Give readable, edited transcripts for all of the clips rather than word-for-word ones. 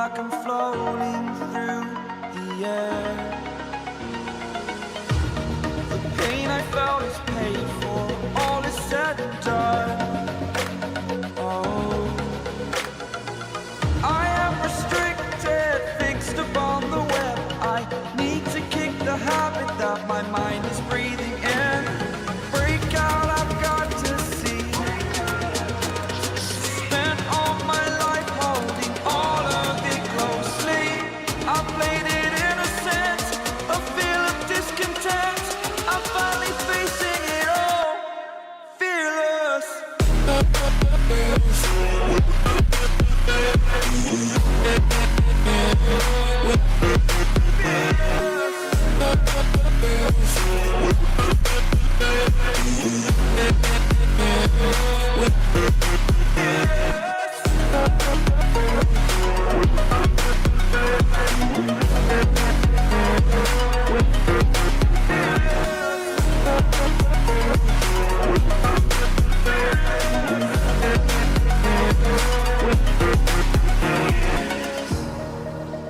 like I'm floating through the air. The pain I felt is paid for, all is said and done. Oh, I am restricted, fixed upon the web. I need to kick the habit that my mind is breathing in. Break out, I've got to see. Spent all my life holding all of it closely. I played it innocent, a feel of discontent. I'm finally facing it all, fearless.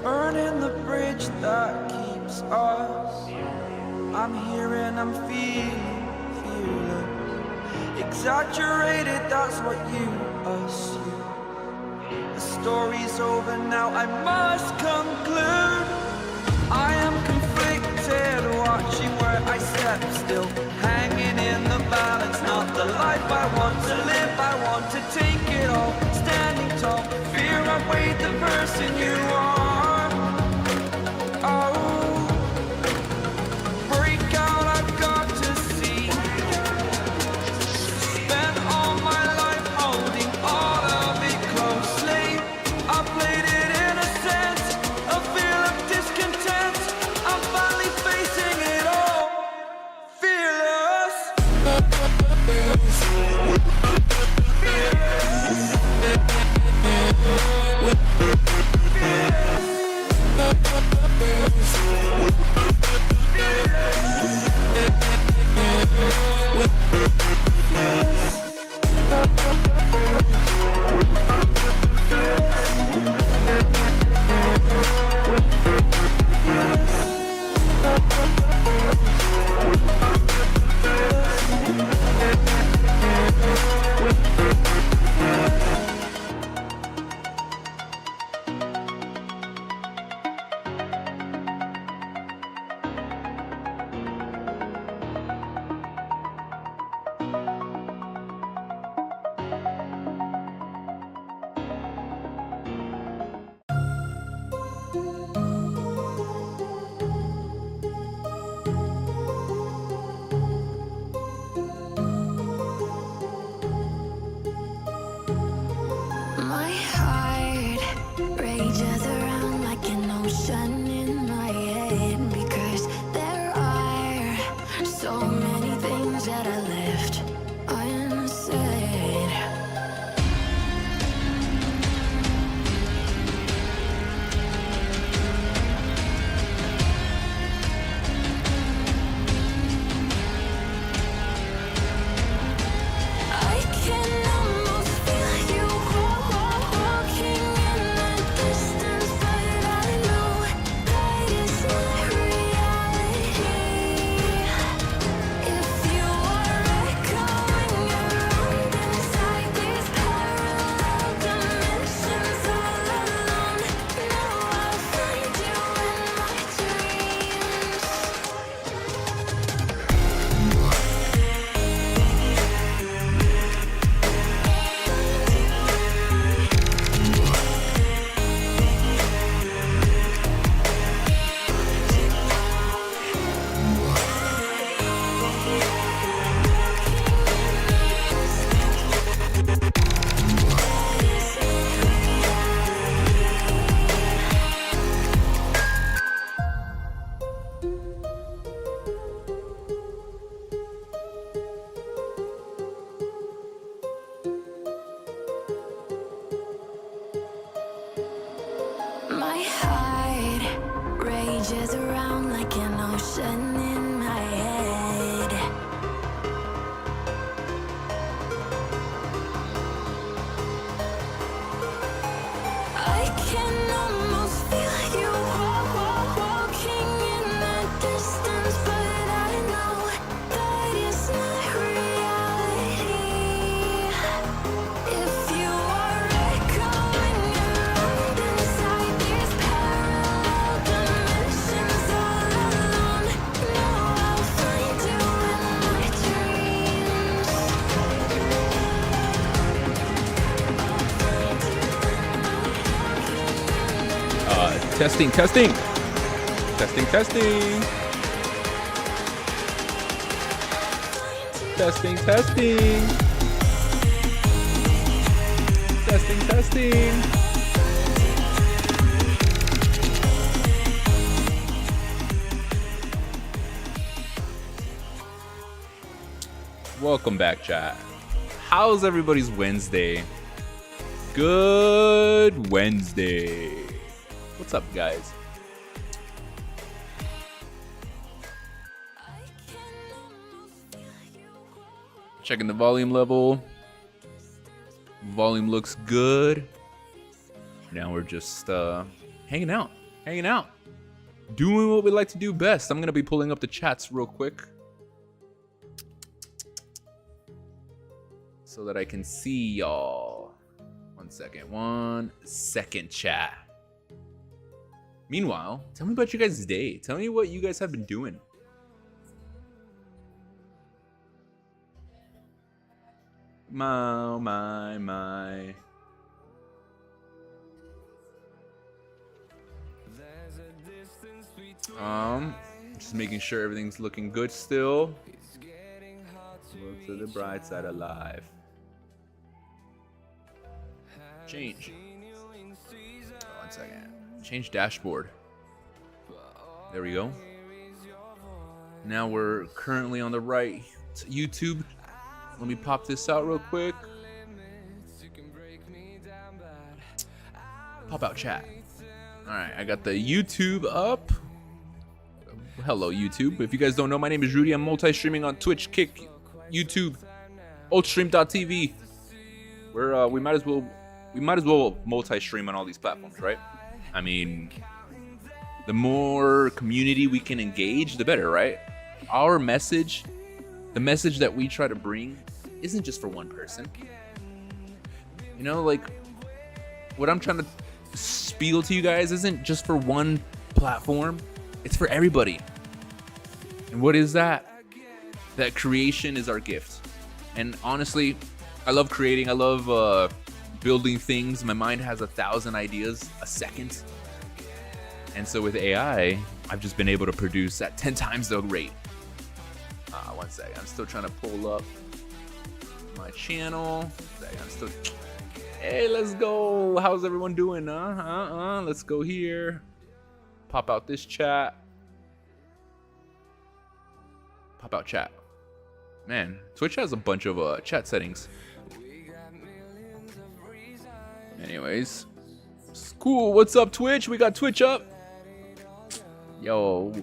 Burning the bridge that keeps us. I'm here and I'm feeling fearless. Exaggerated, that's what you assume. The story's over now, I must conclude. I am conflicted, watching where I step still, hanging in the balance. Not the life I want to live, I want to take it all. Standing tall, fear outweighed the person you are. Oh, break out, I've got to see. Spent all my life holding all of it closely. I played it innocent, a feel of discontent. I'm finally facing it all, fearless. My heart rages around like an ocean in my head, because there are so many things that I left unsaid. I can almost feel you walking in the distance, but I know that is not reality. If you are echoing around inside these parallel dimensions all alone, now I'll find you in my dreams. My heart rages around like an ocean in my head. I can almost Testing, testing. Testing, testing. Testing, testing. Testing, testing. Welcome back, chat. How's everybody's Wednesday? Good Wednesday. What's up, guys? Checking the volume level. Volume looks good. Now we're just hanging out. Doing what we like to do best. I'm gonna be pulling up the chats real quick so that I can see y'all. 1 second, chat. Meanwhile, tell me about you guys' day. Tell me what you guys have been doing. My. Just making sure everything's looking good still. Look to the bright side of life. Change. 1 second. Change dashboard. There we go. Now we're currently on the right YouTube. Let me pop this out real quick. Pop out chat. Alright, I got the YouTube up. Hello, YouTube. If you guys don't know, my name is Rudy. I'm multi-streaming on Twitch, Kick, YouTube, Ultstream.tv. We might as well multi-stream on all these platforms, right? I mean, the more community we can engage, the better, right? Our message, the message that we try to bring, isn't just for one person. You know, like, what I'm trying to spiel to you guys isn't just for one platform. It's for everybody. And what is that? That creation is our gift. And honestly, I love creating. I love building things. My mind has 1,000 ideas a second. And so with AI, I've just been able to produce at 10 times the rate. 1 second. I'm still trying to pull up my channel. Hey, let's go. How's everyone doing? Let's go here. Pop out this chat. Pop out chat. Man, Twitch has a bunch of chat settings. Anyways, it's cool. What's up, Twitch? We got Twitch up. Yo,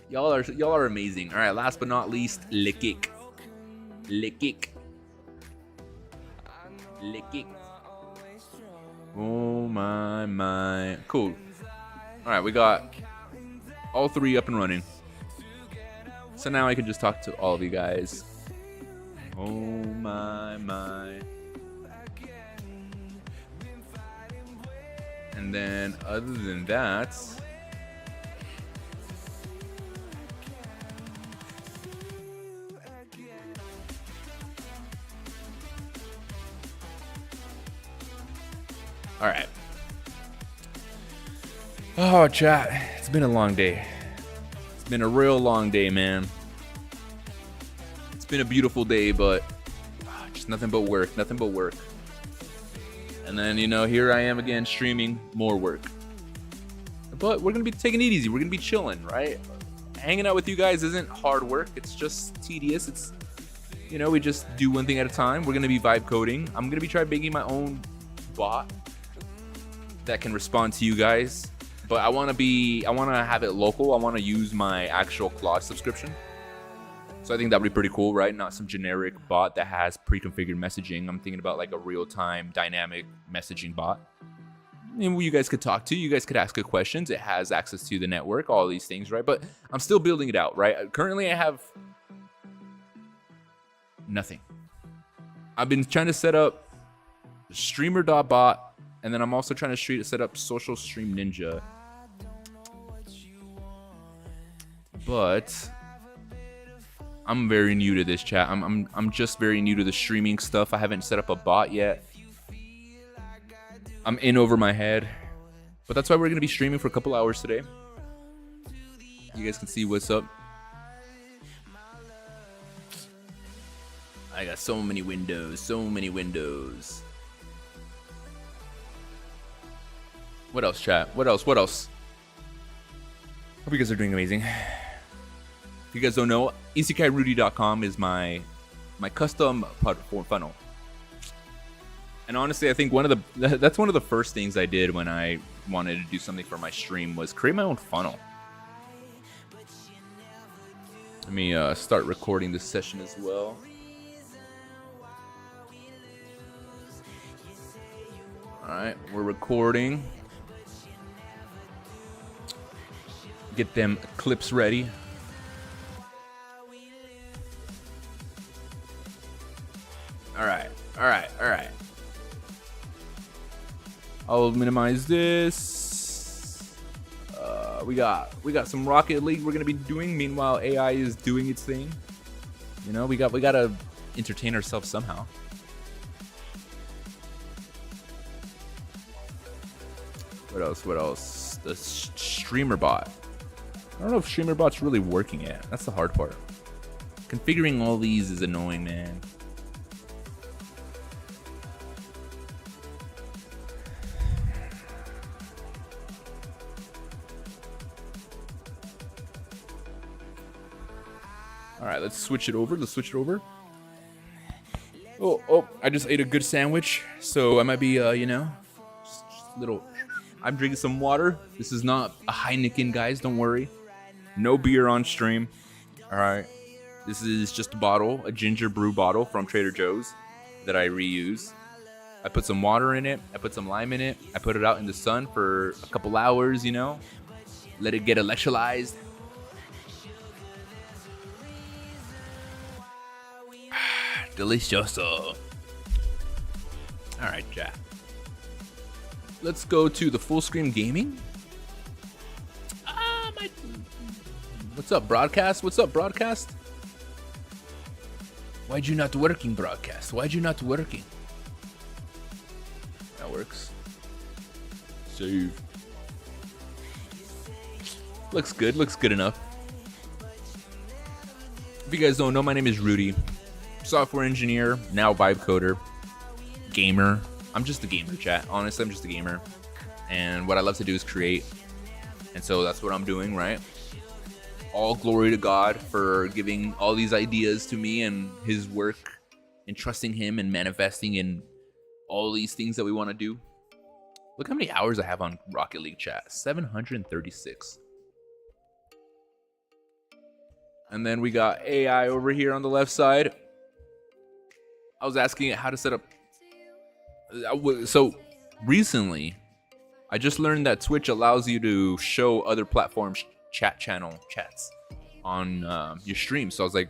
y'all are amazing. All right, last but not least, Lickik. Oh my. Cool. All right, we got all 3 up and running. So now I can just talk to all of you guys. Oh my. And then other than that, all right. Oh, chat. It's been a long day. It's been a real long day, man. It's been a beautiful day, but just nothing but work. And then, you know, here I am again streaming more work. But we're going to be taking it easy. We're going to be chilling, right? Hanging out with you guys isn't hard work. It's just tedious. It's, you know, we just do one thing at a time. We're going to be VibeCoding. I'm going to be trying making my own bot that can respond to you guys. But I want to have it local. I want to use my actual Claude subscription. So I think that would be pretty cool, right? Not some generic bot that has pre-configured messaging. I'm thinking about like a real-time dynamic messaging bot. And you guys could talk to, you guys could ask it questions. It has access to the network, all these things, right? But I'm still building it out, right? Currently I have nothing. I've been trying to set up streamer.bot, and then I'm also trying to set up Social Stream Ninja. But I'm very new to this, chat. I'm just very new to the streaming stuff. I haven't set up a bot yet. I'm in over my head. But that's why we're gonna be streaming for a couple hours today. You guys can see what's up. I got so many windows, so many windows. What else, chat? What else? What else? Hope you guys are doing amazing. If you guys don't know, isekairudy.com is my custom platform funnel. And honestly, I think that's one of the first things I did when I wanted to do something for my stream was create my own funnel. Let me start recording this session as well. All right, we're recording. Get them clips ready. All right. I'll minimize this. We got some Rocket League we're gonna be doing. Meanwhile, AI is doing its thing. You know, we gotta entertain ourselves somehow. What else? What else? The streamer bot. I don't know if streamer bot's really working yet. That's the hard part. Configuring all these is annoying, man. All right, let's switch it over. Oh, I just ate a good sandwich, so I might be, you know, just a little. I'm drinking some water. This is not a Heineken, guys. Don't worry. No beer on stream. All right. This is just a bottle, a ginger brew bottle from Trader Joe's that I reuse. I put some water in it. I put some lime in it. I put it out in the sun for a couple hours, you know. Let it get electrolyzed. Delicioso. All right, chat. Let's go to the full screen gaming. What's up, broadcast? What's up, broadcast? Why'd you not working, broadcast? Why'd you not working? That works. Save. Looks good. Looks good enough. If you guys don't know, my name is Rudy. Software engineer, now VibeCoder. Gamer. I'm just a gamer, chat. Honestly, I'm just a gamer. And what I love to do is create. And so that's what I'm doing, right? All glory to God for giving all these ideas to me and his work and trusting him and manifesting in all these things that we want to do. Look how many hours I have on Rocket League chat. 736. And then we got AI over here on the left side. I was asking it how to set up. So recently, I just learned that Twitch allows you to show other platforms chats on your stream. So I was like,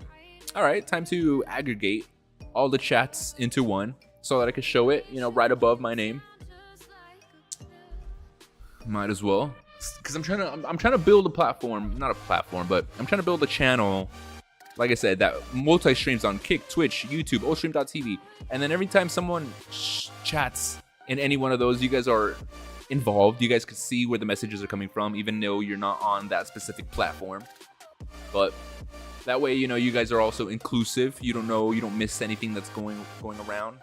all right, time to aggregate all the chats into one so that I could show it, you know, right above my name. Might as well, because I'm trying to build a platform, not a platform, but I'm trying to build a channel. Like I said, that multi-streams on Kick, Twitch, YouTube, Ostream.tv. And then every time someone chats in any one of those, you guys are involved. You guys can see where the messages are coming from, even though you're not on that specific platform. But that way, you know, you guys are also inclusive. You don't miss anything that's going around.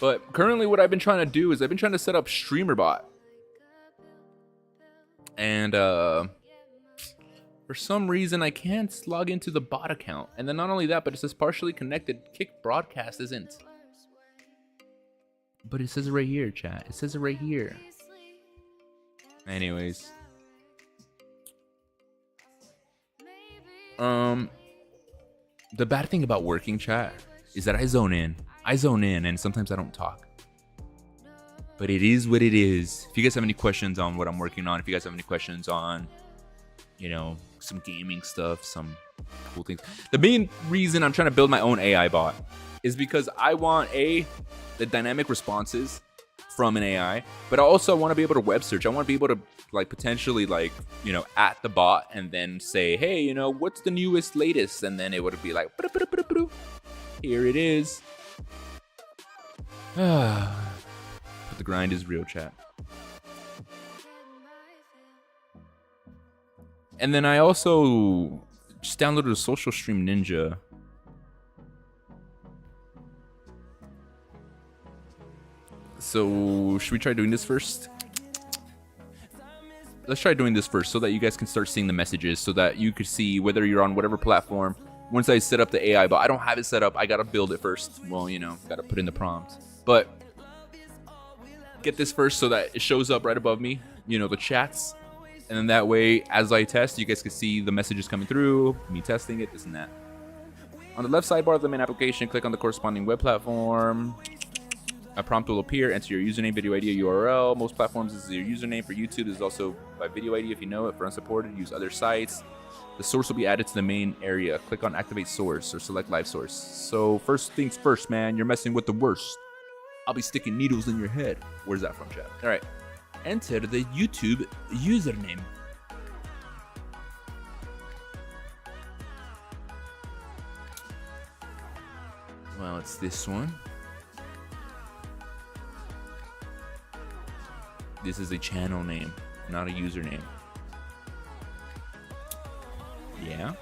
But currently what I've been trying to do is I've been trying to set up StreamerBot. And for some reason, I can't log into the bot account. And then not only that, but it says partially connected. Kick broadcast isn't. But it says it right here, chat. It says it right here. Anyways. The bad thing about working, chat, is that I zone in. And sometimes I don't talk. But it is what it is. If you guys have any questions on what I'm working on, if you guys have any questions on, you know, some gaming stuff, some cool things. The main reason I'm trying to build my own AI bot is because I want the dynamic responses from an AI, but I also want to be able to web search. I want to be able to like potentially like, you know, at the bot and then say, hey, you know, what's the newest, latest? And then it would be like, here it is. But the grind is real, chat. And then I also just downloaded a Social Stream Ninja. So should we try doing this first? Let's try doing this first so that you guys can start seeing the messages, so that you could see whether you're on whatever platform. Once I set up the AI bot, I don't have it set up. I gotta build it first. Well, you know, gotta put in the prompt. But get this first so that it shows up right above me, you know, the chats. And then that way, as I test, you guys can see the messages coming through, me testing it, this and that. On the left sidebar of the main application, click on the corresponding web platform. A prompt will appear. Enter your username, video ID, URL. Most platforms, this is your username. For YouTube, this is also by video ID if you know it. For unsupported, use other sites. The source will be added to the main area. Click on activate source or select live source. So first things first, man, you're messing with the worst. I'll be sticking needles in your head. Where's that from, chat? All right. Enter the YouTube username. Well, it's this one. This is a channel name, not a username. Yeah.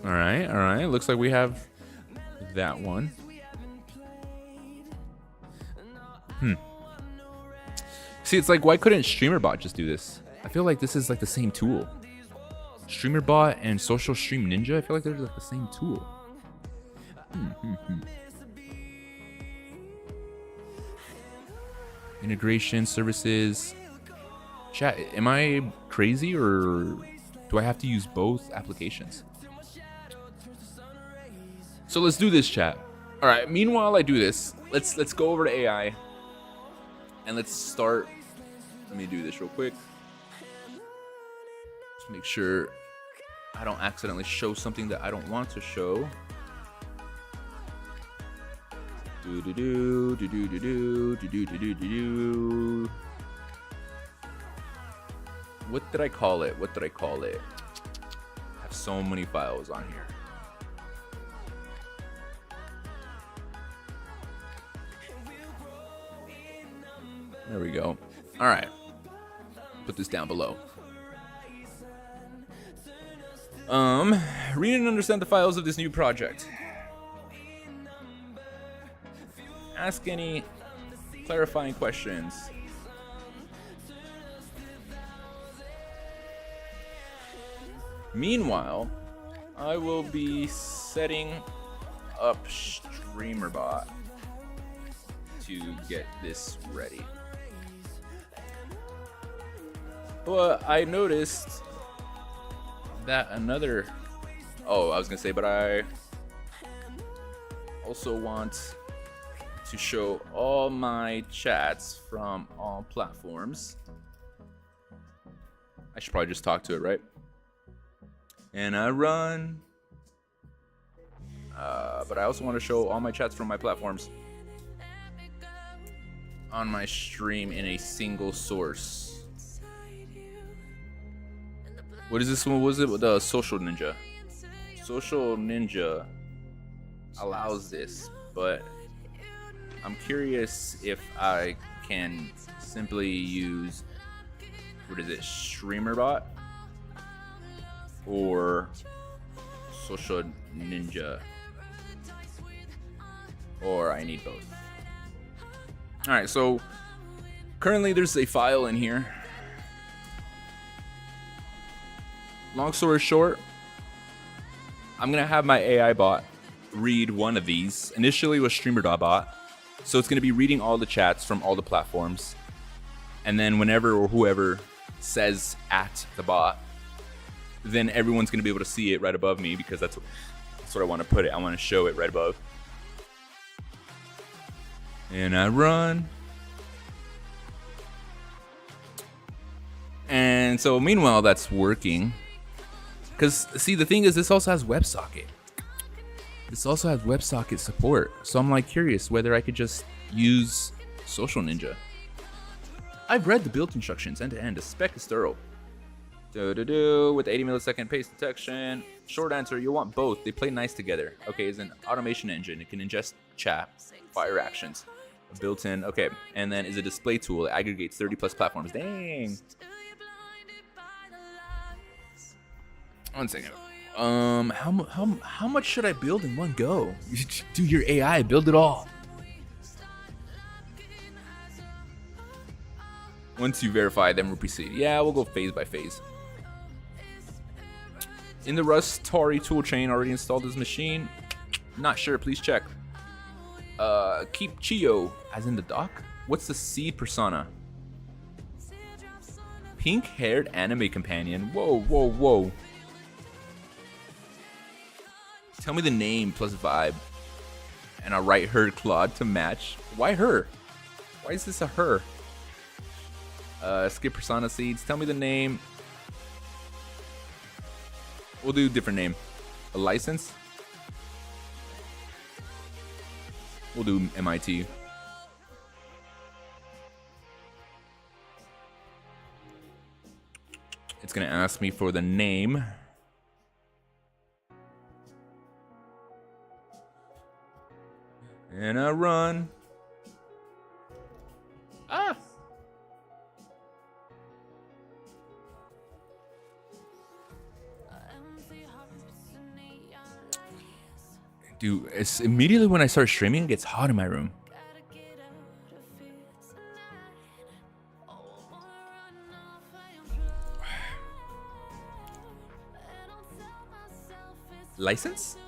All right. Looks like we have that one. See, it's like, why couldn't StreamerBot just do this? I feel like this is like the same tool. StreamerBot and Social Stream Ninja, I feel like they're like the same tool. Integration, services. Chat, am I crazy or do I have to use both applications? So let's do this, chat. All right, meanwhile I do this, let's go over to AI and let's start. Let me do this real quick. Just make sure I don't accidentally show something that I don't want to show. What did I call it? I have so many files on here. There we go. All right. Put this down below. Read and understand the files of this new project. Ask any clarifying questions. Meanwhile, I will be setting up StreamerBot to get this ready. But I noticed that another... Oh, I was gonna say, but I also want to show all my chats from all platforms. I should probably just talk to it, right? And I run. But I also want to show all my chats from my platforms on my stream in a single source. What is this one? What was it? The Social Ninja. Social Ninja allows this, but I'm curious if I can simply use, what is it, StreamerBot or Social Ninja, or I need both. All right, so currently there's a file in here. Long story short, I'm gonna have my AI bot read one of these. Initially it was StreamerBot, so it's gonna be reading all the chats from all the platforms, and then whenever or whoever says at the bot, then everyone's gonna be able to see it right above me, because that's what I want to put it. I want to show it right above. And I run. And so meanwhile that's working. Because, see, the thing is, this also has WebSocket. This also has WebSocket support. So I'm like curious whether I could just use Social Ninja. I've read the build instructions end to end. The spec is thorough. With 80 millisecond pace detection. Short answer, you want both. They play nice together. Okay, it's an automation engine. It can ingest chat, fire actions. built-in. Okay, and then is a display tool. It aggregates 30 plus platforms. Dang. One second. How much should I build in one go? Do your AI, build it all. Once you verify, then we'll proceed. Yeah, we'll go phase by phase. In the Rust Tori toolchain already installed this machine. Not sure, please check. Keep Chio, as in the doc. What's the C persona? Pink-haired anime companion. Whoa, whoa, whoa. Tell me the name plus vibe. And I'll write her Claude to match. Why her? Why is this a her? Skip persona seeds. Tell me the name. We'll do a different name. A license. We'll do MIT. It's gonna ask me for the name. And I run. Ah! Dude, it's immediately when I start streaming, it gets hot in my room. License?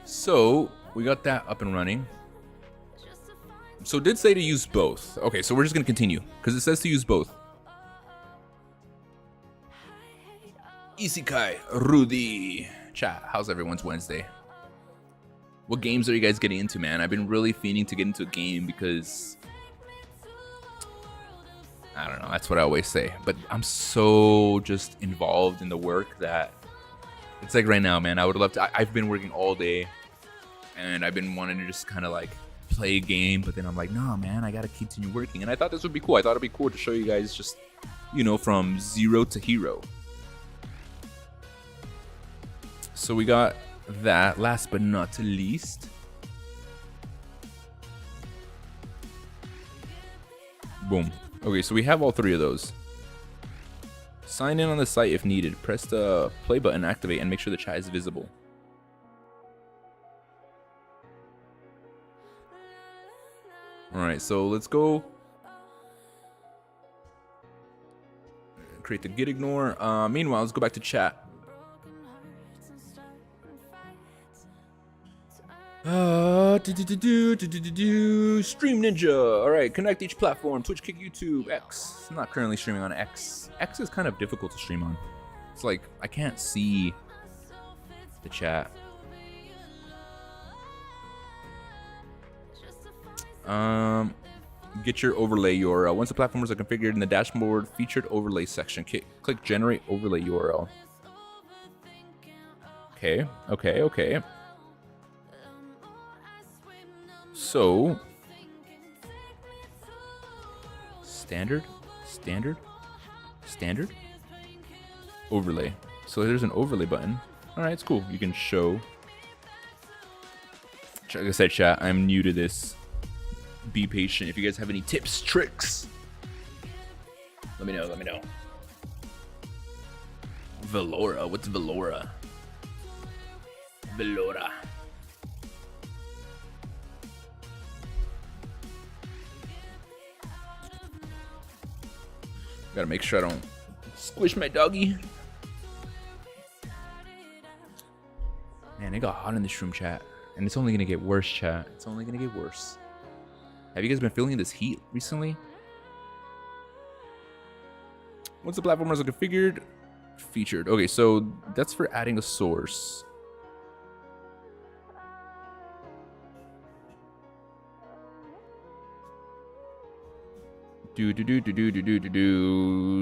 So, we got that up and running. So it did say to use both. Okay, so we're just gonna continue, because it says to use both. Isekai, Rudy. Chat, how's everyone's Wednesday? What games are you guys getting into, man? I've been really fiending to get into a game because I don't know, that's what I always say. But I'm so just involved in the work that it's like right now, man, I would love to. I've been working all day and I've been wanting to just kind of like play a game, but then I'm like, nah, man, I gotta continue working. And I thought this would be cool. I thought it'd be cool to show you guys just, you know, from zero to hero. So we got that. Last but not least, boom. Okay, so we have all three of those. Sign in on the site if needed. Press the play button, activate, and make sure the chat is visible. Alright, so let's go create the git ignore. Meanwhile, let's go back to chat. Stream Ninja. Alright, connect each platform. Twitch, Kick, YouTube, X. I'm not currently streaming on X. X is kind of difficult to stream on. It's like, I can't see the chat. Get your overlay URL. Once the platforms are configured in the dashboard featured overlay section, click generate overlay URL. Okay. So, standard, overlay. So there's an overlay button. All right, it's cool. You can show. Like I said, chat, I'm new to this. Be patient. If you guys have any tips, tricks, let me know. Velora. What's Velora? Velora. Gotta make sure I don't squish my doggy. Man, it got hot in this room, chat. And it's only gonna get worse, chat. It's only gonna get worse. Have you guys been feeling this heat recently? Once the platformers are configured, featured. Okay, so that's for adding a source.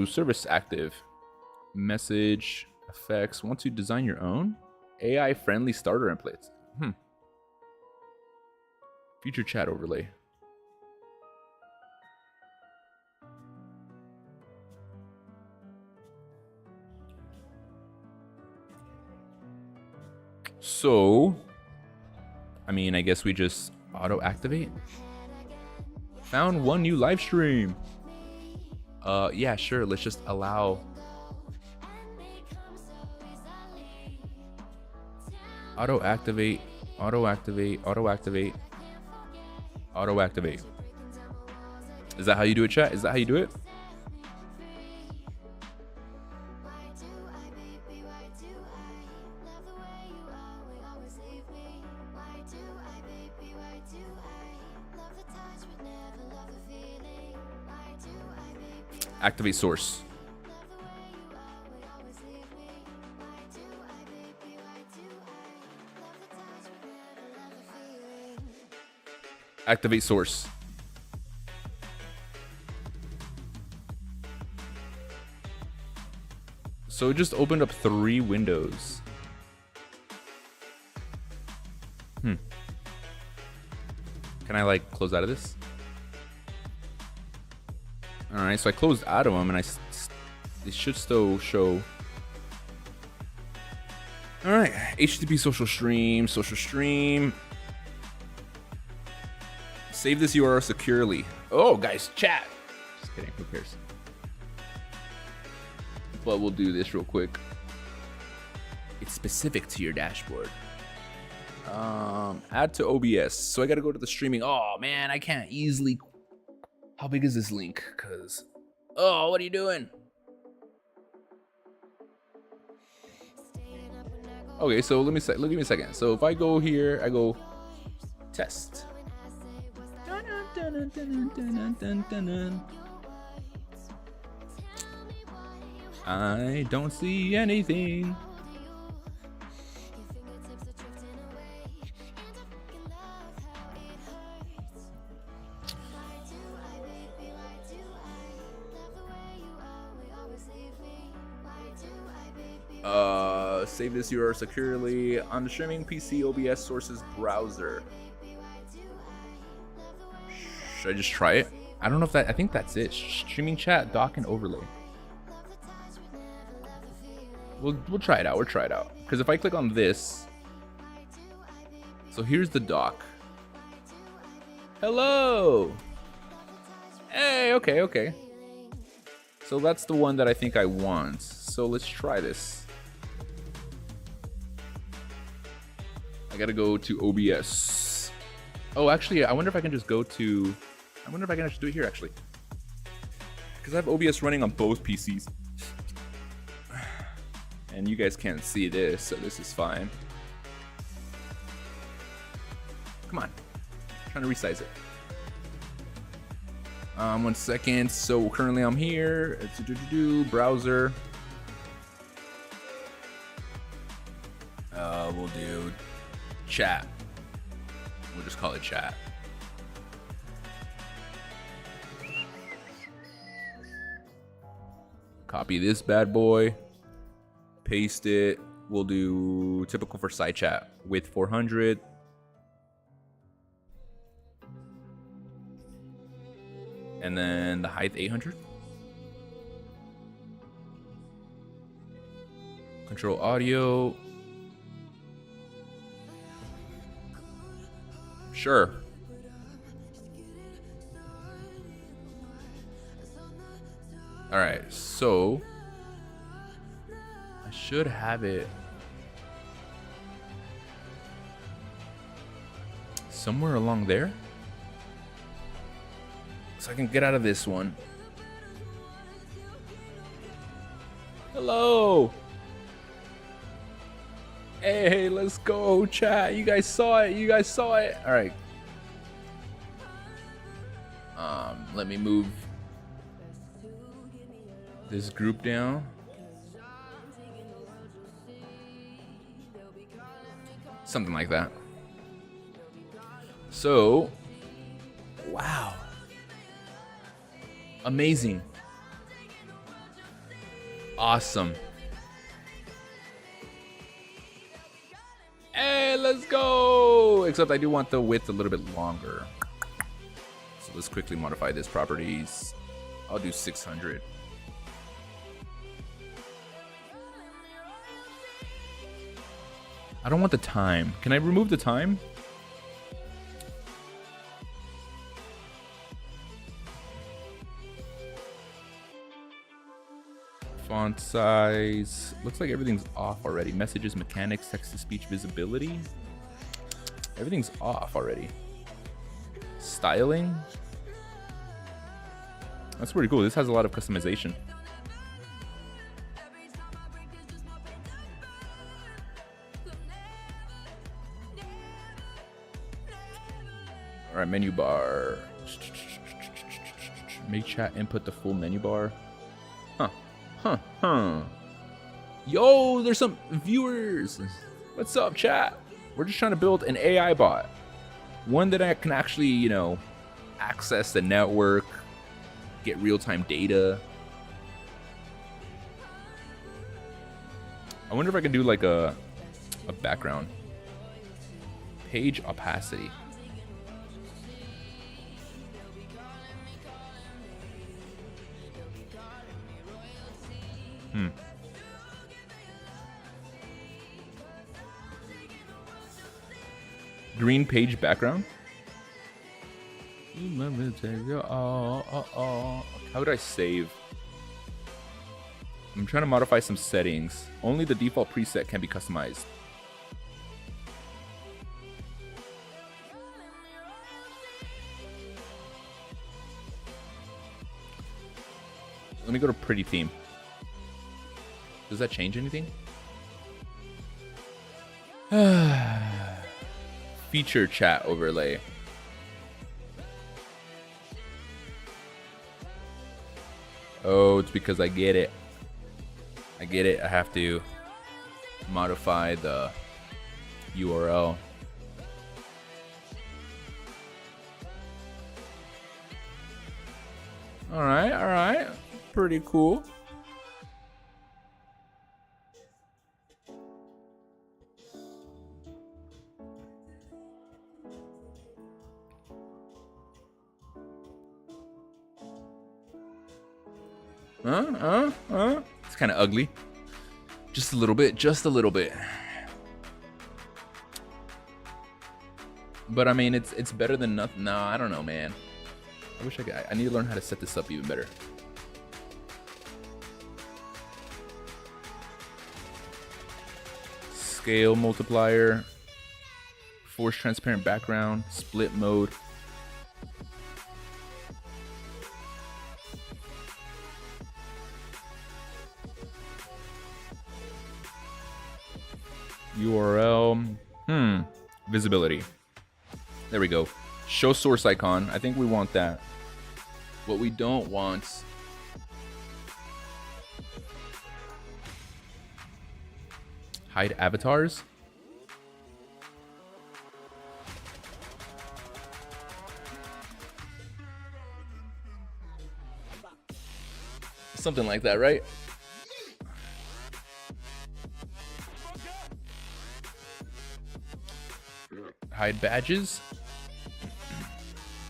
Service active. Message effects. Want to design your own? AI friendly starter templates. Future chat overlay. So, I mean, I guess we just auto activate. Found one new live stream. Yeah, sure. Let's just allow. Auto activate. Auto activate. Auto activate. Auto activate. Is that how you do it, chat? Is that how you do it? Activate source. Activate source. So it just opened up 3 windows. Can I like close out of this? All right, so I closed out of them, and it should still show. All right, HTTP social stream. Save this URL securely. Oh, guys, chat. Just kidding. Who cares? But we'll do this real quick. It's specific to your dashboard. Add to OBS. So I got to go to the streaming. Oh man, I can't easily. How big is this link? Cause, oh, what are you doing? Okay, so let me give me a second. So if I go here, I go test. I don't see anything. Save this URL securely on the streaming PC OBS sources browser. Should I just try it? I don't know if that. I think that's it. Streaming chat, dock, and overlay. We'll try it out. We'll try it out. Because if I click on this, so here's the dock. Hello. Hey. Okay. So that's the one that I think I want. So let's try this. I gotta go to OBS. Oh, actually, I wonder if I can just go to. I wonder if I can actually do it here, actually. Because I have OBS running on both PCs. And you guys can't see this, so this is fine. Come on. I'm trying to resize it. 1 second. So currently I'm here. Browser. We'll do chat. We'll just call it chat. Copy this bad boy. Paste it. We'll do typical for side chat with 400. And then the height 800. Control audio. Sure. All right, so I should have it somewhere along there, so I can get out of this one. Hello. Hey, let's go, chat. You guys saw it. All right. Let me move this group down. Something like that. So, wow. Amazing. Awesome. Hey, let's go. Except I do want the width a little bit longer. So let's quickly modify this properties. I'll do 600. I don't want the time. Can I remove the time? font size. Looks like everything's off already. Messages, mechanics, text-to-speech visibility. Everything's off already. Styling. That's pretty cool. This has a lot of customization. All right, menu bar. Make chat input the full menu bar. Yo, there's some viewers. What's up, chat? We're just trying to build an AI bot. One that I can actually, you know, access the network, get real-time data. I wonder if I can do like a background. Page opacity. Green page background. How would I save? I'm trying to modify some settings. Only the default preset can be customized. Let me go to pretty theme. Does that change anything? Feature chat overlay. Oh, it's because I get it. I get it. I have to modify the URL. All right. Pretty cool. It's kind of ugly. Just a little bit. But I mean, it's better than nothing. No, I don't know, man. I wish I need to learn how to set this up even better. Scale multiplier, force transparent background, split mode. URL, visibility. There we go. Show source icon. I think we want that. What we don't want, hide avatars. Something like that, right? Hide badges.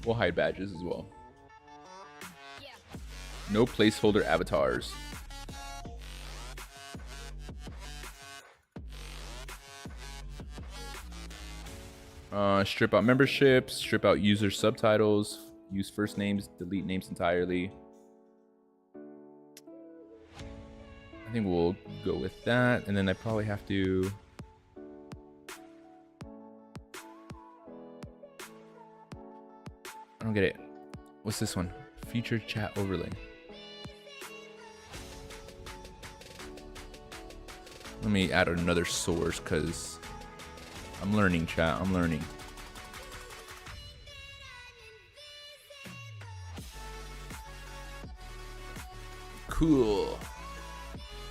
We'll hide badges as well. No placeholder avatars. Strip out memberships, strip out user subtitles, use first names, delete names entirely. I think we'll go with that, and then I probably have to I don't get it. What's this one? Feature chat overlay. Let me add another source because I'm learning, chat. I'm learning. Cool.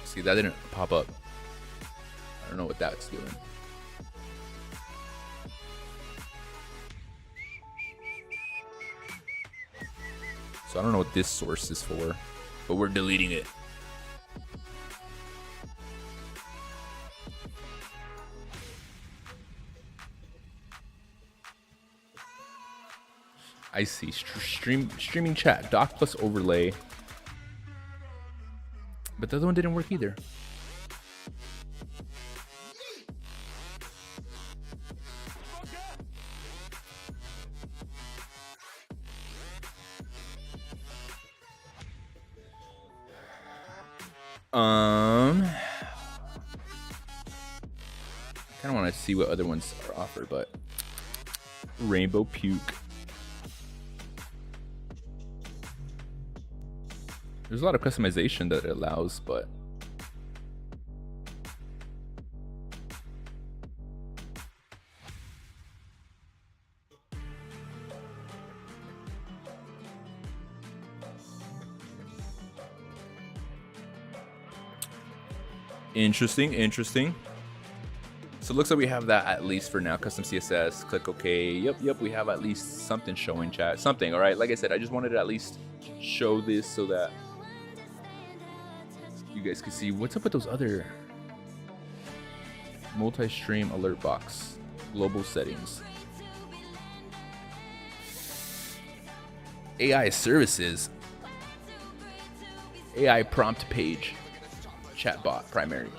See, that didn't pop up. I don't know what that's doing. So I don't know what this source is for, but we're deleting it. I see. Streaming chat, dock plus overlay. But the other one didn't work either. I kind of want to see what other ones are offered, but Rainbow Puke. There's a lot of customization that it allows, but interesting. So it looks like we have that at least for now. Custom CSS, click OK. Yep, we have at least something showing, chat. Something, all right? Like I said, I just wanted to at least show this so that you guys can see what's up with those other multi-stream alert box, global settings, AI services, AI prompt page, chatbot primary,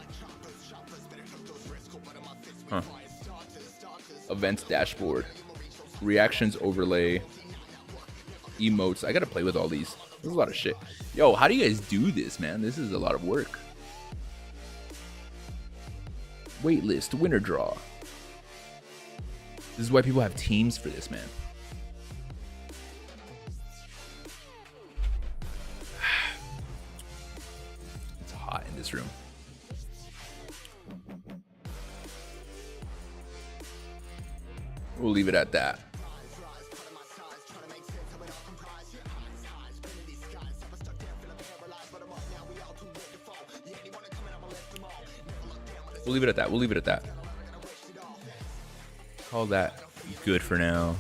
events dashboard, reactions overlay, emotes. I gotta play with all these. There's a lot of shit. Yo, how do you guys do this, man? This is a lot of work. Waitlist, winner draw. This is why people have teams for this, man. It's hot in this room. We'll leave it at that. We'll leave it at that. Call that good for now.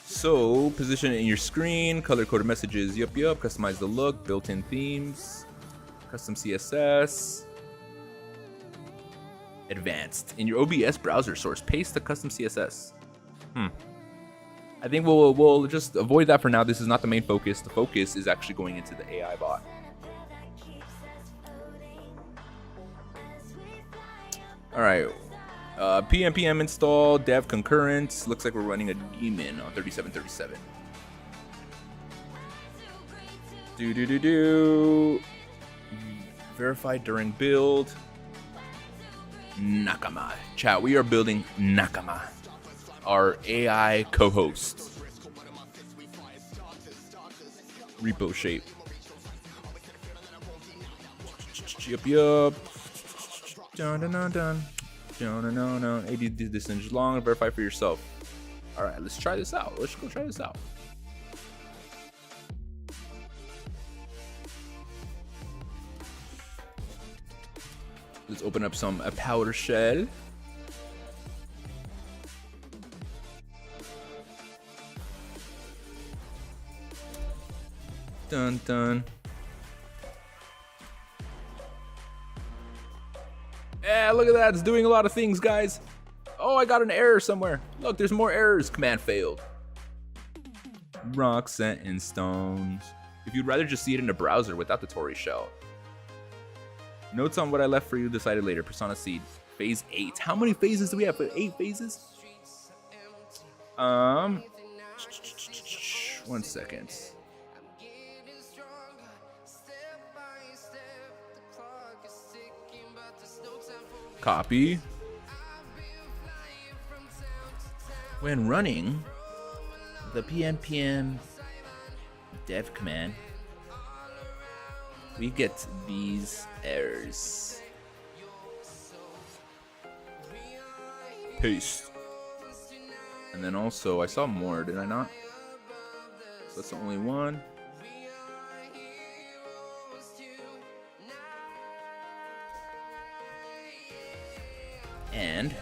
So, position it in your screen, color-coded messages, yup. Customize the look, built-in themes, custom CSS. Advanced. In your OBS browser source, paste the custom CSS. I think we'll just avoid that for now. This is not the main focus. The focus is actually going into the AI bot. All right. PNPM install, dev concurrent. Looks like we're running a daemon on 3737. Verify during build. Nakama. Chat, we are building Nakama, our AI co-host. Repo shape. Yup. Dun. 80 distance long. Verify for yourself. All right, let's try this out. Let's go try this out. Let's open up a powder shell. Dun. Yeah, look at that. It's doing a lot of things, guys. Oh, I got an error somewhere. Look, there's more errors. Command failed. Rock set in stones. If you'd rather just see it in a browser without the Tory shell. Notes on what I left for you decided later. Persona Seed. Phase 8. How many phases do we have? 8 phases? 1 second. Copy. When running the PNPM dev command, we get these errors. Paste. And then also, I saw more, did I not? So that's the only one. And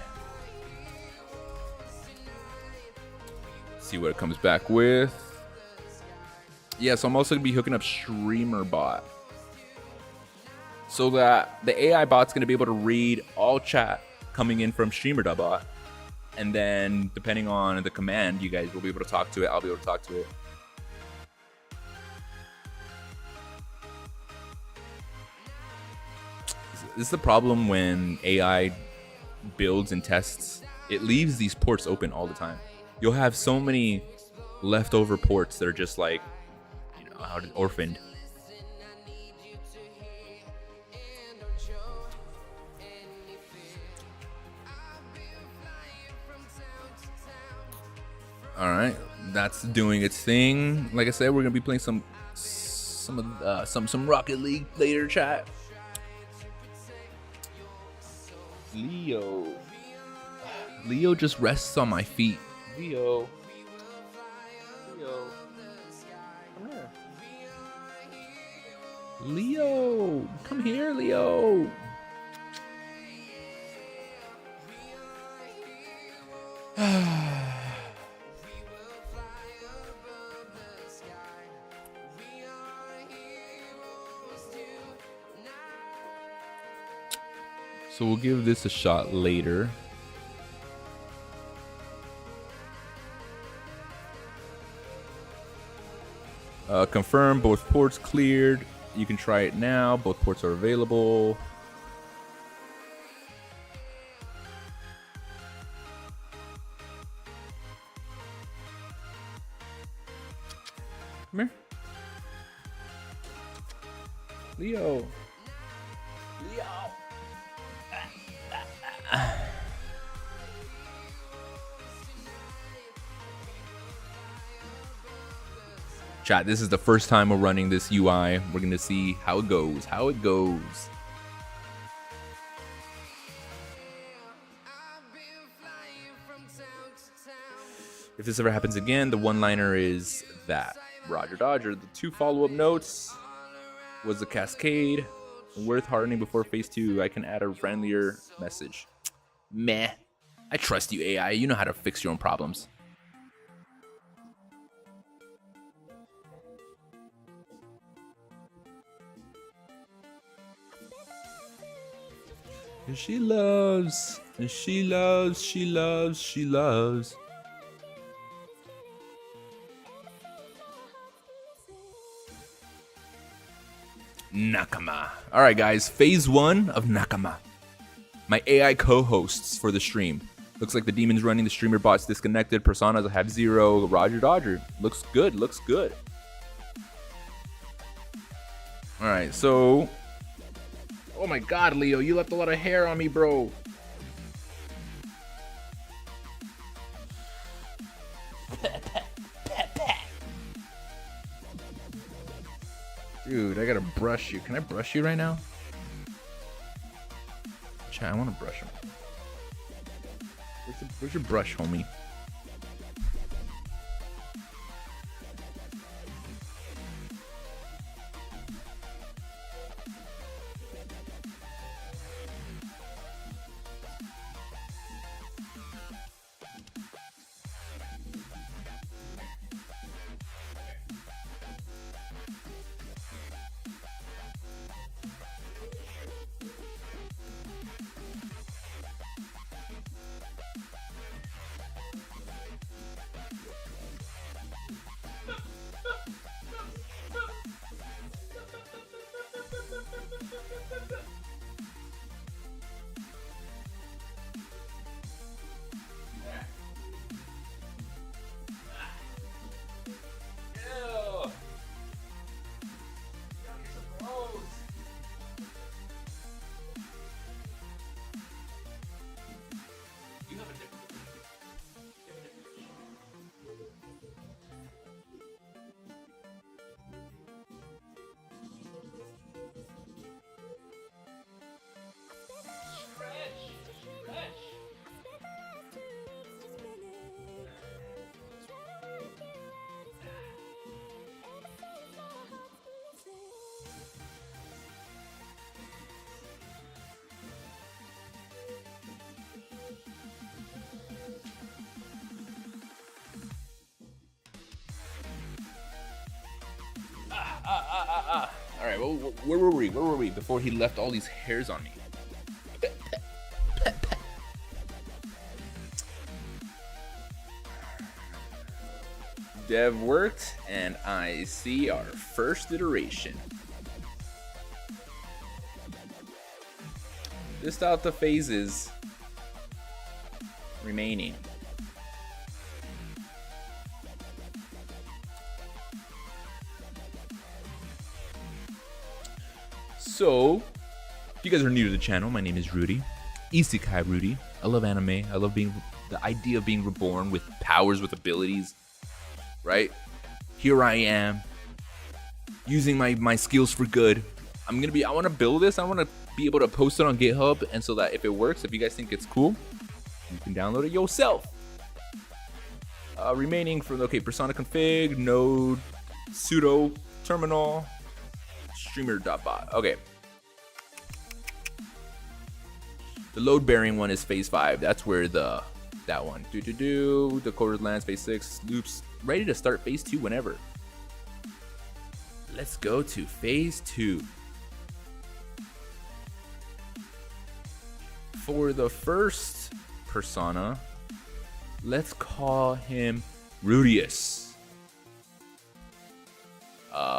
see what it comes back with. Yeah, so I'm also gonna be hooking up StreamerBot, so that the AI bot's gonna be able to read all chat coming in from Streamer.bot, and then depending on the command, you guys will be able to talk to it. I'll be able to talk to it. This is the problem when AI builds and tests. It leaves these ports open all the time. You'll have so many leftover ports that are just like Orphaned. All right, that's doing its thing. Like I said, we're gonna be playing some Rocket League later, chat. Leo just rests on my feet. Leo, come here. Leo, come here, Leo. So we'll give this a shot later. Confirm both ports cleared. You can try it now. Both ports are available. Come here. Leo. Chat, this is the first time we're running this UI. We're going to see how it goes. If this ever happens again, the one-liner is that. Roger Dodger. The 2 follow-up notes was the cascade. Worth hardening before phase 2. I can add a friendlier message. Meh. I trust you, AI. You know how to fix your own problems. She loves. Nakama. All right, guys. Phase 1 of Nakama. My AI co-hosts for the stream. Looks like the demon's running. The streamer bot's disconnected. Personas have 0. Roger Dodger. Looks good. All right, so... Oh my god, Leo, you left a lot of hair on me, bro. Dude, I gotta brush you. Can I brush you right now? Chat, I wanna brush him. Where's your brush, homie? All right, well, where were we before he left all these hairs on me? Dev worked, and I see our first iteration. Just out the phases remaining. So, if you guys are new to the channel, my name is Rudy. Isekai Rudy. I love anime. I love being the idea of being reborn with powers, with abilities. Right? Here I am, using my skills for good. I want to build this. I want to be able to post it on GitHub, and so that if it works, if you guys think it's cool, you can download it yourself. Remaining from persona config, node, sudo, terminal, streamer.bot. Okay. The load bearing one is phase 5. That's where that one. The coded lands phase 6. Loops ready to start phase 2 whenever. Let's go to phase 2. For the first persona, let's call him Rudius.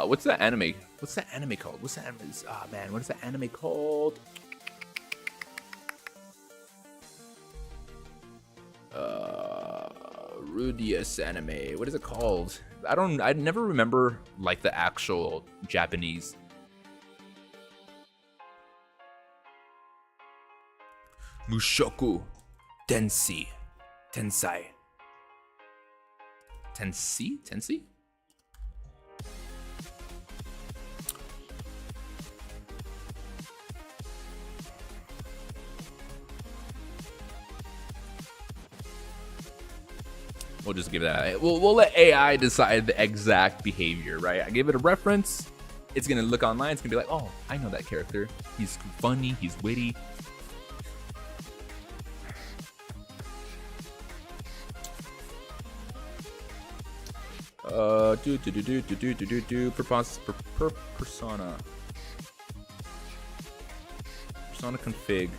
What's that anime? What's that anime called? What's that anime? Oh man, what is that anime called? Rudius anime. What is it called? I never remember like the actual Japanese. Mushoku Tensei. Tensei. We'll just give that. We'll let AI decide the exact behavior, right? I give it a reference. It's gonna look online. It's gonna be like, oh, I know that character. He's funny. He's witty. Persona. Persona config.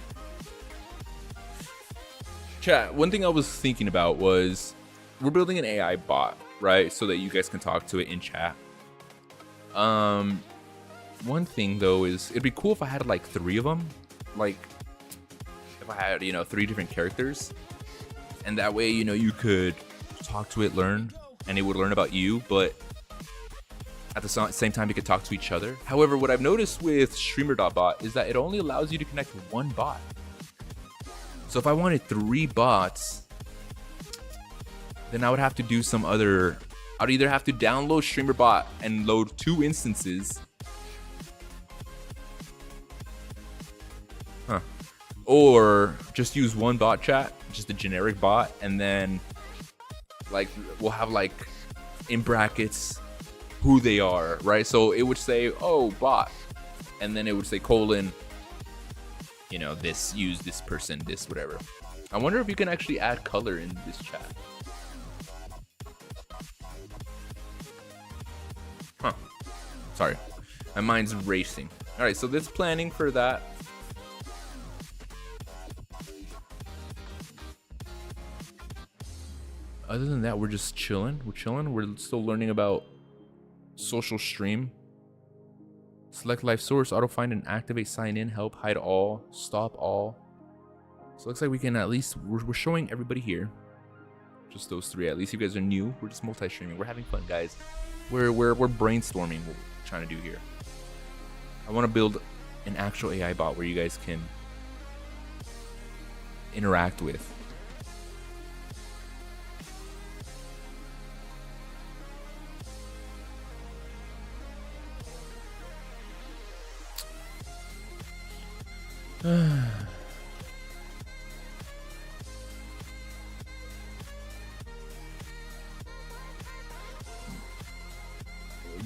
Chat. One thing I was thinking about was we're building an AI bot, right? So that you guys can talk to it in chat. One thing though is it'd be cool if I had like 3 of them. Like if I had, 3 different characters. And that way, you could talk to it, learn, and it would learn about you, but at the same time, you could talk to each other. However, what I've noticed with streamer.bot is that it only allows you to connect one bot. So if I wanted 3 bots, then I would have to do some other. I'd either have to download streamer.bot and load 2 instances. Or just use one bot chat, just a generic bot, and then like we'll have like in brackets who they are, right? So it would say, oh, bot, and then it would say colon, this, use this person, this, whatever. I wonder if you can actually add color in this chat. Sorry, my mind's racing. All right, so this planning for that. Other than that, we're just chilling. We're chilling. We're still learning about social stream. Select live source, auto find and activate, sign in, help, hide all, stop all. So it looks like we can at least, we're showing everybody here. Just those 3. At least you guys are new. We're just multi-streaming. We're having fun, guys. We're brainstorming what we're trying to do here. I want to build an actual AI bot where you guys can interact with.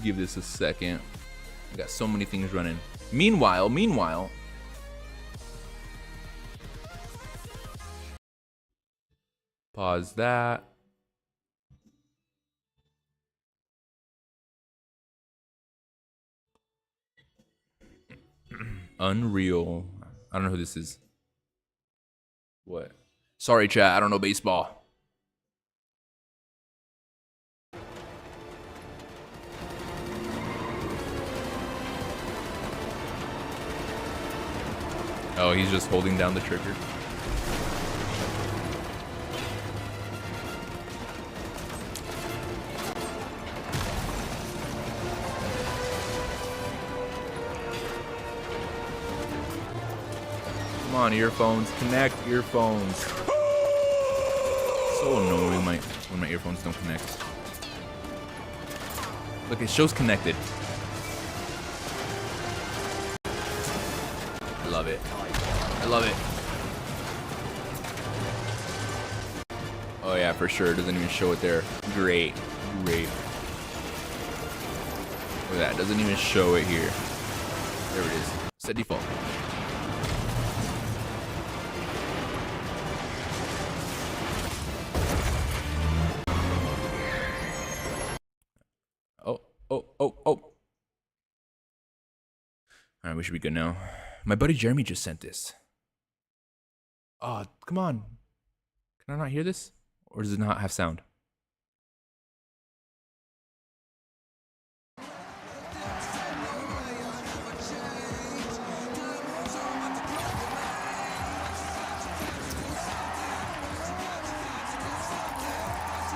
Give this a second. I got so many things running. Meanwhile, pause that. Unreal. I don't know who this is. What? Sorry, chat. I don't know baseball. Oh, he's just holding down the trigger. on, earphones. Connect earphones. So annoying when my earphones don't connect. Look, it shows connected. I love it. I love it. Oh yeah, for sure. It doesn't even show it there. Great. Great. Look at that. It doesn't even show it here. There it is. Set default. Oh. Alright, we should be good now. My buddy Jeremy just sent this. Oh, come on. Can I not hear this? Or does it not have sound?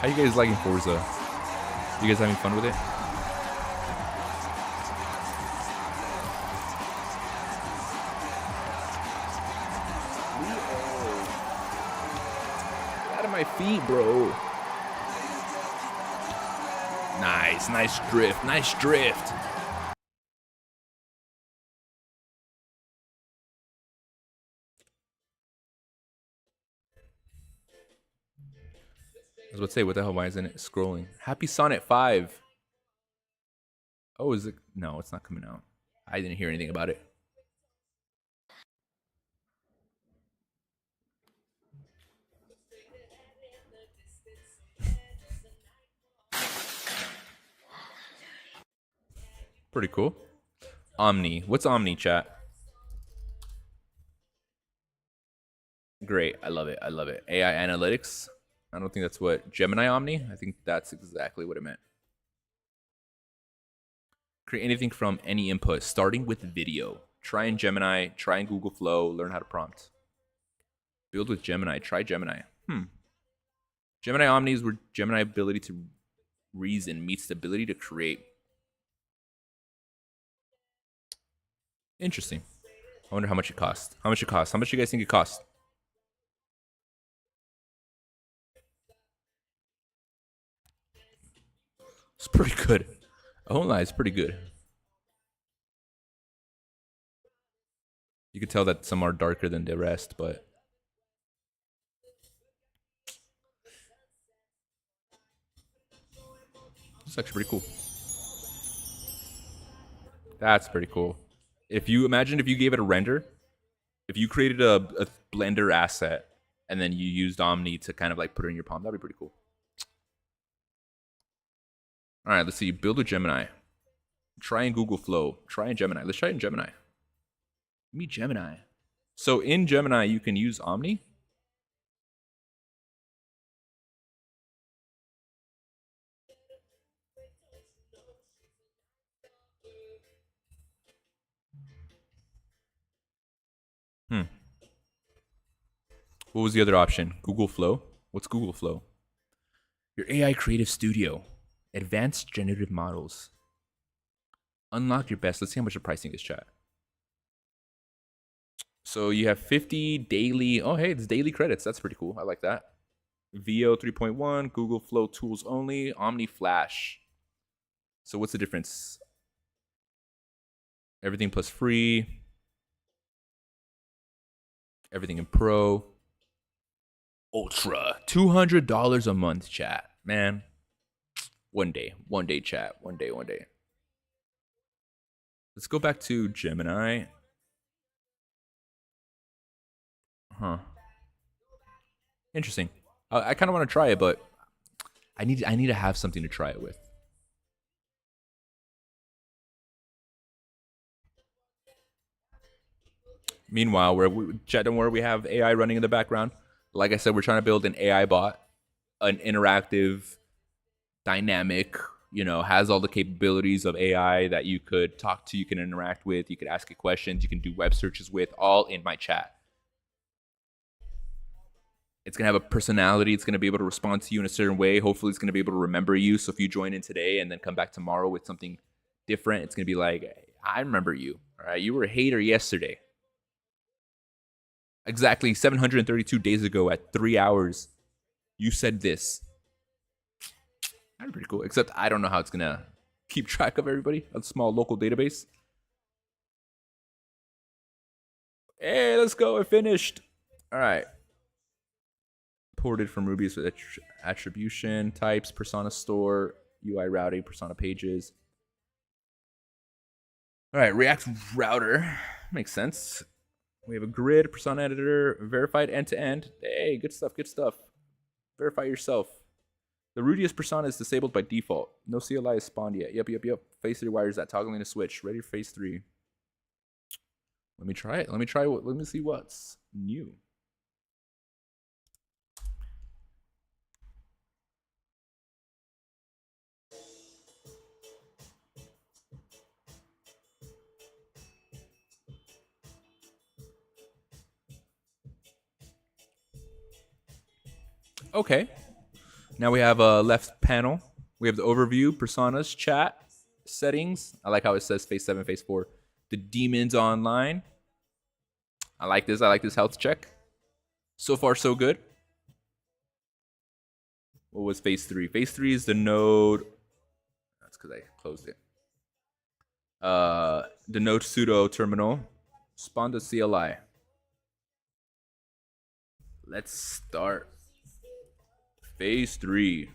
How you guys liking Forza? You guys having fun with it? Get out of my feet, bro. Nice drift, nice drift. I was about to say, what the hell? Why isn't it scrolling? Happy Sonnet 5. Oh, is it? No, it's not coming out. I didn't hear anything about it. Pretty cool. Omni. What's Omni, chat? Great. I love it. I love it. AI analytics. I don't think that's what Gemini Omni. I think that's exactly what it meant. Create anything from any input, starting with video. Try in Gemini, try in Google Flow, learn how to prompt. Build with Gemini, try Gemini. Gemini Omni is where Gemini ability to reason meets the ability to create. Interesting. I wonder how much it costs. How much it costs? How much do you guys think it costs? It's pretty good. I won't lie, it's pretty good. You can tell that some are darker than the rest, but it's actually pretty cool. That's pretty cool. If you imagine if you gave it a render, if you created a Blender asset and then you used Omni to kind of like put it in your palm, that'd be pretty cool. All right, let's see. Build with Gemini. Try in Google Flow. Try in Gemini. Let's try it in Gemini. Meet Gemini. So in Gemini, you can use Omni. What was the other option? Google Flow? What's Google Flow? Your AI Creative Studio. Advanced generative models. Unlock your best. Let's see how much the pricing is, chat. So you have 50 daily. Oh, hey, it's daily credits. That's pretty cool. I like that. VO 3.1, Google Flow tools only, Omni Flash. So what's the difference? Everything plus free. Everything in Pro. Ultra. $200 a month, chat. Man. One day, chat. One day. Let's go back to Gemini. Interesting. I kind of want to try it, but I need to have something to try it with. Meanwhile, chat, don't worry, we have AI running in the background. Like I said, we're trying to build an AI bot, an interactive, dynamic, has all the capabilities of AI that you could talk to, you can interact with, you could ask it questions, you can do web searches with, all in my chat. It's going to have a personality. It's going to be able to respond to you in a certain way. Hopefully, it's going to be able to remember you. So if you join in today and then come back tomorrow with something different, it's going to be like, I remember you. All right, you were a hater yesterday. Exactly 732 days ago at 3 hours, you said this. That'd be pretty cool. Except I don't know how it's gonna keep track of everybody. A small local database. Hey, let's go. I finished. All right. Ported from Ruby's with attribution, types, persona store, UI routing, persona pages. All right, React router. Makes sense. We have a grid, persona editor, verified end-to-end. Hey, good stuff, good stuff. Verify yourself. The Rudius persona is disabled by default. No CLI is spawned yet. Yep. Phase 3 wires that toggling a switch. Ready for phase 3. Let me try it. Let me see what's new. Okay. Now we have a left panel. We have the overview, personas, chat, settings. I like how it says phase 7, phase 4. The demons online. I like this. I like this health check. So far, so good. What was phase 3? Phase 3 is the node. That's because I closed it. The node pseudo terminal. Spawn the CLI. Let's start. Phase 3.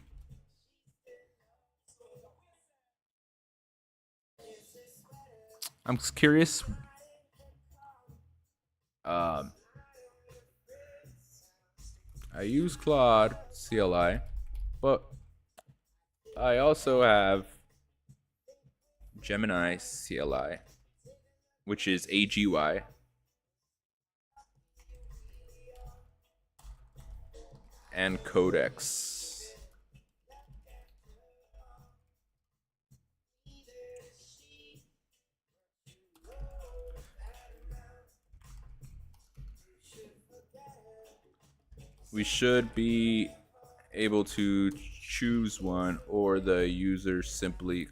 I'm curious. I use Claude CLI, but I also have Gemini CLI, which is AGY. And Codex. We should be able to choose one, or the user simply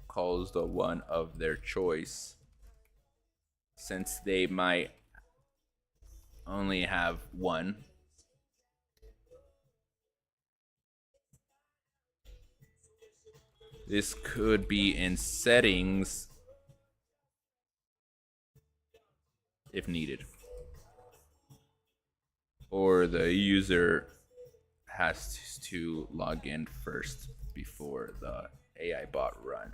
calls the one of their choice, since they might only have one. This could be in settings if needed. Or the user has to log in first before the AI bot run.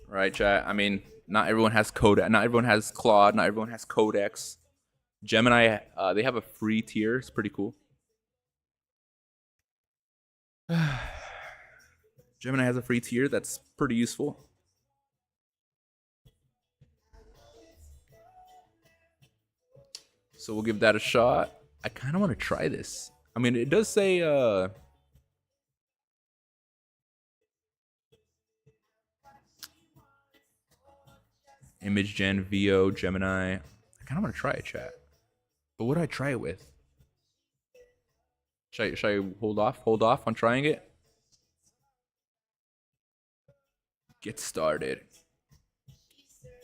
Right, chat? I mean, not everyone has Codex, not everyone has Claude, not everyone has Codex. Gemini, they have a free tier. It's pretty cool. Gemini has a free tier that's pretty useful. So we'll give that a shot. I kind of want to try this. I mean, it does say image gen, VO, Gemini. I kind of want to try it, chat. But what do I try it with? Should I hold off on trying it? Get started.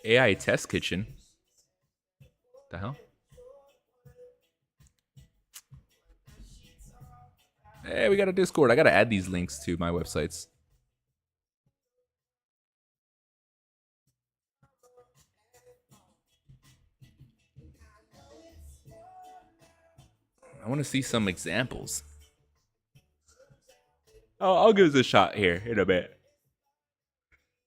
AI test kitchen. The hell? Hey, we got a Discord. I gotta add these links to my websites. I want to see some examples. Oh, I'll give this a shot here in a bit.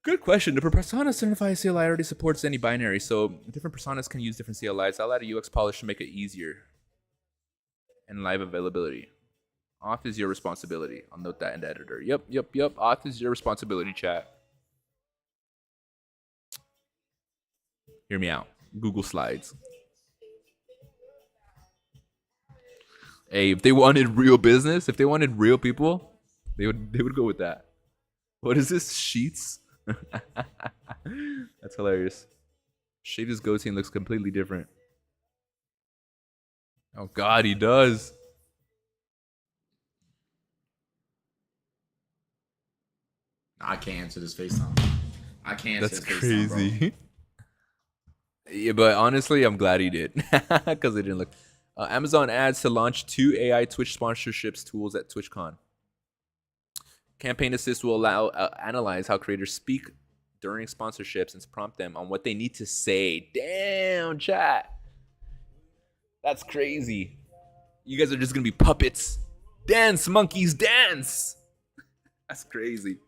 Good question. The persona certified CLI already supports any binary, so different personas can use different CLIs. I'll add a UX polish to make it easier. And live availability. Auth is your responsibility. I'll note that in the editor. Yep. Auth is your responsibility, chat. Hear me out. Google Slides. Hey, if they wanted real business, if they wanted real people, they would go with that. What is this? Sheets? That's hilarious. Shader's goatee looks completely different. Oh God, he does. I can't answer this FaceTime. I can't answer That's this FaceTime, crazy. bro. Yeah, but honestly, I'm glad he did because it didn't look. Amazon ads to launch 2 AI Twitch sponsorships tools at TwitchCon. Campaign Assist will allow analyze how creators speak during sponsorships and prompt them on what they need to say. Damn, chat. That's crazy. You guys are just gonna be puppets. Dance, monkeys, dance. That's crazy.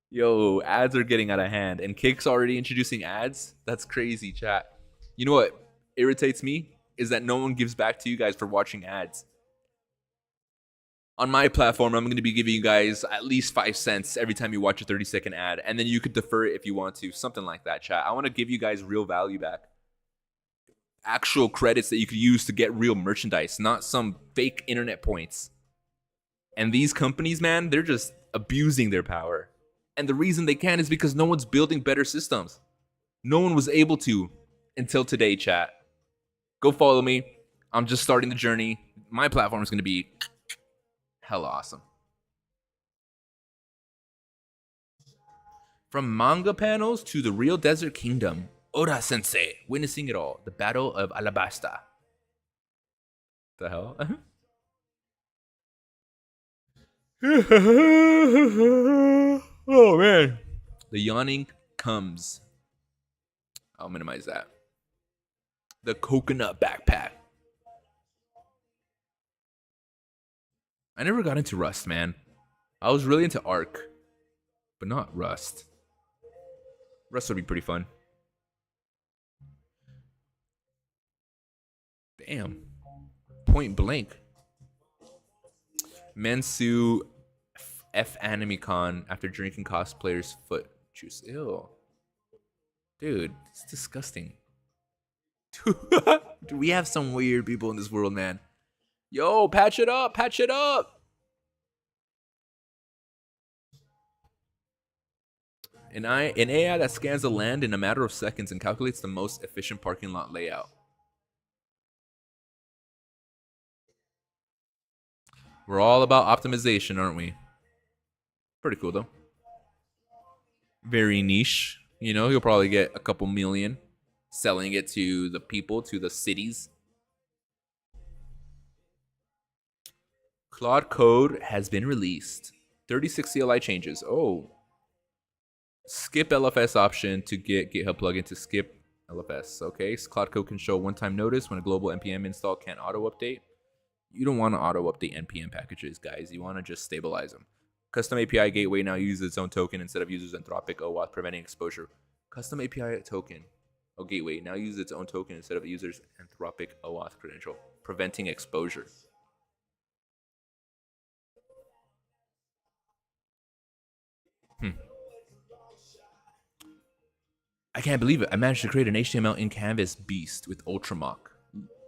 Yo, ads are getting out of hand, and Kick's already introducing ads. That's crazy, chat. You know what irritates me is that no one gives back to you guys for watching ads. On my platform, I'm going to be giving you guys at least 5 cents every time you watch a 30-second ad, and then you could defer it if you want to. Something like that, chat. I want to give you guys real value back. Actual credits that you could use to get real merchandise, not some fake internet points. And these companies, man, they're just abusing their power. And the reason they can is because no one's building better systems. No one was able to until today, chat. Go follow me. I'm just starting the journey. My platform is going to be hella awesome. From manga panels to the real Desert Kingdom, Oda Sensei witnessing it all. The Battle of Alabasta. The hell? Oh man. The yawning comes. I'll minimize that. The coconut backpack. I never got into Rust, man. I was really into Ark, but not Rust. Rust would be pretty fun. Damn. Point blank. Men sue F Animicon after drinking cosplayer's foot juice. Ew. Dude, it's disgusting. Dude, we have some weird people in this world, man. Yo, patch it up, patch it up. An AI that scans the land in a matter of seconds and calculates the most efficient parking lot layout. We're all about optimization, aren't we? Pretty cool, though. Very niche. You know, you'll probably get a couple million selling it to the people, to the cities. Claude Code has been released. 36 CLI changes. Oh. Skip LFS option to get GitHub plugin to skip LFS. Okay, so Claude Code can show one-time notice when a global npm install can't auto-update. You don't want to auto-update npm packages, guys. You want to just stabilize them. Custom API gateway now uses its own token instead of users' Anthropic OAuth, preventing exposure. Custom API token. Oh, gateway now uses its own token instead of users' Anthropic OAuth credential, preventing exposure. I can't believe it. I managed to create an HTML in Canvas beast with Ultramock.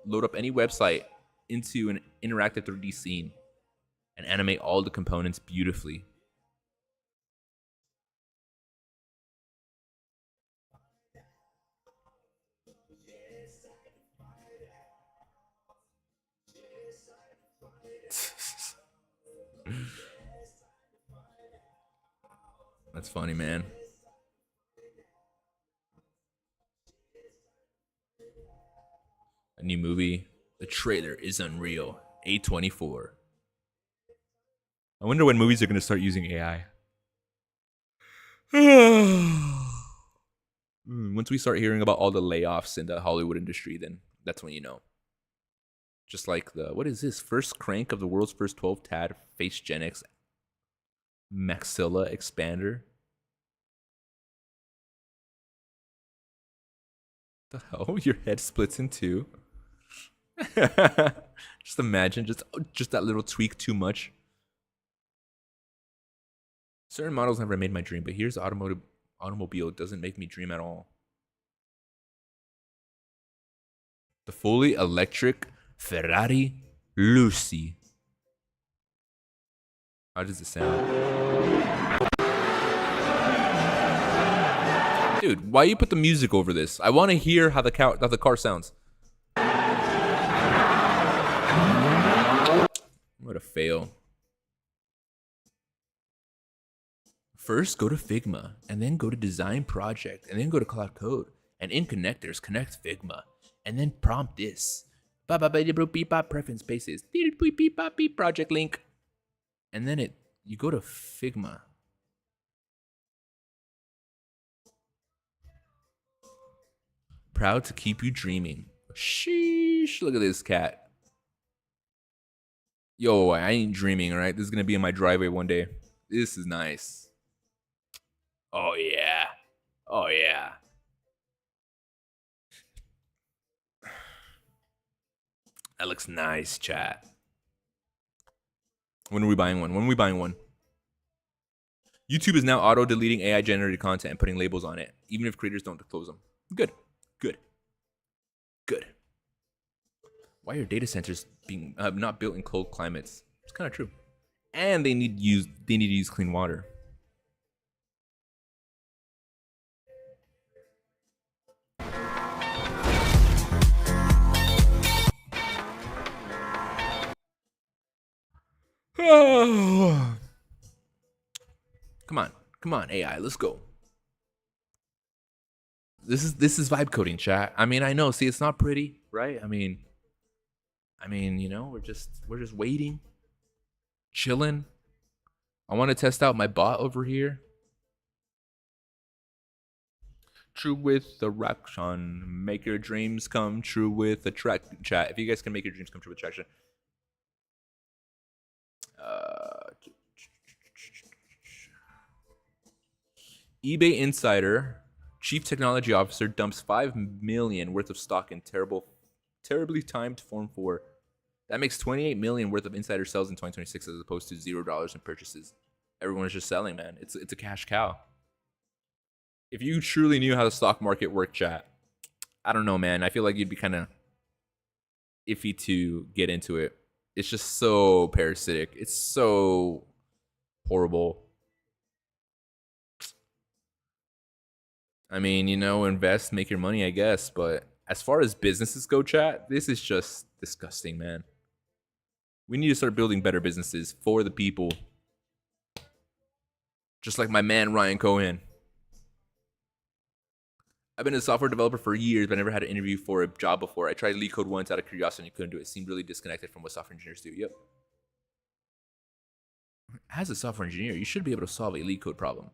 Load up any website into an interactive 3D scene and animate all the components beautifully. That's funny, man. A new movie. The trailer is unreal. A24. I wonder when movies are going to start using AI. Once we start hearing about all the layoffs in the Hollywood industry, then that's when you know. Just like the, what is this? First crank of the world's first 12 TAD Face Gen X maxilla expander. The hell? Your head splits in two. Just imagine, just that little tweak too much. Certain models never made my dream, but here's automobile doesn't make me dream at all. The fully electric Ferrari Lucy. How does it sound? Dude, why you put the music over this? I want to hear how the car sounds. What a fail. First, go to Figma, and then go to Design Project, and then go to Cloud Code, And in connectors, connect Figma. And then prompt this. Preference spaces. Project link. And then you go to Figma. Proud to keep you dreaming. Sheesh, look at this cat. Yo, I ain't dreaming, all right? This is gonna be in my driveway one day. This is nice. Oh yeah. Oh yeah. That looks nice, chat. When are we buying one? When are we buying one? YouTube is now auto-deleting AI-generated content and putting labels on it, even if creators don't disclose them. Good. Good. Good. Why are data centers being not built in cold climates? It's kind of true. And they need to use clean water. Come on, AI, let's go. This is vibe coding, chat. I mean, I know. See, it's not pretty, right? I mean, you know, we're just waiting, chilling. I want to test out my bot over here. True with the Rakshan, make your dreams come true with attract. Chat, if you guys can make your dreams come true with attraction. eBay insider, chief technology officer dumps $5 million worth of stock in terribly timed Form 4. That makes $28 million worth of insider sales in 2026 as opposed to $0 in purchases. Everyone is just selling, man. It's a cash cow. If you truly knew how the stock market worked, chat, I don't know, man. I feel like you'd be kind of iffy to get into it. It's just so parasitic. It's so horrible. I mean, you know, invest, make your money, I guess. But as far as businesses go, chat, this is just disgusting, man. We need to start building better businesses for the people. Just like my man, Ryan Cohen. I've been a software developer for years, but I never had an interview for a job before. I tried LeetCode once out of curiosity and couldn't do it. It seemed really disconnected from what software engineers do. Yep. As a software engineer, you should be able to solve a LeetCode problem.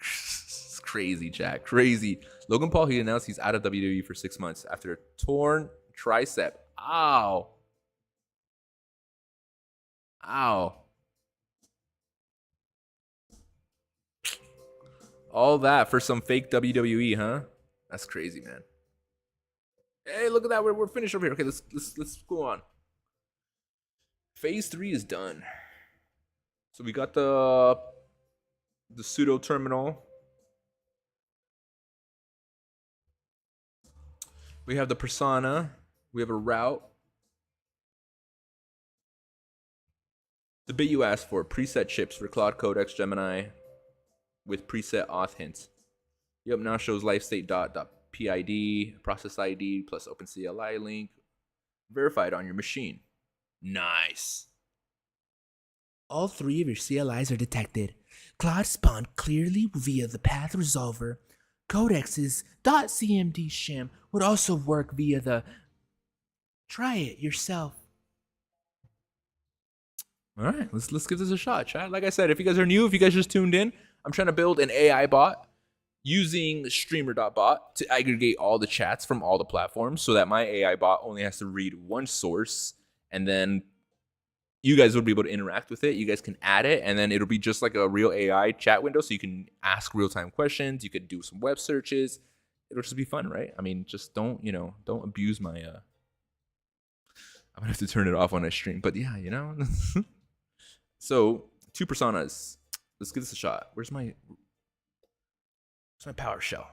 It's crazy, Jack. Crazy. Logan Paul, he announced he's out of WWE for 6 months after a torn tricep. Ow. Ow. All that for some fake WWE, huh? That's crazy, man. Hey, look at that. We're finished over here. Okay, let's go on. Phase 3 is done. So we got the pseudo terminal. We have the persona. We have a route. The bit you asked for, preset chips for Claude Codex Gemini with preset auth hints. Yep, now shows lifestate.pid, process ID plus OpenCLI link, verified on your machine. Nice. All three of your CLIs are detected. Claude spawned clearly via the path resolver. Codex's .cmd shim would also work via the... Try it yourself. All right, let's give this a shot, chat. Like I said, if you guys are new, if you guys just tuned in, I'm trying to build an AI bot using streamer.bot to aggregate all the chats from all the platforms so that my AI bot only has to read one source, and then you guys will be able to interact with it. You guys can add it, and then it'll be just like a real AI chat window, so you can ask real-time questions. You could do some web searches. It'll just be fun, right? I mean, just don't abuse my... I'm gonna have to turn it off when I stream, but yeah, you know. So 2 personas. Let's give this a shot. Where's my PowerShell?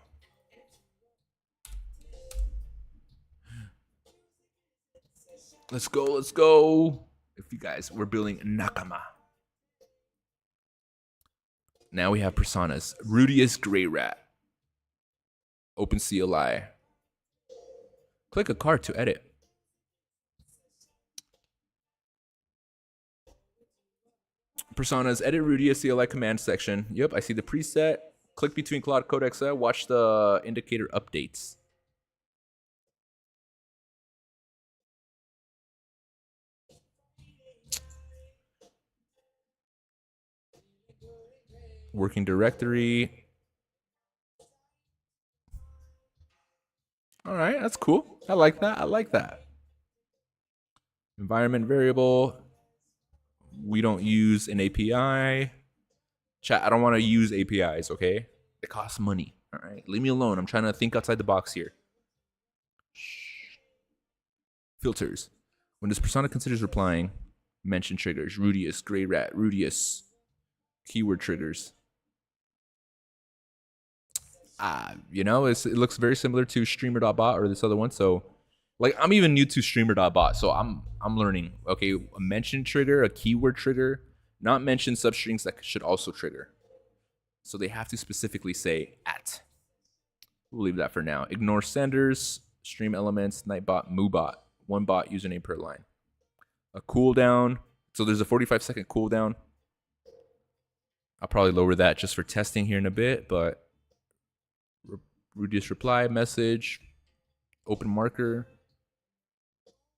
Let's go. If you guys, we're building Nakama. Now we have personas. Rudius Grey Rat. OpenCLI. Click a card to edit. Personas, edit Rudia CLI command section. Yep, I see the preset. Click between Claude Codexa. Watch the indicator updates. Working directory. All right, that's cool. I like that. I like that. Environment variable. We don't use an API. Chat, I don't want to use APIs, okay? It costs money. All right, leave me alone. I'm trying to think outside the box here. Shh. Filters. When this persona considers replying, mention triggers. Rudius, gray rat, Rudius. Keyword triggers. You know, it looks very similar to streamer.bot or this other one. So, like, I'm even new to streamer.bot, so I'm learning. Okay, a mention trigger, a keyword trigger, not mention substrings that should also trigger. So they have to specifically say at. We'll leave that for now. Ignore senders, stream elements, nightbot, moobot. One bot username per line. A cooldown. So there's a 45-second cooldown. I'll probably lower that just for testing here in a bit, but Rudius reply, message, open marker,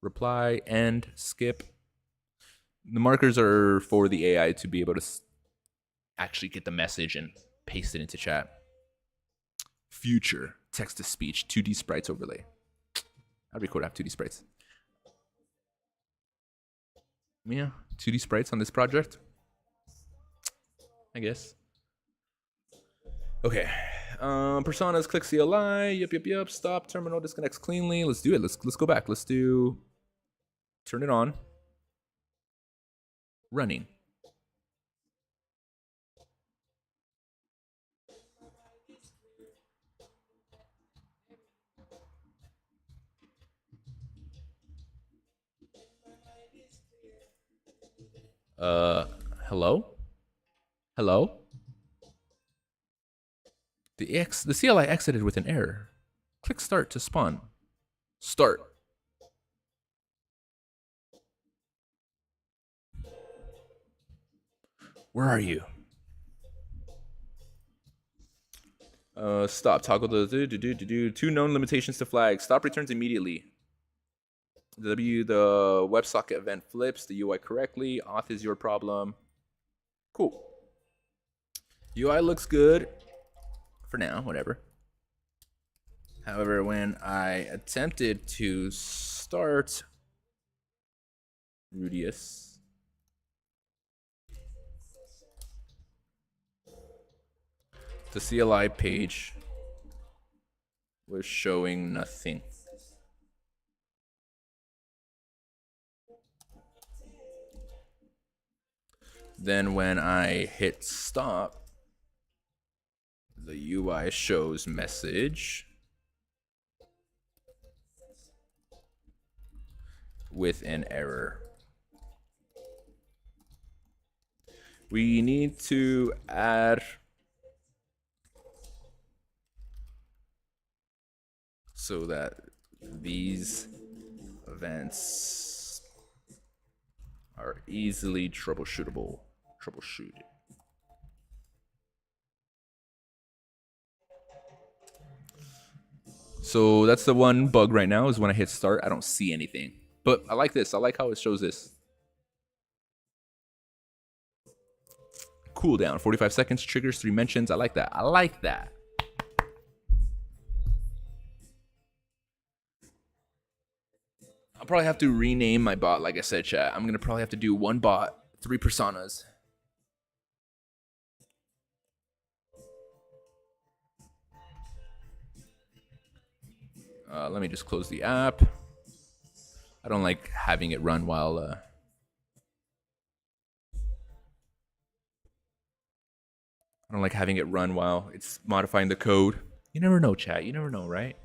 reply, end, skip. The markers are for the AI to be able to actually get the message and paste it into chat. Future, text to speech, 2D sprites overlay. That'd be cool to have 2D sprites. Yeah, 2D sprites on this project. I guess. Okay. Personas, click CLI. Yep. Stop. Terminal disconnects cleanly. Let's do it. Let's go back. Let's do. Turn it on. Running. Hello? Hello? The CLI exited with an error. Click start to spawn. Start. Where are you? Stop. Toggle the two known limitations to flag. Stop returns immediately. The WebSocket event flips the UI correctly. Auth is your problem. Cool. UI looks good for now, whatever. However, when I attempted to start Rudius, the CLI page was showing nothing. Then when I hit stop, the UI shows message with an error. We need to add so that these events are easily troubleshootable. So that's the one bug right now is when I hit start, I don't see anything. But I like this. I like how it shows this. Cooldown, 45 seconds, triggers 3 mentions. I like that. I like that. I'll probably have to rename my bot, like I said, chat. I'm gonna probably have to do one bot, 3 personas. Let me just close the app. I don't like having it run while it's modifying the code. You never know, chat. You never know, right?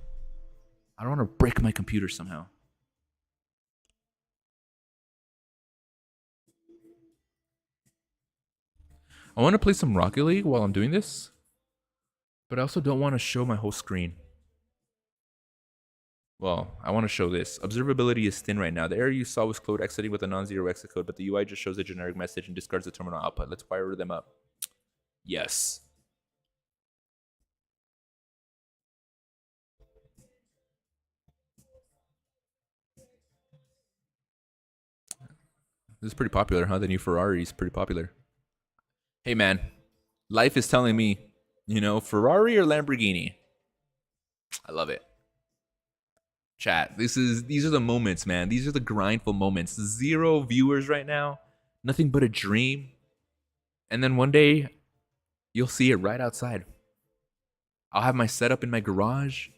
I don't want to break my computer somehow. I want to play some Rocket League while I'm doing this, but I also don't want to show my whole screen. Well, I want to show this. Observability is thin right now. The error you saw was code exiting with a non-zero exit code, but the UI just shows a generic message and discards the terminal output. Let's fire them up. Yes. This is pretty popular, huh? The new Ferrari is pretty popular. Hey, man. Life is telling me, you know, Ferrari or Lamborghini. I love it. Chat, these are the moments, man. These are the grindful moments. 0 viewers right now. Nothing but a dream. And then one day, you'll see it right outside. I'll have my setup in my garage.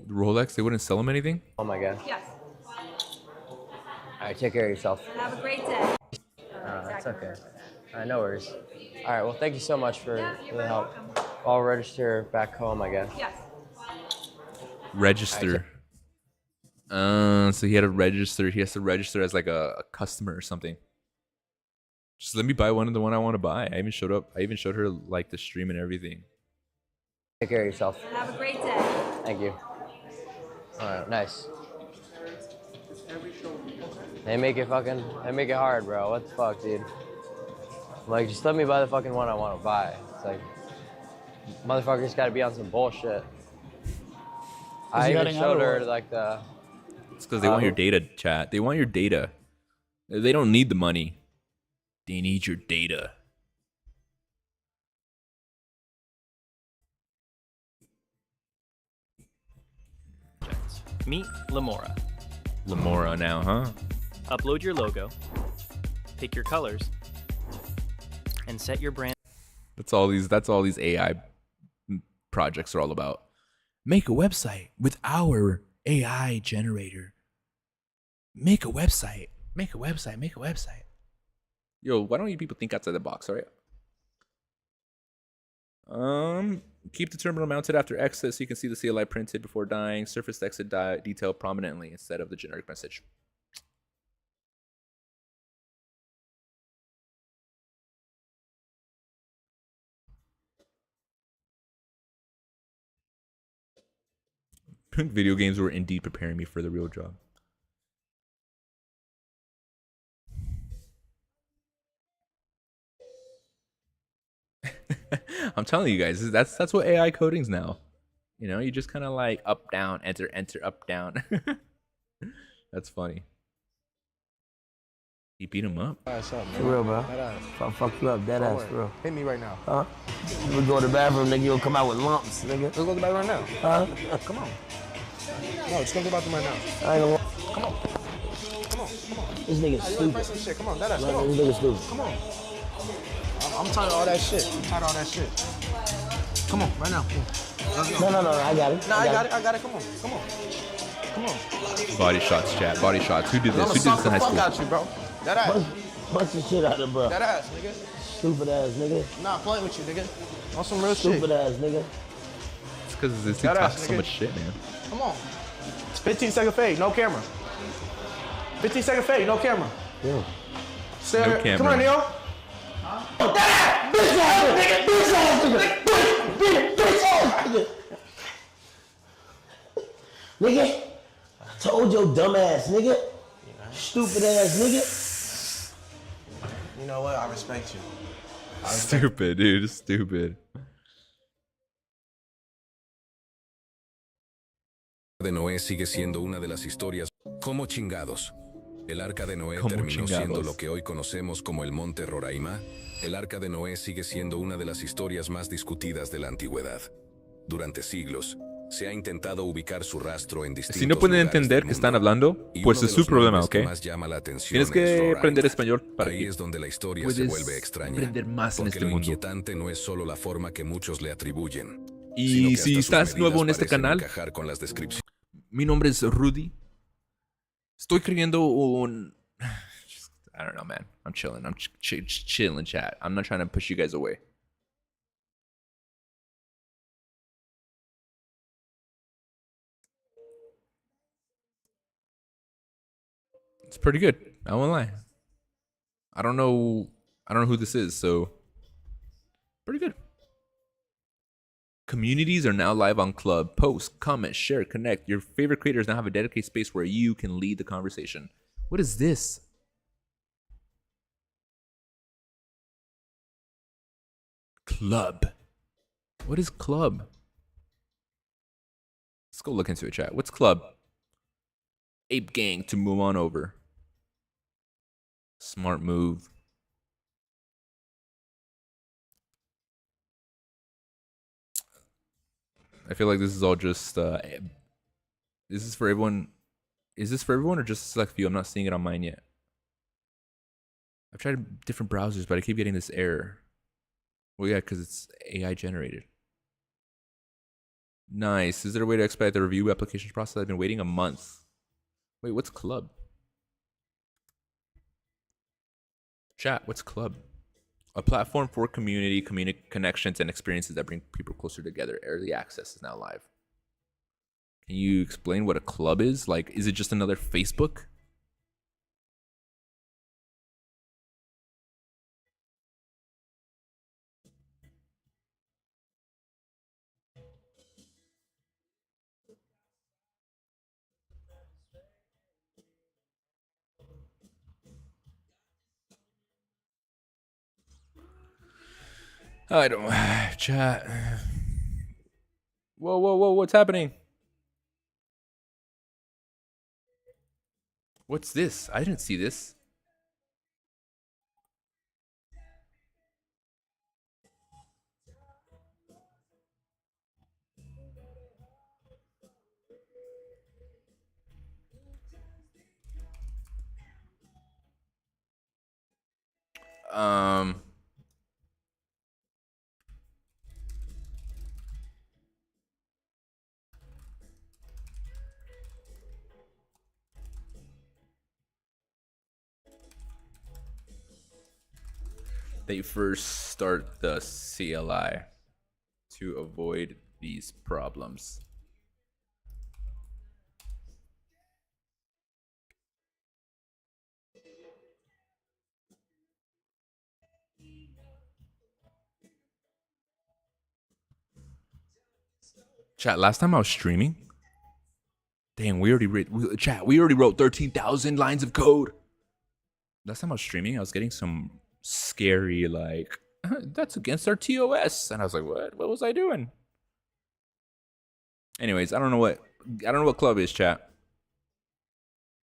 Rolex, they wouldn't sell him anything? Oh my god. Yes. Alright, take care of yourself. Have a great day. That's okay. Alright, no worries. Alright, well, thank you so much for You're the help. welcome. I'll register back home, I guess. Yes. Register. So he had to register. He has to register as like a customer or something. Just let me buy one of the one I want to buy. I even showed up. I even showed her like the stream and everything. Take care of yourself. Have a great day. Thank you. Alright, nice. They make it hard, bro. What the fuck, dude? Like, just let me buy the fucking one I want to buy. It's like, motherfuckers gotta be on some bullshit. I even showed her, like, the... It's because they want your data, chat. They want your data. They don't need the money. They need your data. Meet Lamora. Lamora now, huh? Upload your logo, pick your colors, and set your brand. That's all these AI projects are all about. Make a website with our AI generator. Make a website. Make a website. Make a website. Yo, why don't you people think outside the box, all right? Keep the terminal mounted after exit so you can see the CLI printed before dying. Surface the exit detail prominently instead of the generic message. Video games were indeed preparing me for the real job. I'm telling you guys, that's what AI coding's now. You know, you just kind of like up, down, enter, enter, up, down. That's funny. You beat him up? For real, bro. If I fuck you up, dead ass, for real. Hit me right now. Huh? We go to the bathroom, nigga, you'll come out with lumps, nigga. Let's go to the bathroom right now. Huh? Come on. No, just go to the bathroom right now. I ain't gonna... Come on. Come on. This nigga's Hey, you wanna stupid. play some shit? Come on, that ass. Come This on. nigga's stupid. Come on. I'm tired of all that shit. I'm tired of all that shit. Come on, right now. Let's go. No, I got it. No, I got it. Come on. Come on. Come on. Body shots, chat. Body shots. Who did this? I'm Who gonna did this suck in high the fuck school? out you, bro. That ass. Punch the shit out of bro. That ass, nigga. Stupid ass nigga. I'm not playing with you, nigga. On some real Stupid shit. ass nigga. It's because this dude That ass, talks so nigga. much shit, man. Come on. It's 15-second fade, no camera. 15-second fade, no camera. Yeah. Stay No here. Come camera. on, Neil. Bitch ass nigga! Bitch ass nigga! Bitch ass nigga! Nigga, I told your dumb ass nigga. Stupid ass nigga. You know what? I respect you. Stupid, dude. Stupid. de Noé sigue siendo una de las historias. ¿Cómo chingados? El arca de Noé ¿Cómo terminó siendo chingados? lo que hoy conocemos como el monte Roraima. El arca de Noé sigue siendo una de las historias más discutidas de la antigüedad. Durante siglos, se ha intentado ubicar su rastro en distintos Si no pueden lugares entender del que están mundo. hablando, Y pues uno es de su los problema, nombres ¿ok? que más llama la atención Tienes es que Roraima. aprender español para Ahí que es donde la historia se puedes vuelve extraña. aprender más en Porque este lo mundo. inquietante no es solo la forma que muchos le atribuyen. sino Y que si hasta sus estás nuevo en medidas este parecen canal, encajar con las descripciones. mi nombre es Rudy. Estoy creando un... I don't know, man. I'm chilling. I'm chilling, chat. I'm not trying to push you guys away. It's pretty good. I won't lie. I don't know who this is, so pretty good. Communities are now live on Club. Post, comment, share, connect. Your favorite creators now have a dedicated space where you can lead the conversation. What is this? Club. What is Club? Let's go look into it, chat. What's Club? Ape Gang to move on over. Smart move. I feel like this is all just this is for everyone. Is this for everyone or just a select few? I'm not seeing it on mine yet. I've tried different browsers, but I keep getting this error. Well, yeah, because it's AI generated. Nice. Is there a way to expedite the review application process? I've been waiting a month. Wait, what's Club? Chat, what's Club? A platform for community connections and experiences that bring people closer together. Early access is now live. Can you explain what a club is? Like, is it just another Facebook? I don't. Chat. Whoa, whoa, whoa! What's happening? What's this? I didn't see this. Um. They first start the CLI to avoid these problems. Chat, last time I was streaming, dang, we already wrote 13,000 lines of code. Last time I was streaming, I was getting some scary, like, that's against our TOS. And I was like, what was I doing? Anyways, I don't know what club is, chat.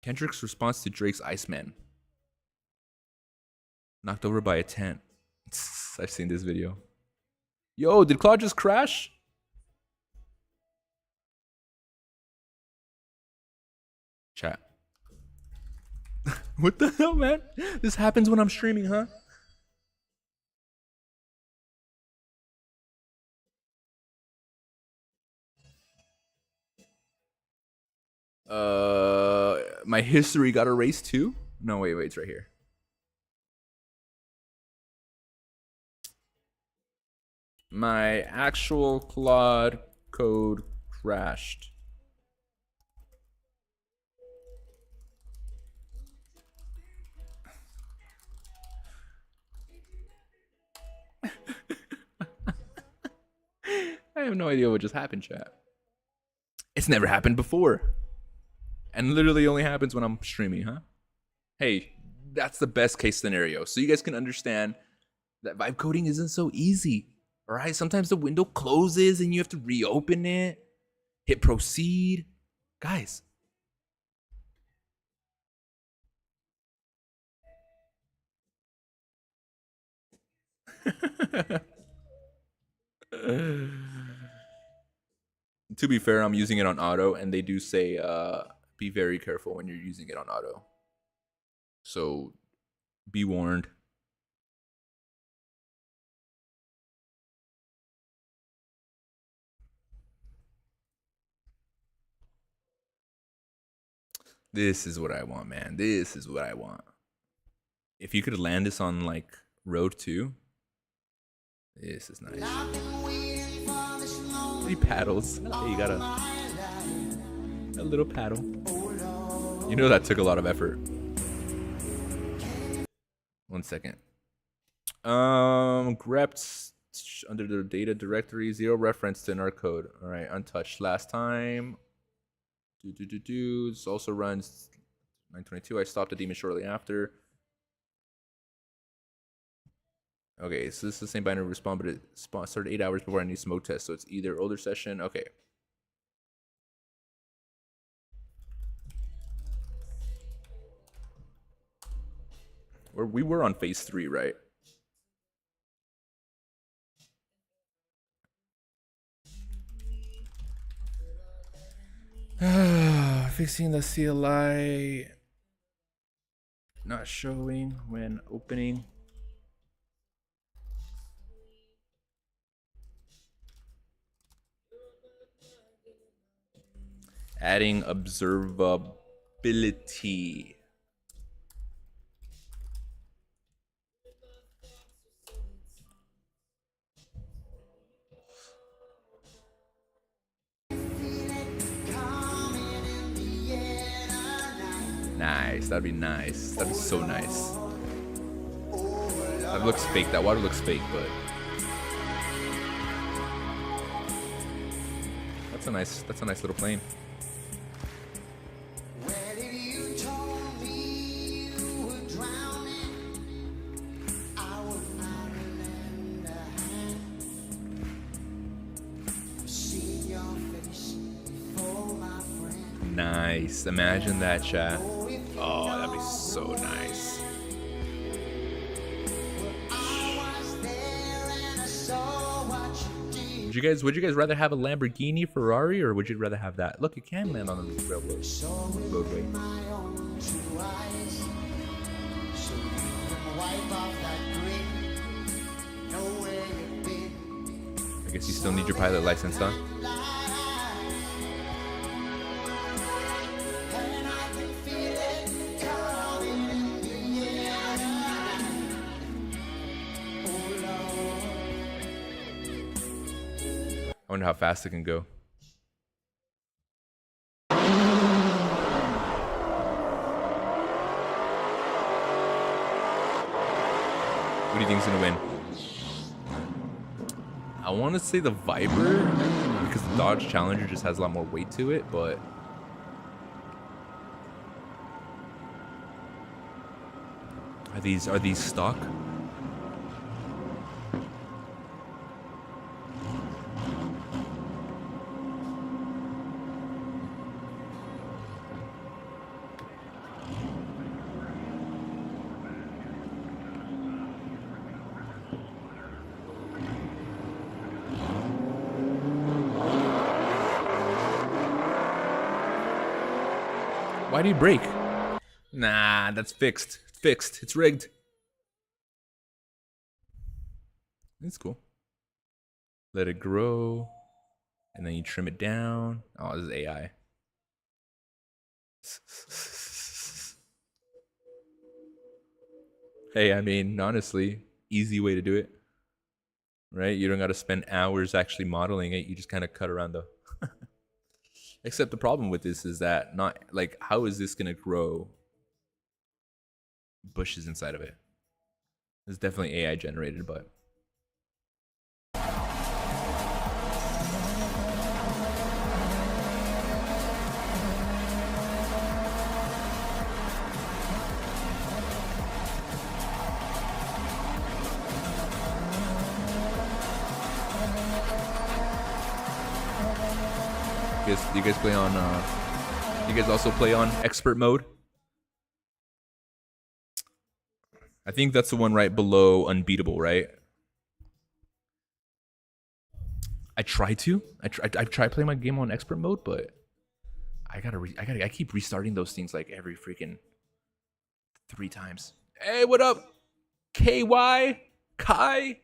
Kendrick's response to Drake's Iceman. Knocked over by a tent. I've seen this video. Yo, did Claude just crash? Chat. What the hell, man? This happens when I'm streaming, huh? My history got erased too? No, wait, it's right here. My actual Claude code crashed. I have no idea what just happened, chat. It's never happened before. And literally only happens when I'm streaming, huh? Hey, that's the best case scenario. So you guys can understand that vibe coding isn't so easy. All right, sometimes the window closes and you have to reopen it. Hit proceed. Guys. To be fair, I'm using it on auto, and they do say be very careful when you're using it on auto. So be warned. This is what I want, man. This is what I want. If you could land this on like road 2, this is nice. 3 paddles. Hey, you got a little paddle. You know that took a lot of effort. 1 second. Grept under the data directory, 0 reference to our code. All right, untouched last time. This also runs 922. I stopped the daemon shortly after. Okay, so this is the same binary respawn, but it started 8 hours before I need smoke test. So it's either older session. Okay. We were on phase 3, right? Fixing the CLI. Not showing when opening. Adding observability. Nice, that'd be nice. That'd be so nice. That looks fake. That water looks fake, but that's a nice little plane. Nice. Imagine that, chat. Oh, that'd be so nice. Would you guys rather have a Lamborghini, Ferrari, or would you rather have that? Look, it can land on the roadway. I guess you still need your pilot license, huh? I wonder how fast it can go. What do you think's gonna win? I want to say the Viper because the Dodge Challenger just has a lot more weight to it, but are these stock? Why do you break? Nah, that's fixed. It's fixed. It's rigged. It's cool. Let it grow. And then you trim it down. Oh, this is AI. Hey, I mean, honestly, easy way to do it. Right? You don't got to spend hours actually modeling it. You just kind of cut around the... Except the problem with this is that not like how is this gonna grow bushes inside of it? It's definitely AI generated, but you guys play on you guys also play on expert mode? I think that's the one right below unbeatable, right? I try playing my game on expert mode, but I keep restarting those things like every freaking 3 times. Hey, what up? KY Kai?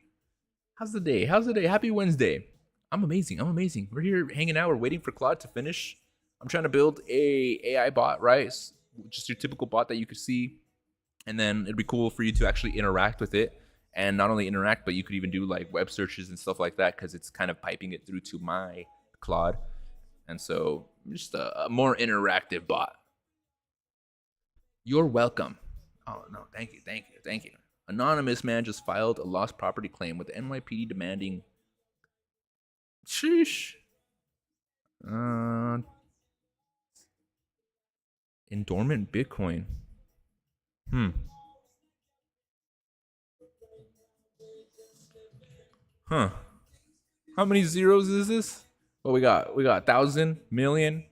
How's the day? Happy Wednesday. I'm amazing. We're here hanging out. We're waiting for Claude to finish. I'm trying to build a AI bot, right? Just your typical bot that you could see. And then it'd be cool for you to actually interact with it. And not only interact, but you could even do like web searches and stuff like that because it's kind of piping it through to my Claude. And so just a more interactive bot. You're welcome. Oh, no. Thank you. Anonymous man just filed a lost property claim with NYPD demanding. Sheesh. In dormant Bitcoin. Huh. How many zeros is this? Well, we got 1,000, million,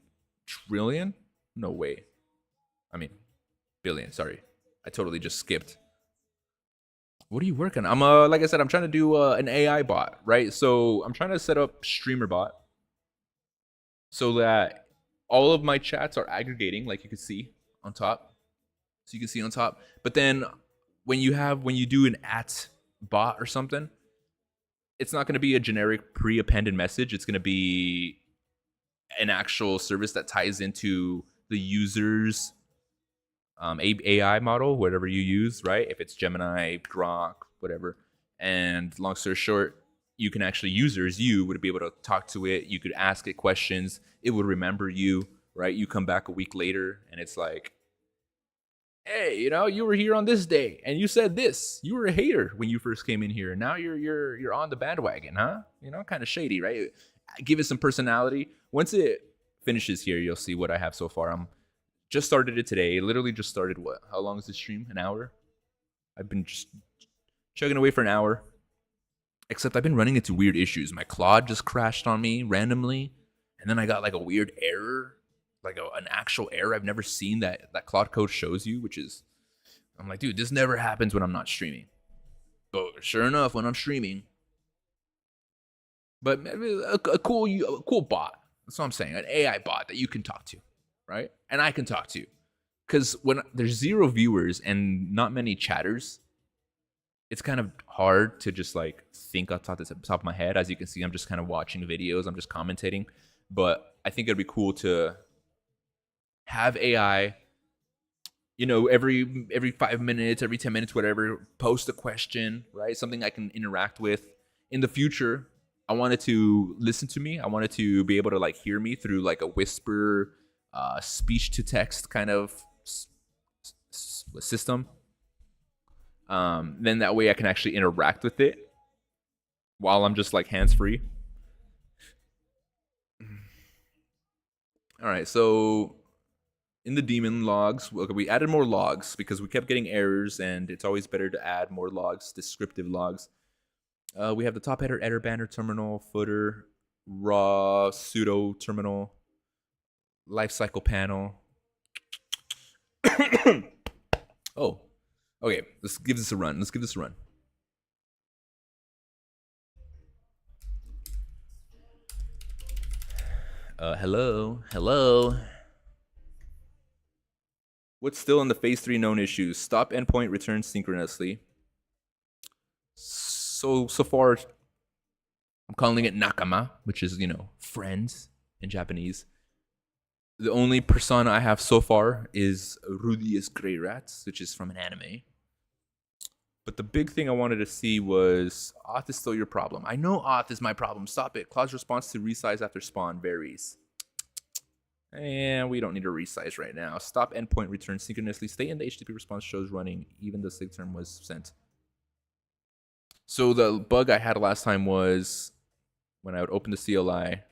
trillion? No way. I mean, billion, sorry. I totally just skipped. What are you working on? Like I said, I'm trying to do an AI bot, right? So I'm trying to set up StreamerBot so that all of my chats are aggregating, like you can see on top. So you can see on top. But then when you do an @bot or something, it's not going to be a generic pre-appended message. It's going to be an actual service that ties into the user's AI model, whatever you use, right? If it's Gemini, Grok, whatever. And long story short, you can actually, you would be able to talk to it. You could ask it questions. It would remember you, right? You come back a week later and it's like, hey, you were here on this day and you said this. You were a hater when you first came in here. And now you're on the bandwagon, huh? Kind of shady, right? Give it some personality. Once it finishes here, you'll see what I have so far. I'm just started it today. Literally just started what? How long is this stream? An hour? I've been just chugging away for an hour. Except I've been running into weird issues. My Claude just crashed on me randomly. And then I got like a weird error. Like an actual error I've never seen that Claude Code shows you, which is, I'm like, dude, this never happens when I'm not streaming. But sure enough, when I'm streaming. But a cool bot. That's what I'm saying. An AI bot that you can talk to, right? And I can talk to. Because when there's 0 viewers and not many chatters, it's kind of hard to just like think off the top of my head. As you can see, I'm just kind of watching videos. I'm just commentating. But I think it'd be cool to have AI, every 5 minutes, every 10 minutes, whatever, post a question, right? Something I can interact with. In the future, I wanted to listen to me. I wanted to be able to like hear me through like a whisper, speech to text kind of system. Then that way I can actually interact with it while I'm just like hands-free. All right, so in the daemon logs, we added more logs because we kept getting errors, and it's always better to add more logs, descriptive logs. We have the top header banner terminal, footer, raw pseudo terminal, lifecycle panel. Oh, okay. Let's give this a run. Hello. What's still in the phase 3 known issues? Stop endpoint returns synchronously. So far, I'm calling it nakama, which is, friends in Japanese. The only persona I have so far is Rudius Grey Rats, which is from an anime. But the big thing I wanted to see was, auth is still your problem. I know auth is my problem. Stop it. Claude's response to resize after spawn varies. And we don't need to resize right now. Stop endpoint return synchronously. Stay in the HTTP response shows running. Even the sig term was sent. So the bug I had last time was when I would open the CLI,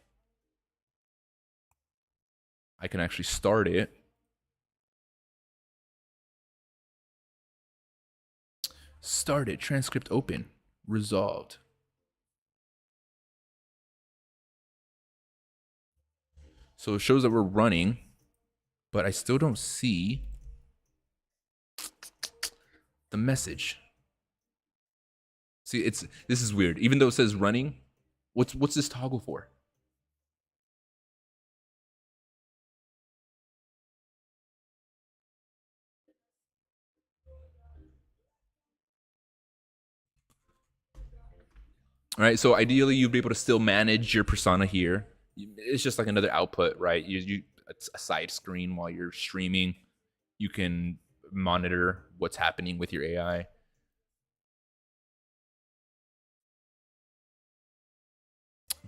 I can actually start it. Started, transcript open, resolved. So it shows that we're running, but I still don't see the message. See, this is weird. Even though it says running, what's this toggle for? All right, so ideally you'd be able to still manage your persona here. It's just like another output, right? It's a side screen while you're streaming. You can monitor what's happening with your AI.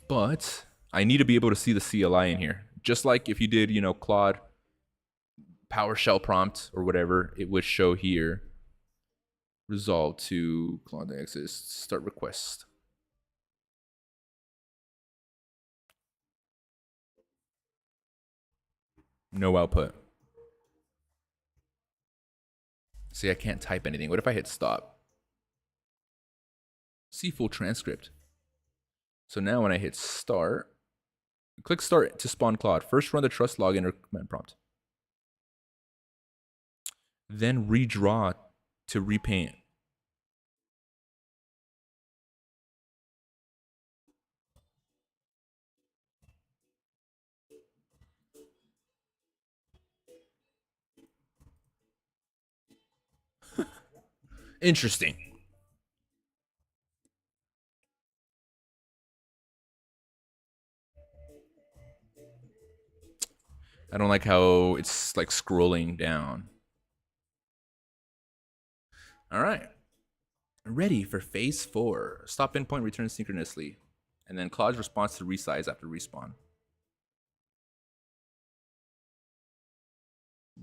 But I need to be able to see the CLI in here. Just like if you did, Claude PowerShell prompt or whatever, it would show here. Resolve to Claude exists. Start request. No output. See, I can't type anything. What if I hit stop? See full transcript. So now when I hit start, click start to spawn Claude. First run the trust login or command prompt. Then redraw to repaint. Interesting. I don't like how it's like scrolling down. All right. Ready for phase 4. Stop endpoint returns synchronously. And then Claude's response to resize after respawn.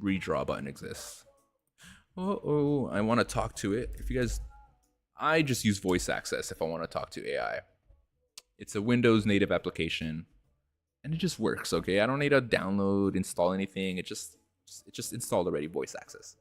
Redraw button exists. Oh, I want to talk to it. If you guys, I just use voice access if I want to talk to AI. It's a Windows native application, and it just works. Okay, I don't need to download, install anything. It just installed already. Voice access.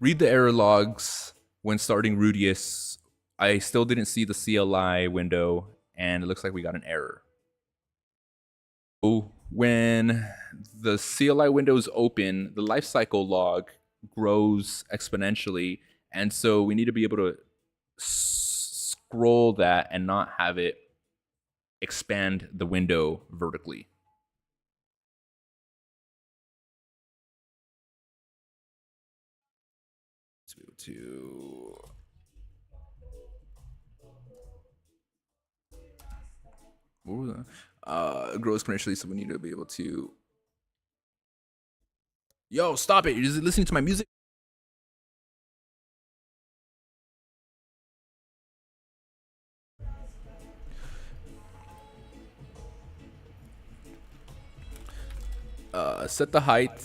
Read the error logs when starting Rudius. I still didn't see the CLI window, and it looks like we got an error. Oh, when the CLI window is open, the lifecycle log grows exponentially, and so we need to be able to scroll that and not have it expand the window vertically. Let's be able to. What was that? Grows exponentially, so we need to be able to. Yo, stop it! You're just listening to my music. Set the height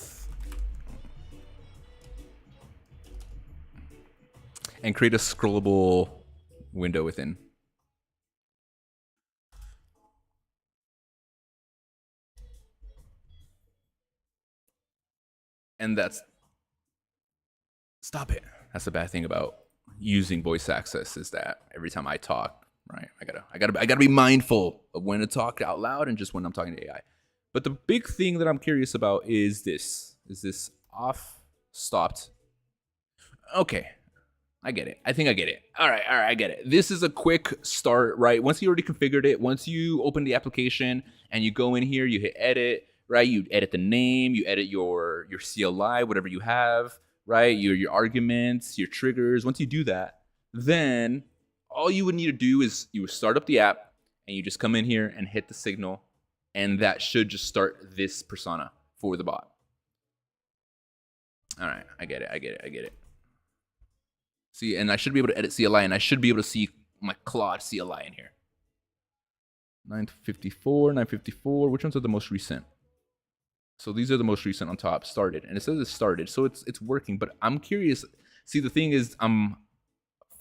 and create a scrollable window within. And that's, stop it. That's the bad thing about using voice access, is that every time I talk, right, I gotta be mindful of when to talk out loud and just when I'm talking to AI. But the big thing that I'm curious about is this. Is this off stopped? Okay, I get it. I think I get it. All right, I get it. This is a quick start, right? Once you already configured it, once you open the application and you go in here, you hit edit, right? You edit the name, you edit your CLI, whatever you have, right? Your arguments, your triggers. Once you do that, then all you would need to do is you would start up the app and you just come in here and hit the signal, and that should just start this persona for the bot. All right, I get it. See, and I should be able to edit CLI, and I should be able to see my Claude CLI in here. 954, 954. Which ones are the most recent? So these are the most recent on top. Started, and it says it started, so it's working. But I'm curious. See, the thing is, I'm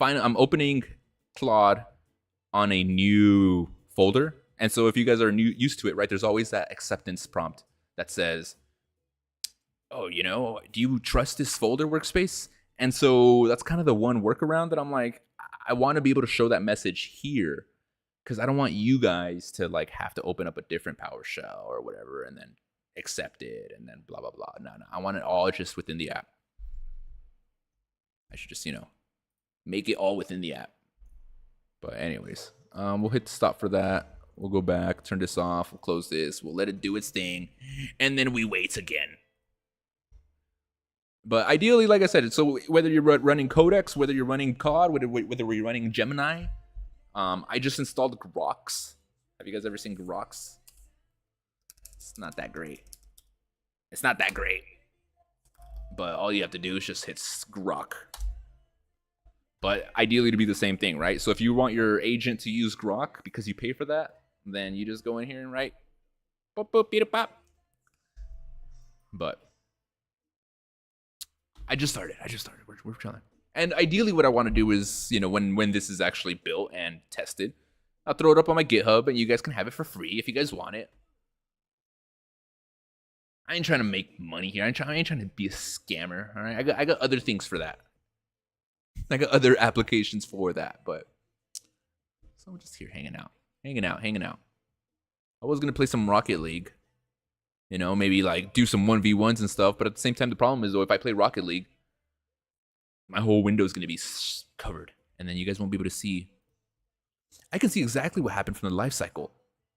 opening Claude on a new folder, and so if you guys are used to it, right? There's always that acceptance prompt that says, "Oh, do you trust this folder workspace?" And so that's kind of the one workaround that I'm like, I want to be able to show that message here, because I don't want you guys to like have to open up a different PowerShell or whatever and then accept it and then blah, blah, blah. No, I want it all just within the app. I should just, make it all within the app. But anyways, we'll hit stop for that. We'll go back, turn this off, we'll close this, we'll let it do its thing, and then we wait again. But ideally, like I said, so whether you're running Codex, whether you're running COD, whether you're running Gemini, I just installed Grox. Have you guys ever seen Grox? It's not that great. But all you have to do is just hit Grok. but ideally to be the same thing, right? So if you want your agent to use Grok because you pay for that, then you just go in here and write boop boop beat pop. But I just started. We're chilling. And ideally what I want to do is, you know, when this is actually built and tested, I'll throw it up on my GitHub and you guys can have it for free if you guys want it. I ain't trying to make money here. I ain't trying to be a scammer. All right, I got other things for that. I got other applications for that. But so I'm just here hanging out. I was gonna play some Rocket League. You know, maybe like do some 1v1s and stuff. But at the same time, the problem is though, if I play Rocket League, my whole window is gonna be covered, and then you guys won't be able to see. I can see exactly what happened from the life cycle.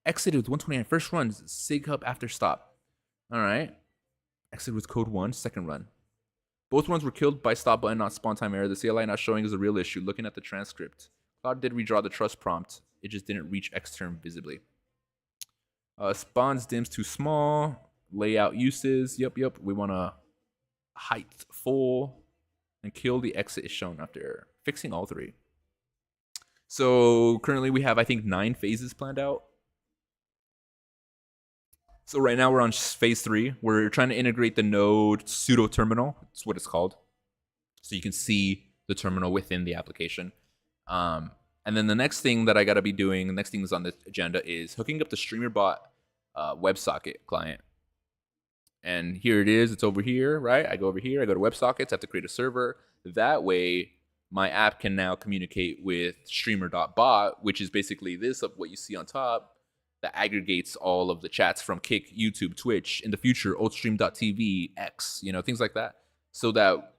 Exited with 129 first run, sig hub after stop. All right. Exit with code 1, second run. Both runs were killed by stop button, not spawn time error. The CLI not showing is a real issue. Looking at the transcript. Cloud did redraw the trust prompt. It just didn't reach X-term visibly. Spawns dims too small. Layout uses. Yep. We want to height full. And kill the exit is shown after error. Fixing all three. So currently we have, I think, 9 phases planned out. So right now we're on phase 3. We're trying to integrate the node pseudo terminal. That's what it's called. So you can see the terminal within the application. And then the next thing that I got to be doing, the next thing that's on the agenda is hooking up the StreamerBot WebSocket client. And here it is. It's over here, right? I go over here. I go to WebSockets. I have to create a server. That way, my app can now communicate with streamer.bot, which is basically this of what you see on top. That aggregates all of the chats from Kick, YouTube, Twitch, in the future, Oldstream.tv, X, you know, things like that. So that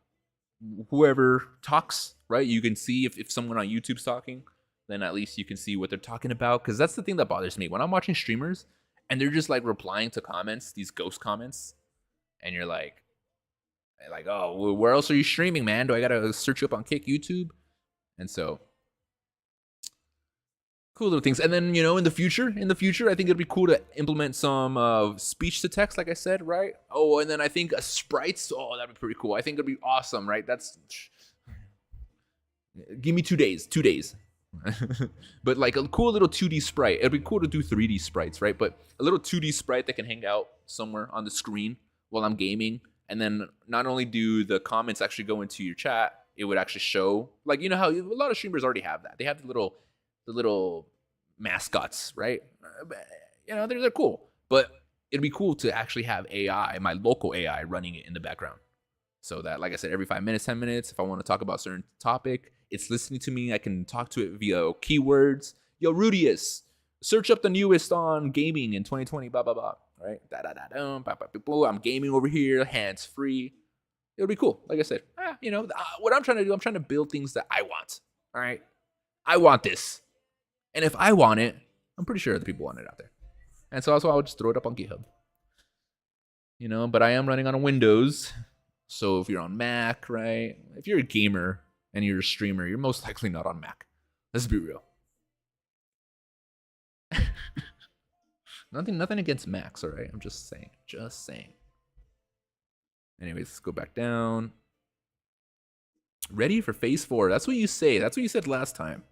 whoever talks, right, you can see if someone on YouTube's talking, then at least you can see what they're talking about. Because that's the thing that bothers me. When I'm watching streamers and they're just like replying to comments, these ghost comments, and you're like, oh, where else are you streaming, man? Do I got to search you up on Kick, YouTube? And so cool little things. And then, you know, in the future, I think it'd be cool to implement some speech to text, like I said, right? Oh, and then I think sprites. Oh, that'd be pretty cool. I think it'd be awesome, right? Give me 2 days. But like a cool little 2D sprite. It'd be cool to do 3D sprites, right? But a little 2D sprite that can hang out somewhere on the screen while I'm gaming. And then not only do the comments actually go into your chat, it would actually show, like, you know how a lot of streamers already have that. They have the little mascots, right? You know, they're cool. But it'd be cool to actually have AI, my local AI, running it in the background. So that, like I said, every 5 minutes, 10 minutes, if I want to talk about a certain topic, it's listening to me. I can talk to it via keywords. Yo, Rudius, search up the newest on gaming in 2020, blah, blah, blah, right? I'm gaming over here, hands free. It would be cool. Like I said, you know, what I'm trying to do, I'm trying to build things that I want, all right? I want this. And if I want it, I'm pretty sure other people want it out there. And so also I would just throw it up on GitHub. You know, but I am running on a Windows. So if you're on Mac, right? If you're a gamer and you're a streamer, you're most likely not on Mac. Let's be real. Nothing against Macs, all right? I'm just saying. Anyways, let's go back down. Ready for phase 4. That's what you say. That's what you said last time.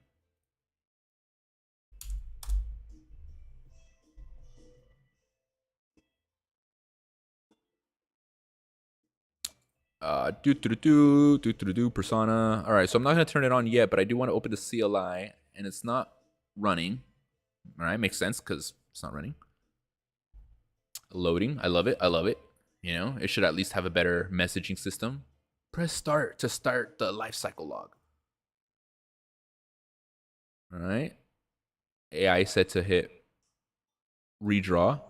Persona. All right, so I'm not gonna turn it on yet, but I do want to open the CLI, and it's not running. All right, makes sense because it's not running. Loading. I love it. You know, it should at least have a better messaging system. Press start to start the lifecycle log. All right. AI set to hit redraw.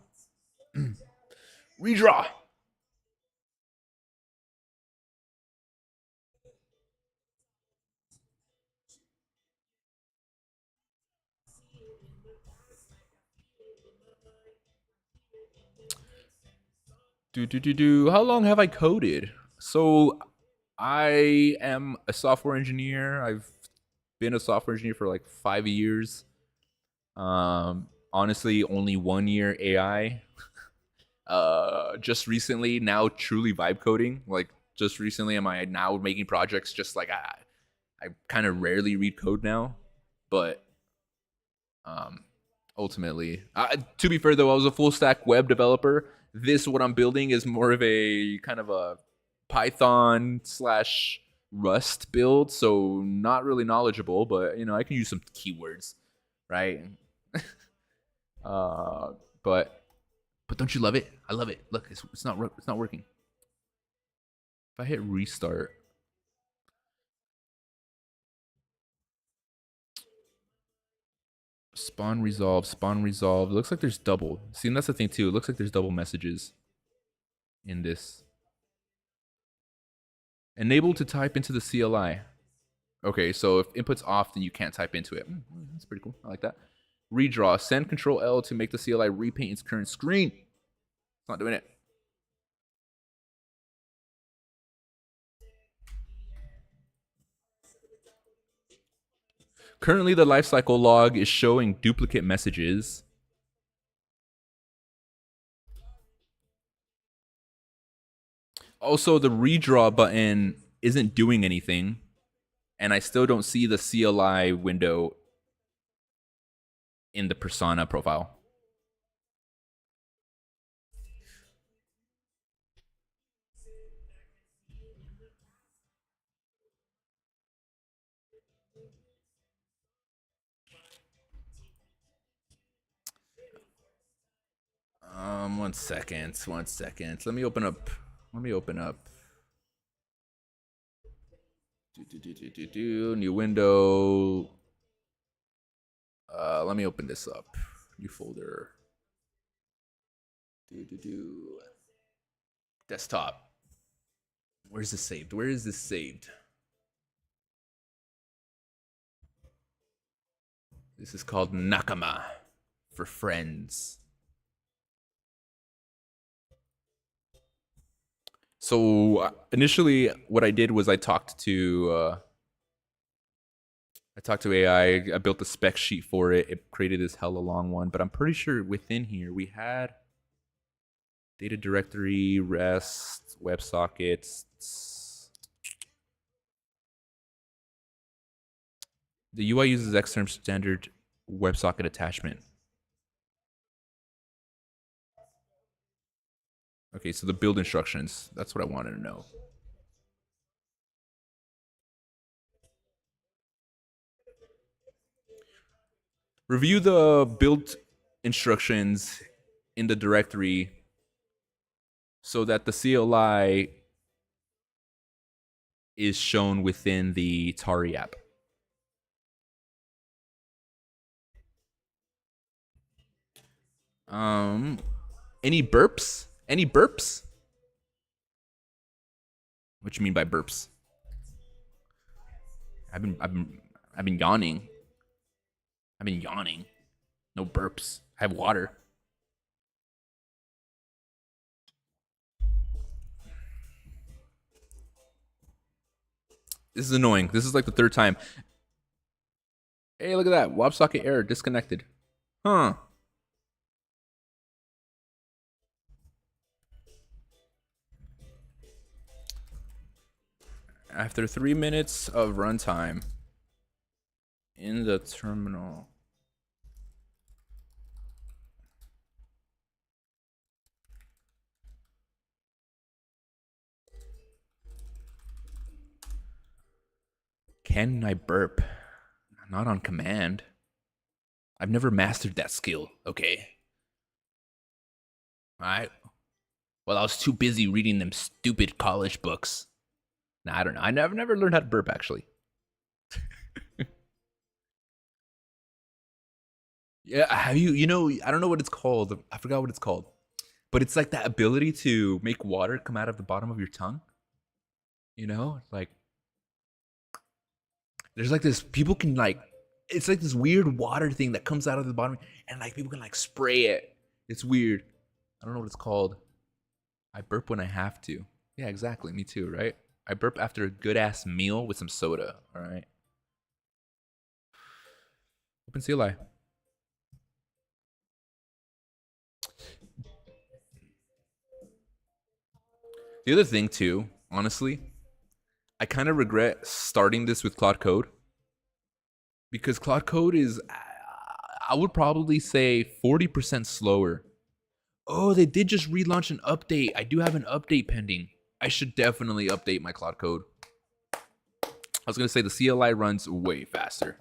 Redraw. How long have I coded? So I am a software engineer. I've been a software engineer for like 5 years. Honestly, only 1 year AI. Just recently, now truly vibe coding. Like just recently, am I now making projects just like I kind of rarely read code now, but ultimately, to be fair though, I was a full stack web developer. This what I'm building is more of a kind of a Python slash Rust build, so not really knowledgeable, but you know I can use some keywords, right? uh, but don't you love it? I love it. Look, it's not working. If I hit restart. Spawn resolve, spawn resolve. It looks like there's double. See, and that's the thing too. It looks like there's double messages in this. Enable to type into the CLI. Okay, so if input's off, then you can't type into it. That's pretty cool. I like that. Redraw. Send Control L to make the CLI repaint its current screen. It's not doing it. Currently, the lifecycle log is showing duplicate messages. Also, the redraw button isn't doing anything, and I still don't see the CLI window in the persona profile. One second. Let me open up. New window. Let me open this up. New folder. Desktop. Where's this saved? Where is this saved? This is called Nakama for friends. So initially, what I did was I talked to AI. I built a spec sheet for it. It created this hella long one, but I'm pretty sure within here we had data directory, REST, WebSockets. The UI uses Xterm standard WebSocket attachment. Okay, so the build instructions. That's what I wanted to know. Review the build instructions in the directory so that the CLI is shown within the Tari app. Any burps? Any burps? What you mean by burps? I've been yawning. No burps. I have water. This is annoying. This is like the third time. Hey, look at that. WebSocket error disconnected. Huh. After 3 minutes of runtime in the terminal. Can I burp? Not on command. I've never mastered that skill, okay? Alright. Well, I was too busy reading them stupid college books. Nah, I don't know. I've never learned how to burp, actually. Yeah, have you, I don't know what it's called. I forgot what it's called. But it's like that ability to make water come out of the bottom of your tongue. Like, there's like this, people can like, it's like this weird water thing that comes out of the bottom and like people can like spray it. It's weird. I don't know what it's called. I burp when I have to. Yeah, exactly. Me too, right? I burp after a good ass meal with some soda. All right. Open CLI. The other thing too, honestly, I kind of regret starting this with Claude Code because Claude Code is, I would probably say 40% slower. Oh, they did just relaunch an update. I do have an update pending. I should definitely update my Claude Code. I was going to say the CLI runs way faster.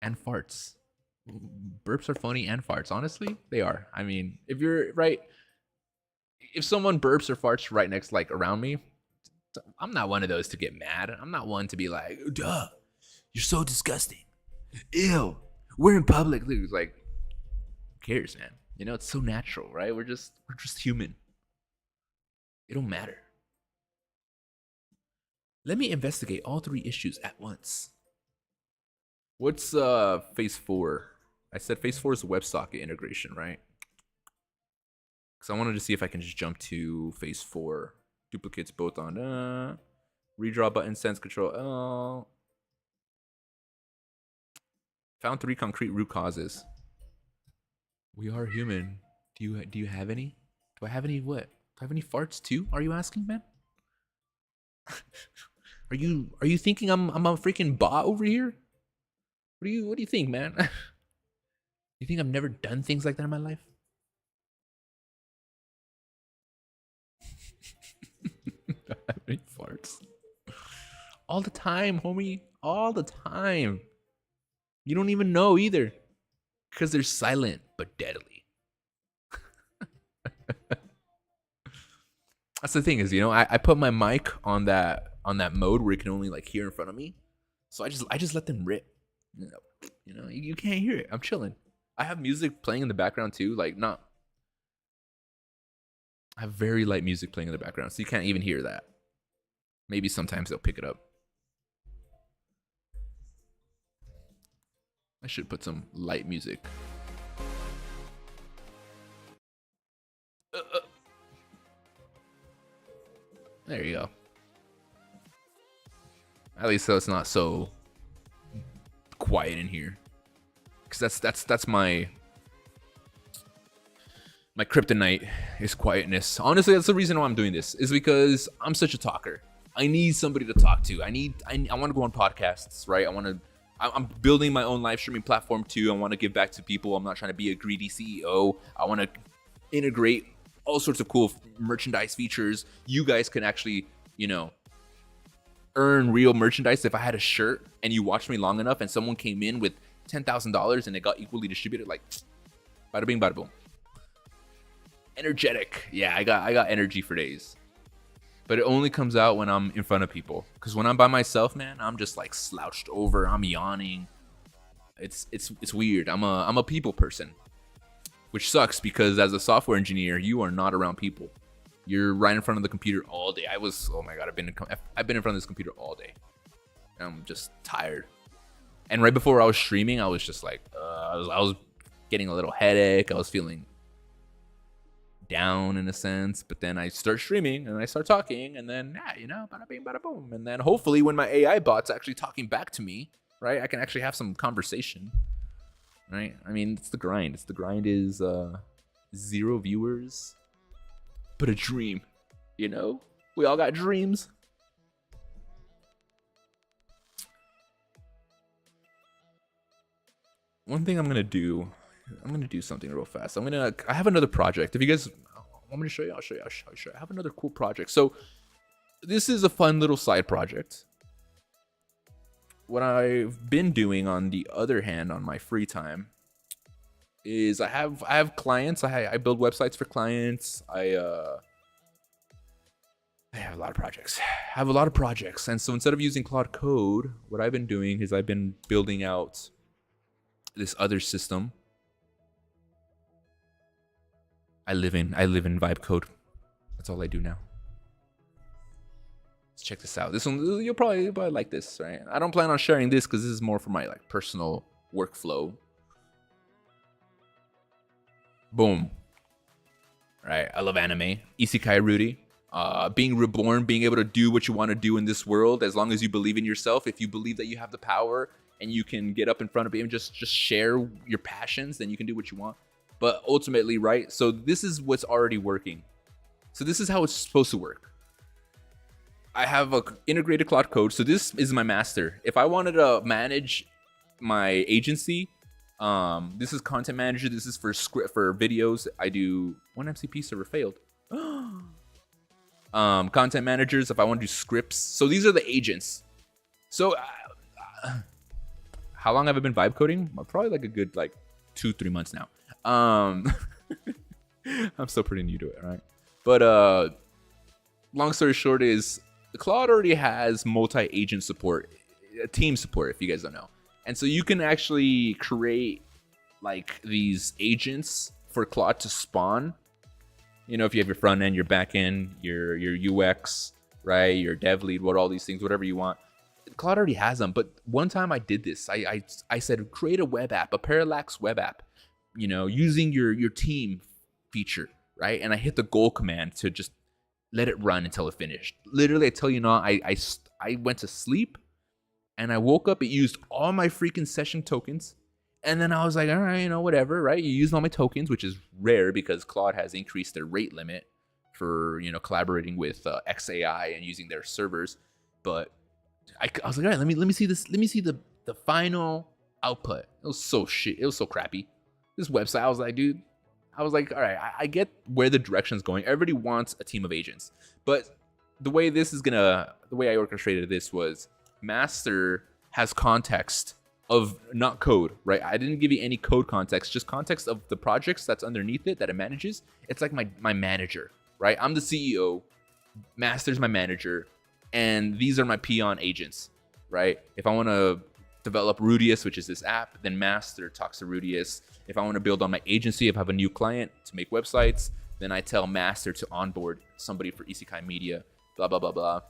And farts. Burps are funny and farts. Honestly, they are. I mean, if you're right, if someone burps or farts right next, like around me, I'm not one of those to get mad. I'm not one to be like, duh, you're so disgusting. Ew, we're in public. It's like, who cares, man? You know, it's so natural, right? We're just human. It don't matter. Let me investigate all 3 issues at once. What's phase 4? I said phase 4 is WebSocket integration, right? Because I wanted to see if I can just jump to phase 4. Duplicates both on redraw button, sense control. Found 3 concrete root causes. We are human. Do you have any? Do I have any what? Do I have any farts too? Are you asking, man? Are you thinking I'm a freaking bot over here? What do you think, man? You think I've never done things like that in my life? I have any farts? All the time, homie. All the time. You don't even know either. Because they're silent but deadly. That's the thing is, you know, I put my mic on that mode where you can only like hear in front of me. So I just let them rip. You know, you can't hear it. I'm chilling. I have music playing in the background too, like not. I have very light music playing in the background, so you can't even hear that. Maybe sometimes they'll pick it up. I should put some light music. There you go. At least so it's not so quiet in here. Cause that's my kryptonite is quietness. Honestly, that's the reason why I'm doing this. Is because I'm such a talker. I need somebody to talk to. I want to go on podcasts, right? I'm building my own live streaming platform too. I want to give back to people. I'm not trying to be a greedy CEO. I want to integrate all sorts of cool merchandise features. You guys can actually, you know, earn real merchandise. If I had a shirt and you watched me long enough and someone came in with $10,000 and it got equally distributed, like bada bing, bada boom. Energetic. Yeah, I got energy for days. But it only comes out when I'm in front of people. Because when I'm by myself, man, I'm just like slouched over. I'm yawning. It's weird. I'm a people person, which sucks because as a software engineer, you are not around people. You're right in front of the computer all day. Oh my god, I've been in front of this computer all day. I'm just tired. And right before I was streaming, I was just like, I was getting a little headache. I was feeling down in a sense, but then I start streaming and I start talking, and then you know, bada bing, bada boom, and then hopefully when my AI bot's actually talking back to me, right, I can actually have some conversation, right? I mean, it's the grind. The grind is 0 viewers, but a dream. You know, we all got dreams. One thing I'm gonna do something real fast. I have another project. If you guys want me to show you, I'll show you. I have another cool project. So this is a fun little side project. What I've been doing on the other hand on my free time is I have clients. I build websites for clients. I have a lot of projects. And so instead of using Claude Code, what I've been doing is I've been building out this other system. I live in VibeCode. That's all I do now. Let's check this out. This one you'll probably like this, right? I don't plan on sharing this because this is more for my like personal workflow. Boom. Right. I love anime. Isekai Rudy. Being reborn, being able to do what you want to do in this world, as long as you believe in yourself. If you believe that you have the power and you can get up in front of people and just share your passions, then you can do what you want. But ultimately, right? So this is what's already working. So this is how it's supposed to work. I have a integrated Claude Code. So this is my master. If I wanted to manage my agency, this is content manager. This is for script for videos. I do one MCP server failed. Content managers. If I want to do scripts, so these are the agents. So how long have I been vibe coding? Probably like a good 2-3 months now. I'm still pretty new to it, right? But long story short is Claude already has multi-agent support, team support, if you guys don't know. And so you can actually create like these agents for Claude to spawn. You know, if you have your front end, your back end, your UX, right? Your dev lead, all these things, whatever you want. Claude already has them. But one time I did this. I said, create a web app, a parallax web app, you know, using your team feature, right? And I hit the goal command to just let it run until it finished. Literally, I tell you not, I went to sleep and I woke up, it used all my freaking session tokens. And then I was like, all right, you know, whatever, right? You used all my tokens, which is rare because Claude has increased their rate limit for, you know, collaborating with XAI and using their servers. But I was like, all right, let me see this. Let me see the final output. It was so shit. It was so crappy. This website, I was like, dude, all right, I get where the direction's going. Everybody wants a team of agents. But the way I orchestrated this was master has context of not code, right? I didn't give you any code context, just context of the projects that's underneath it that it manages. It's like my manager, right? I'm the CEO, master's my manager, and these are my peon agents, right? If I want to develop Rudius, which is this app, then master talks to Rudius. If I want to build on my agency, if I have a new client to make websites, then I tell master to onboard somebody for Isekai Media, blah, blah, blah, blah.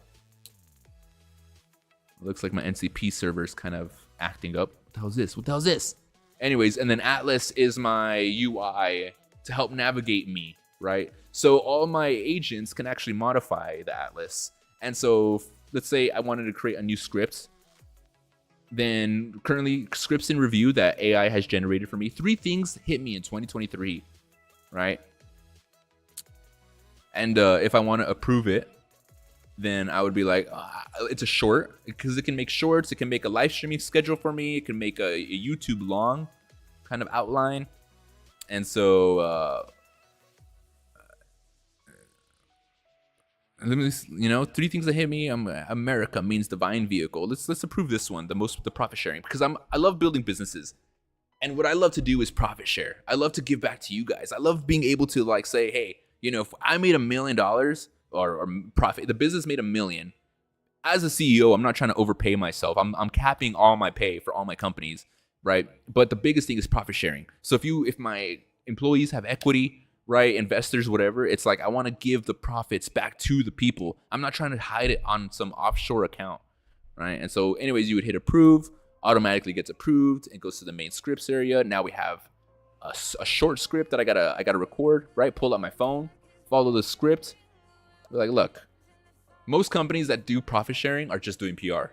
It looks like my NCP server is kind of acting up. What the hell is this? What the hell is this? Anyways, and then Atlas is my UI to help navigate me, right? So all my agents can actually modify the Atlas. And so let's say I wanted to create a new script. Then currently scripts in review that AI has generated for me. 3 things hit me in 2023, right? And if I want to approve it, then I would be like, it's a short, because it can make shorts. It can make a live streaming schedule for me. It can make a YouTube long kind of outline. And so, let me, you know, 3 things that hit me. America means divine vehicle. Let's approve this one, the profit sharing, because I love building businesses, and what I love to do is profit share. I love to give back to you guys. I love being able to like say, hey, you know, if I made $1 million or profit, the business made $1 million. As a CEO, I'm not trying to overpay myself. I'm capping all my pay for all my companies, right? But the biggest thing is profit sharing. So if my employees have equity, right, investors, whatever, it's like I want to give the profits back to the people. I'm not trying to hide it on some offshore account, right? And so anyways, you would hit approve, automatically gets approved and goes to the main scripts area. Now we have a short script that I gotta record, right? Pull out my phone, follow the script. We're like, look, most companies that do profit sharing are just doing PR.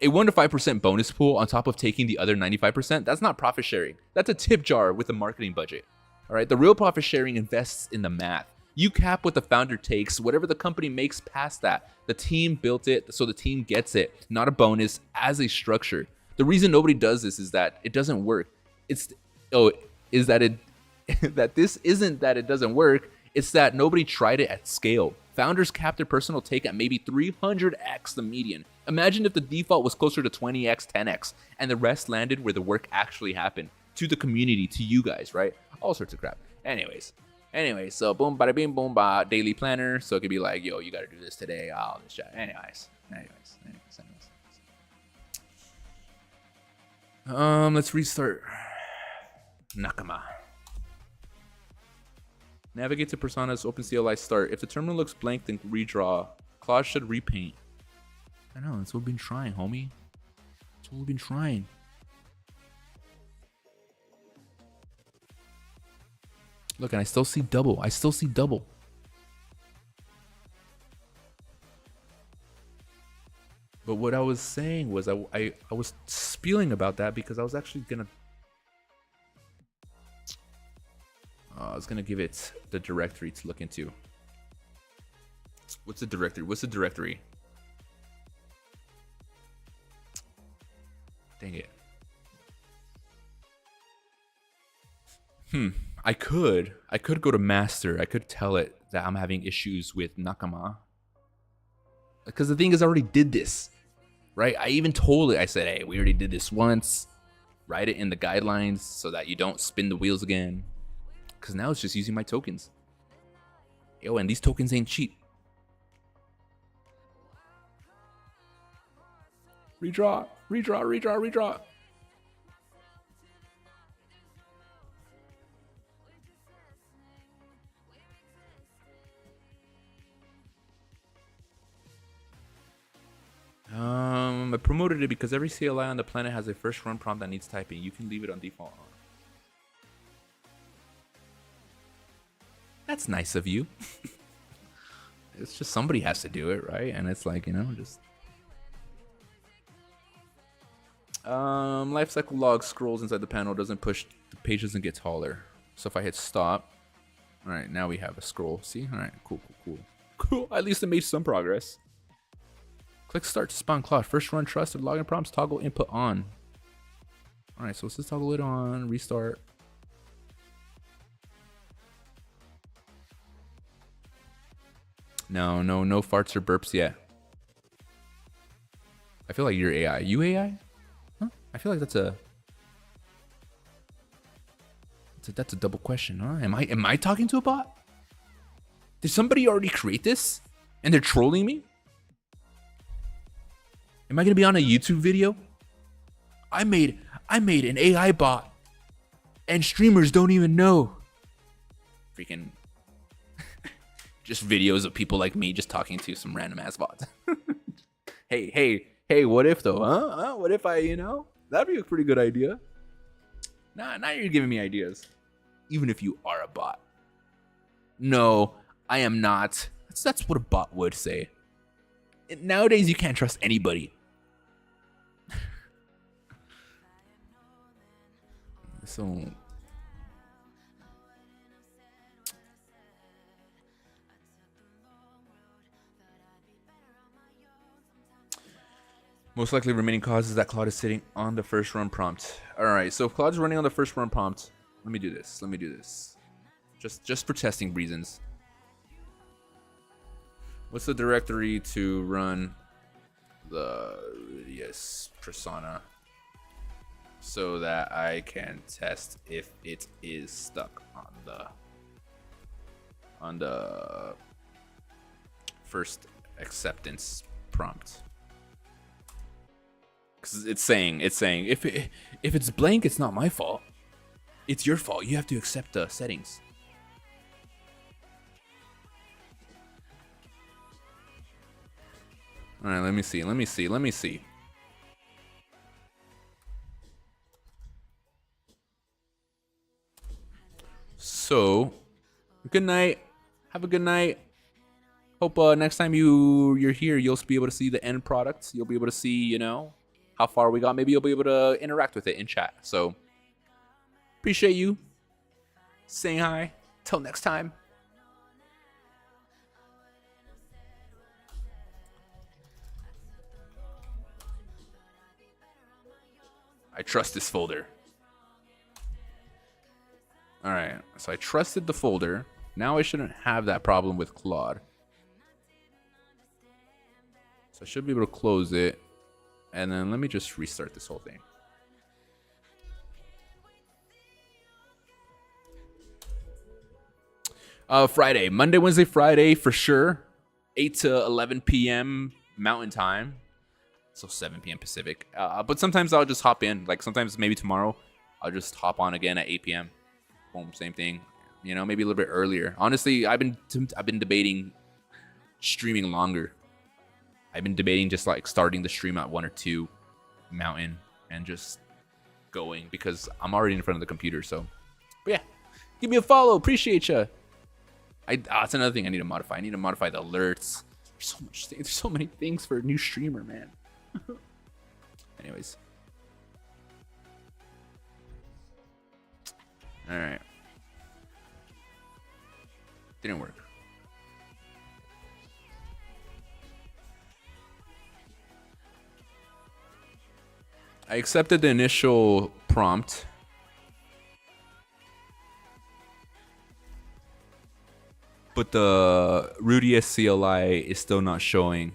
A 1 to 5% bonus pool on top of taking the other 95%, that's not profit sharing. That's a tip jar with a marketing budget. All right, the real profit sharing invests in the math. You cap what the founder takes, whatever the company makes past that. The team built it, so the team gets it, not a bonus, as a structure. The reason nobody does this is that it doesn't work. That this isn't that it doesn't work, it's that nobody tried it at scale. Founders cap their personal take at maybe 300x the median. Imagine if the default was closer to 20x, 10x, and the rest landed where the work actually happened. To the community, to you guys, right? All sorts of crap. Anyways, so boom, bada bing, boom, ba, daily planner. So it could be like, yo, you gotta do this today, all this shit. Anyways. Let's restart. Nakama. Navigate to Persona's OpenCLI start. If the terminal looks blank, then redraw. Claude should repaint. I know, that's what we've been trying, homie. That's what we've been trying. Look, and I still see double. But what I was saying was I was spieling about that because I was actually gonna give it the directory to look into, What's the directory? What's the directory? Dang it. I could go to master. I could tell it that I'm having issues with Nakama. Because the thing is, I already did this, right? I even told it, I said, hey, we already did this once. Write it in the guidelines so that you don't spin the wheels again. Because now it's just using my tokens. Yo, and these tokens ain't cheap. Redraw, redraw, redraw, redraw. I promoted it because every CLI on the planet has a first run prompt that needs typing. You can leave it on default. That's nice of you. It's just somebody has to do it, right? And it's like, you know, just lifecycle log scrolls inside the panel, doesn't push, the page doesn't get taller. So if I hit stop, all right, now we have a scroll. See? All right, cool, cool, cool. Cool, at least it made some progress. Click start to spawn Claude. First run trusted login prompts, toggle input on. All right, so let's just toggle it on, restart. No farts or burps yet. I feel like you're AI. You AI? Huh? I feel like that's a double question, huh? Am I talking to a bot? Did somebody already create this and they're trolling me? Am I gonna be on a YouTube video? I made an AI bot and streamers don't even know. Freaking just videos of people like me just talking to some random ass bots. Hey, what if though, huh? What if I, you know? That'd be a pretty good idea. Now you're giving me ideas. Even if you are a bot. No, I am not. That's what a bot would say. Nowadays, you can't trust anybody. So... most likely remaining cause is that Claude is sitting on the first run prompt. Alright, so if Claude's running on the first run prompt, let me do this. Just for testing reasons. What's the directory to run the persona so that I can test if it is stuck on the first acceptance prompt? Because it's saying if it's blank, it's not my fault. It's your fault. You have to accept the settings. All right, let me see. So, good night. Have a good night. Hope next time you're here, you'll be able to see the end product. You'll be able to see, you know, how far we got. Maybe you'll be able to interact with it in chat. So, appreciate you saying hi. Till next time. I trust this folder. All right, so I trusted the folder. Now I shouldn't have that problem with Claude. So I should be able to close it. And then let me just restart this whole thing. Friday, Monday, Wednesday, Friday for sure. 8 to 11 p.m. Mountain Time. So 7 p.m. Pacific. But sometimes I'll just hop in. Like sometimes maybe tomorrow I'll just hop on again at 8 p.m. Boom, same thing. You know, maybe a little bit earlier. Honestly, I've been debating streaming longer. I've been debating just like starting the stream at 1 or 2 Mountain and just going because I'm already in front of the computer. So, but yeah, give me a follow. Appreciate you. That's another thing I need to modify. I need to modify the alerts. There's so many things for a new streamer, man. Anyways. All right. Didn't work. I accepted the initial prompt. But the Rudy SCLI is still not showing.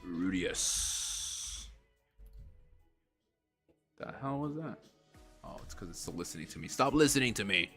Rudius. The hell was that? Oh, it's because it's still listening to me. Stop listening to me.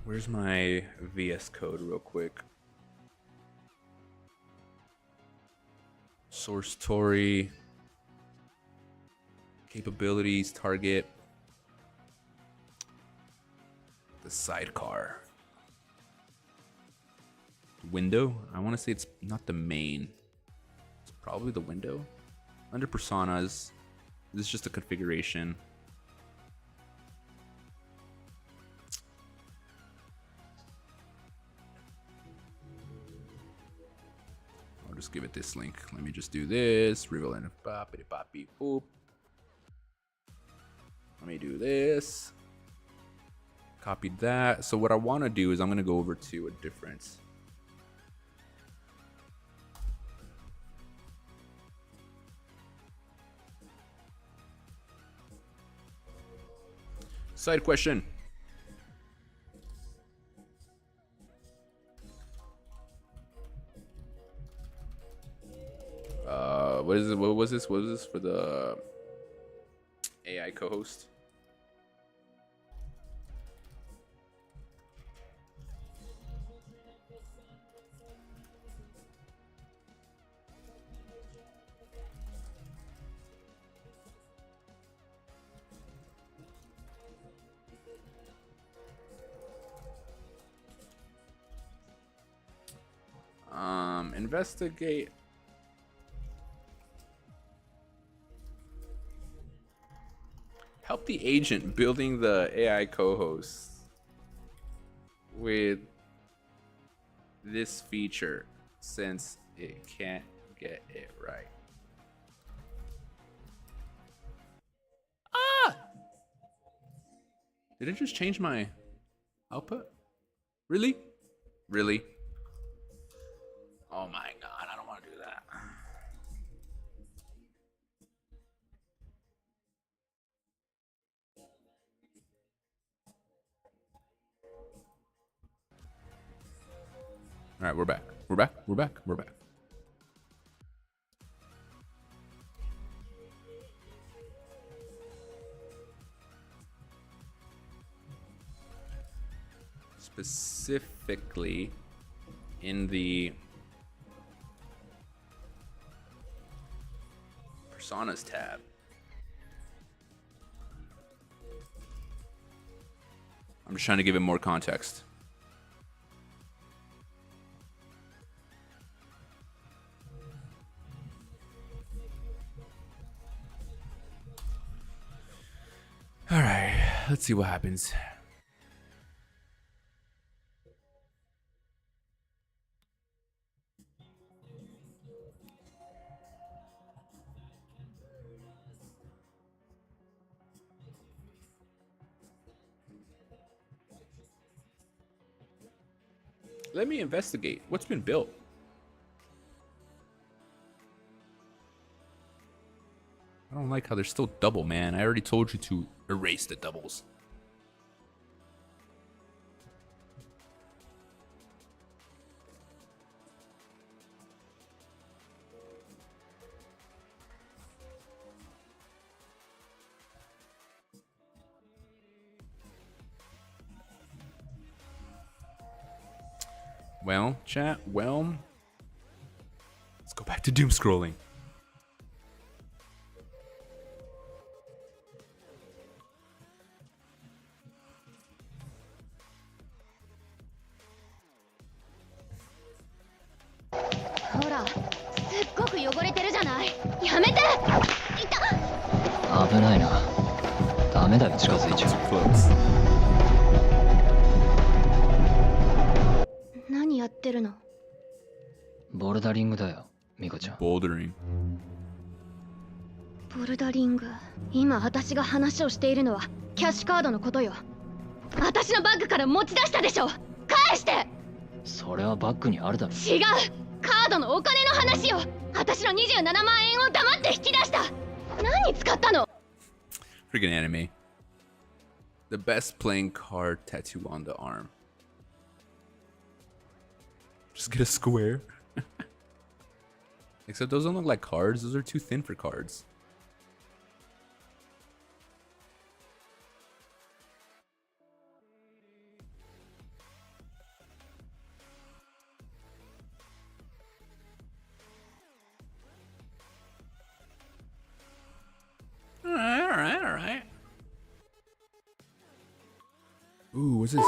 Where's my VS Code real quick? Source Tory. Capabilities, target. The sidecar. Window? I want to say it's not the main. It's probably the window. Under personas, this is just a configuration. I'll just give it this link. Let me just do this. Reveal and boppity boppy boop. Let me do this. Copied that. So what I want to do is I'm going to go over to a different. Side question. What is it? What was this? What was this for the AI co-host? Investigate. Help the agent building the AI co-host with this feature since it can't get it right. Ah! Did it just change my output? Really? Really? Oh my god, I don't want to do that. All right, we're back. We're back. We're back. We're back. Specifically in the Personas tab. I'm just trying to give it more context. All right, let's see what happens. Let me investigate. What's been built? I don't like how there's still double, man. I already told you to erase the doubles. Well, chat, well, let's go back to doom scrolling. 危ないな。ダメだよ、近づいちゃ Too close. 何やってるの？う。ボルダリングだよ、ミコちゃん。 Bouldering. ボルダリング。今私が話をしているのはキャッシュカードのことよ。私のバッグから持ち出したでしょ。返して。それはバッグにあるだろ。違う、カードのお金の話よ。私の27万円を黙って引き出した。何に使ったの？ Freaking anime. The best playing card tattoo on the arm. Just get a square. Except those don't look like cards. Those are too thin for cards. Alright. Ooh, what's this?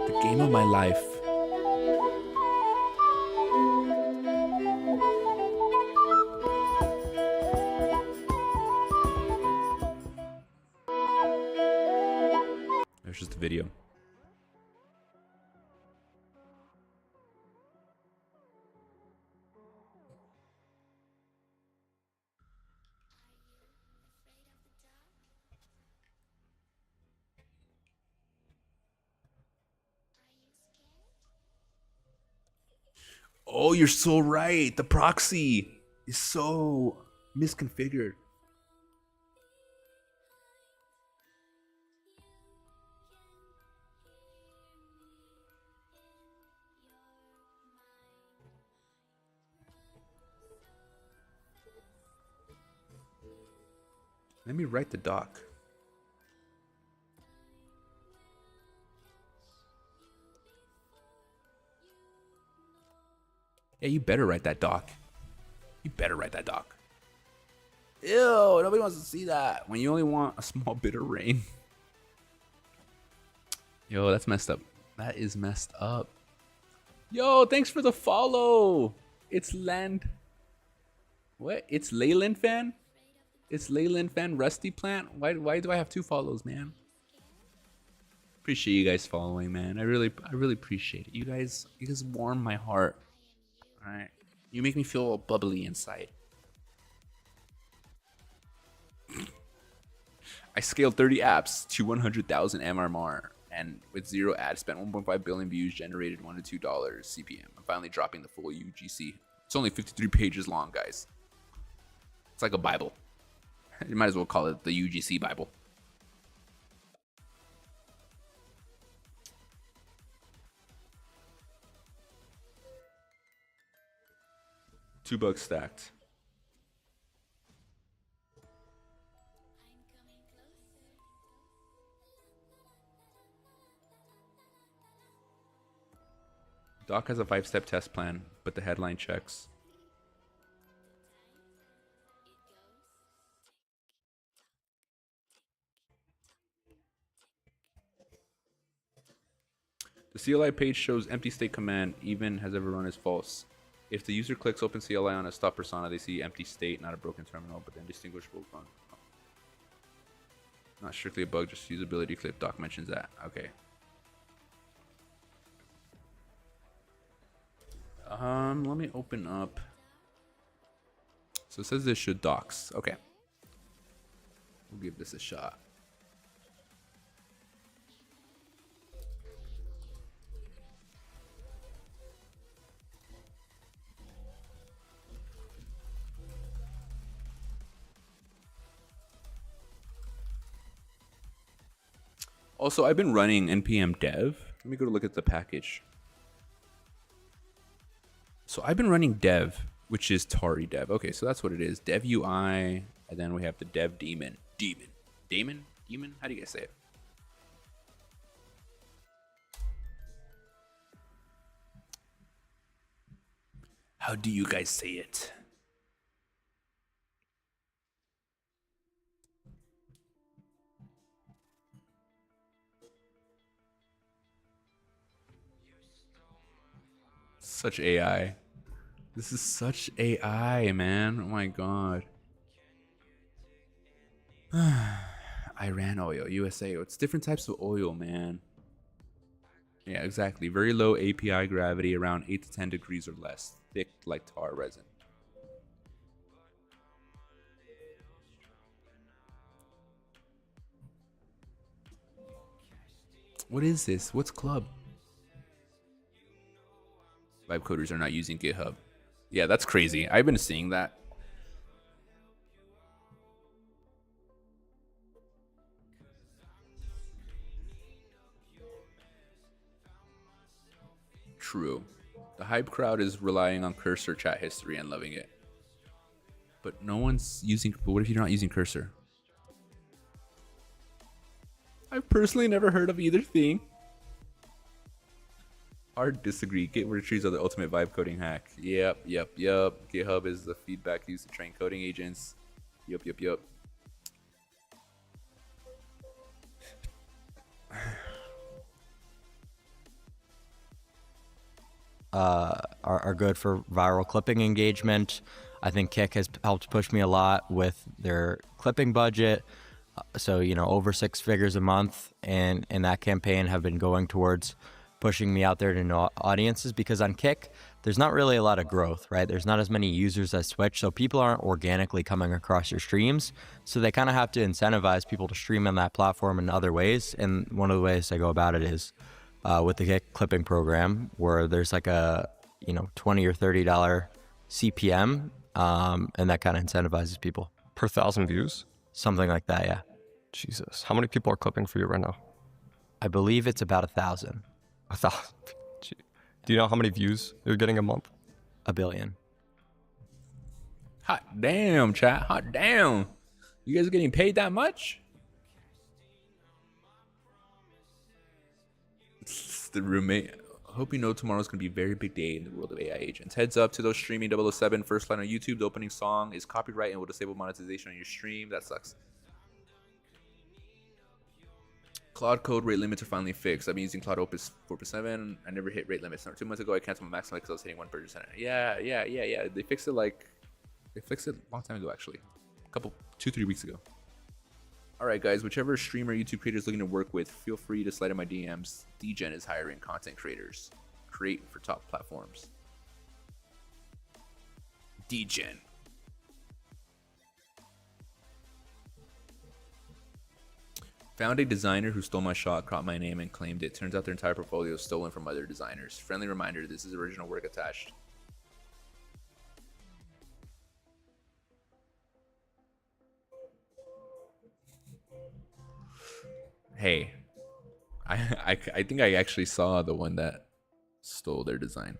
The game of my life. There's just a video. Oh, you're so right. The proxy is so misconfigured. Let me write the doc. Yeah, you better write that doc. You better write that doc. Ew, nobody wants to see that. When you only want a small bit of rain. Yo, that's messed up. That is messed up. Yo, thanks for the follow. It's Land. What? It's Leyland fan? It's Leyland fan Rusty Plant? Why do I have 2 follows, man? Appreciate you guys following, man. I really appreciate it. You guys warm my heart. Alright. You make me feel all bubbly inside. I scaled 30 apps to 100,000 MRR, and with 0 ad spent, 1.5 billion views generated $1 to $2 CPM. I'm finally dropping the full UGC. It's only 53 pages long, guys. It's like a Bible. You might as well call it the UGC Bible. $2 stacked. Doc has a 5-step test plan, but the headline checks. The CLI page shows empty state command even has ever run as false. If the user clicks open CLI on a stop persona, they see empty state, not a broken terminal, but then distinguishable from. Not strictly a bug, just usability clip. Doc mentions that. Okay. Let me open up. So it says this should docs. Okay. We'll give this a shot. Also, I've been running npm dev. Let me go to look at the package. So I've been running dev, which is Tari dev. Okay, so that's what it is. Dev UI, and then we have the dev daemon. Daemon? How do you guys say it? How do you guys say it? Such AI. This is such AI, man. Oh my god. Iran oil, USA. It's different types of oil, man. Yeah, exactly. Very low API gravity, around 8 to 10 degrees or less. Thick like tar resin. What is this? What's club? Vibe coders are not using GitHub. Yeah, that's crazy. I've been seeing that. True. The hype crowd is relying on cursor chat history and loving it. But no one's using. But what if you're not using cursor? I've personally never heard of either thing. Hard disagree. Git retrieves are the ultimate vibe coding hack. Yep. GitHub is the feedback used to train coding agents. Yep. Are good for viral clipping engagement. I think Kick has helped push me a lot with their clipping budget. So, you know, over 6 figures a month, and that campaign have been going towards pushing me out there to new audiences, because on Kick, there's not really a lot of growth, right? There's not as many users as Twitch, so people aren't organically coming across your streams. So they kind of have to incentivize people to stream on that platform in other ways. And one of the ways I go about it is with the Kick clipping program, where there's like a, you know, $20 or $30 CPM, and that kind of incentivizes people. Per 1,000 views? Something like that, yeah. Jesus. How many people are clipping for you right now? I believe it's about 1,000. 1,000? Do you know how many views you're getting a month? 1 billion. Hot damn, chat. Hot damn. You guys are getting paid that much? It's the roommate. I hope you know tomorrow's going to be a very big day in the world of AI agents. Heads up to those streaming 007 first line on YouTube. The opening song is copyright and will disable monetization on your stream. That sucks. Cloud code rate limits are finally fixed. I've been using Cloud Opus 4.7. I never hit rate limits. 2 months ago, I canceled my maximum because I was hitting 1%. Yeah. They fixed it a long time ago, actually. 2-3 weeks ago. All right, guys, whichever streamer YouTube creator is looking to work with, feel free to slide in my DMs. DGen is hiring content creators. Create for top platforms. DGen. Found a designer who stole my shot, caught my name, and claimed it. Turns out their entire portfolio is stolen from other designers. Friendly reminder, this is original work attached. Hey, I think I actually saw the one that stole their design.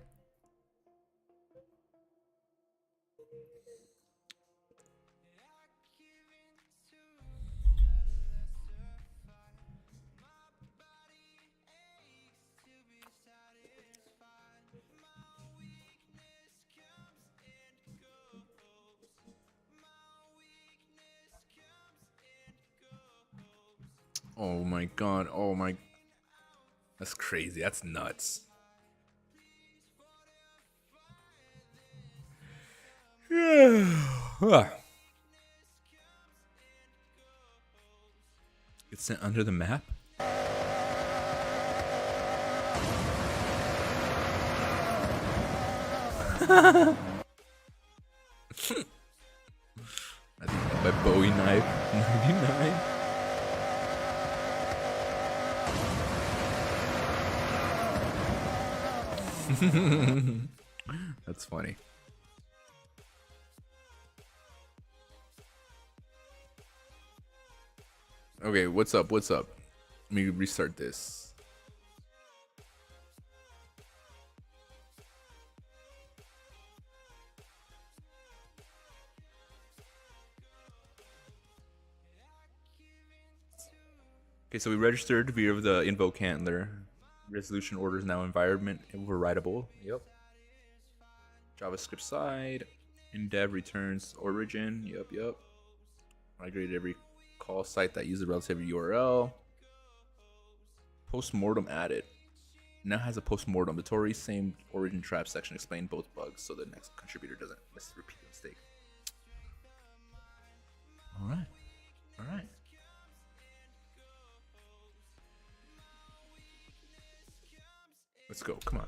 Oh my god, oh my... That's crazy, that's nuts. It's sent under the map? I think my Bowie knife, 99. That's funny. Okay, what's up? Let me restart this. Okay, so we registered via the invoke handler. Resolution order is now environment overridable. Yep. JavaScript side. Indev returns origin. Yep. Migrated every call site that uses a relative URL. Postmortem added. Now has a postmortem. The Tory same origin trap section explained both bugs so the next contributor doesn't repeat the mistake. Alright. Let's go. Come on.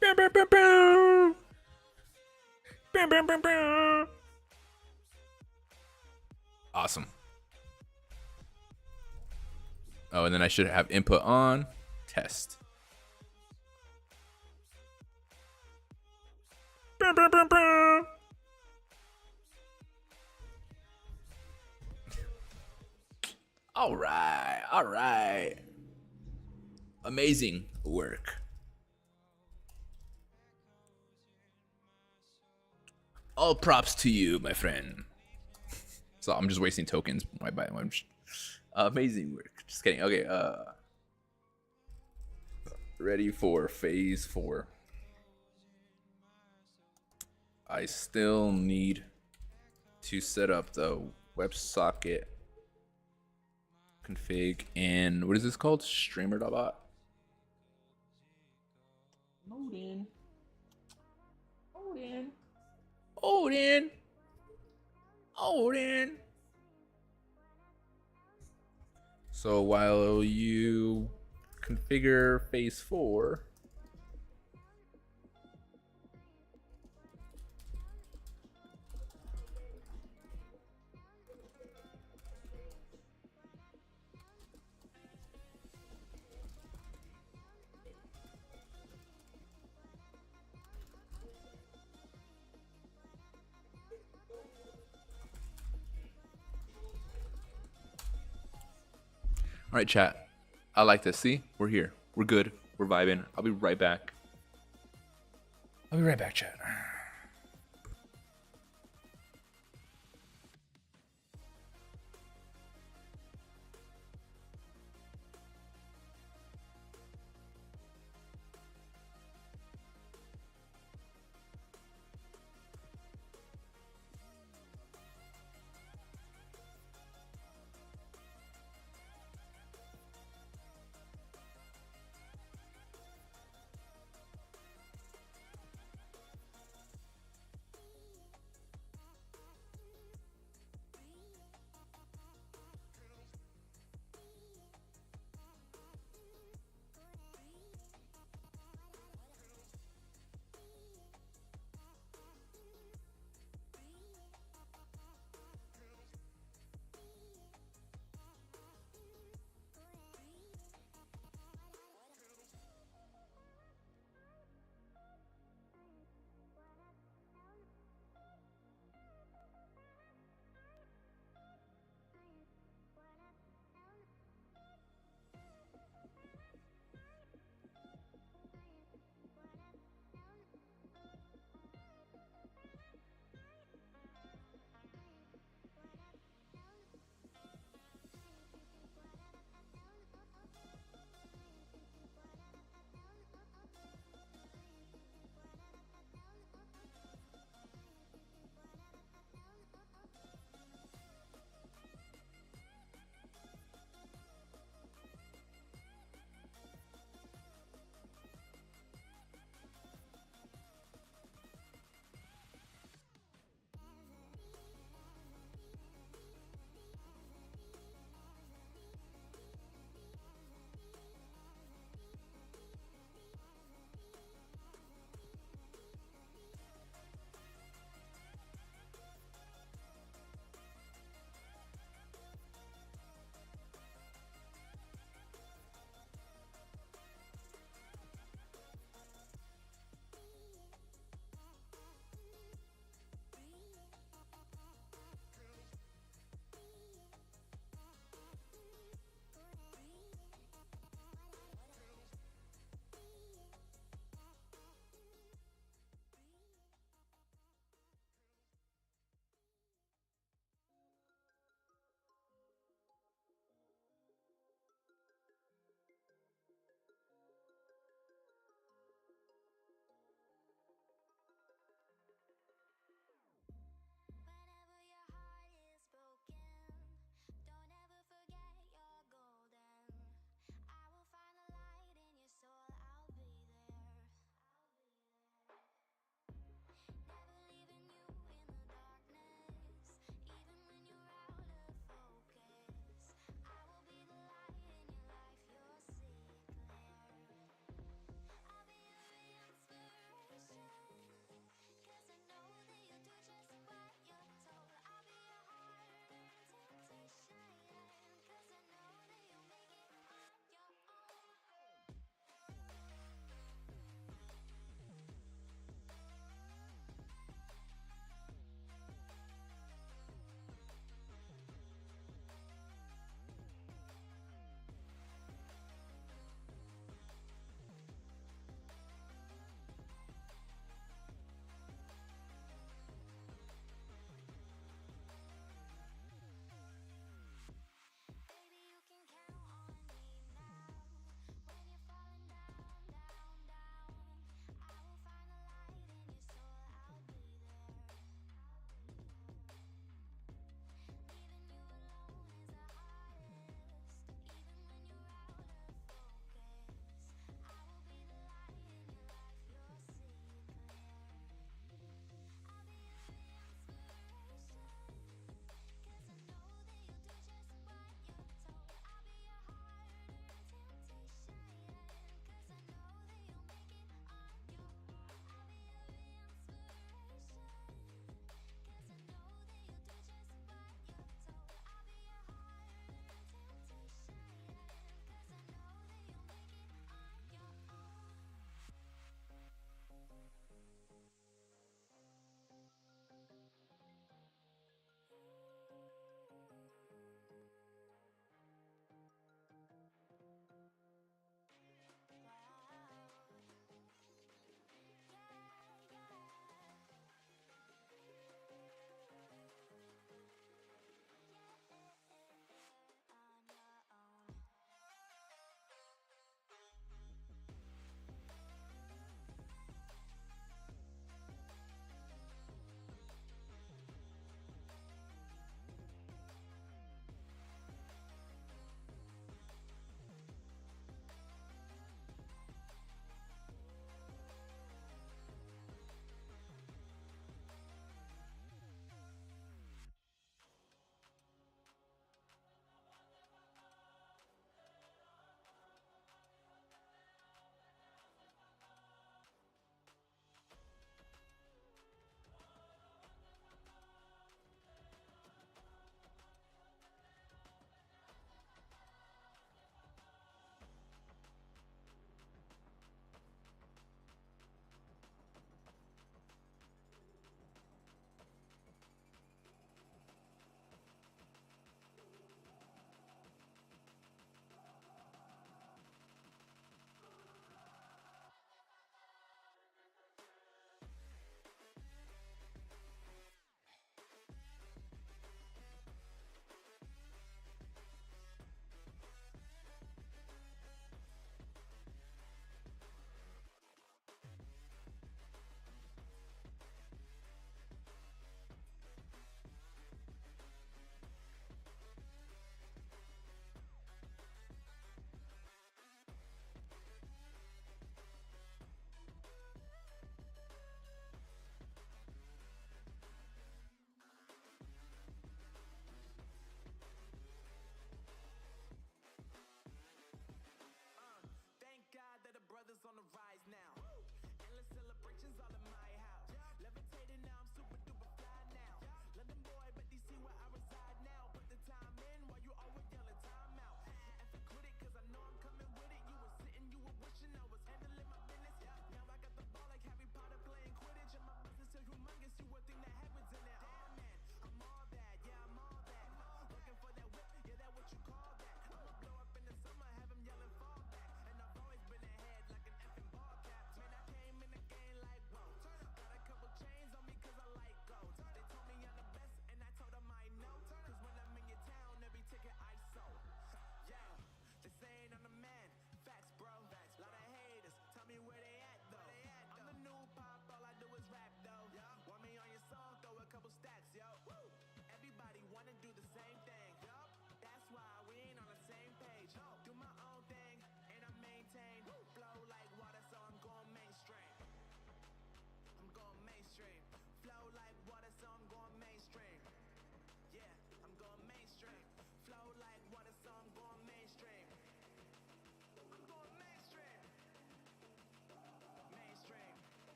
Bam, bam, bam, bam. Bam, bam, bam, bam. Awesome. Oh, and then I should have input on. Test. Bam, bam, bam, bam. All right. All right. Amazing work. All props to you, my friend. So I'm just wasting tokens. Amazing work. Just kidding. Okay. Ready for phase 4. I still need to set up the WebSocket config and what is this called? Streamer.bot. Odin. Odin. Odin. Odin. So while you configure phase 4, all right, chat. I like this. See, we're here. We're good. We're vibing. I'll be right back. I'll be right back, chat.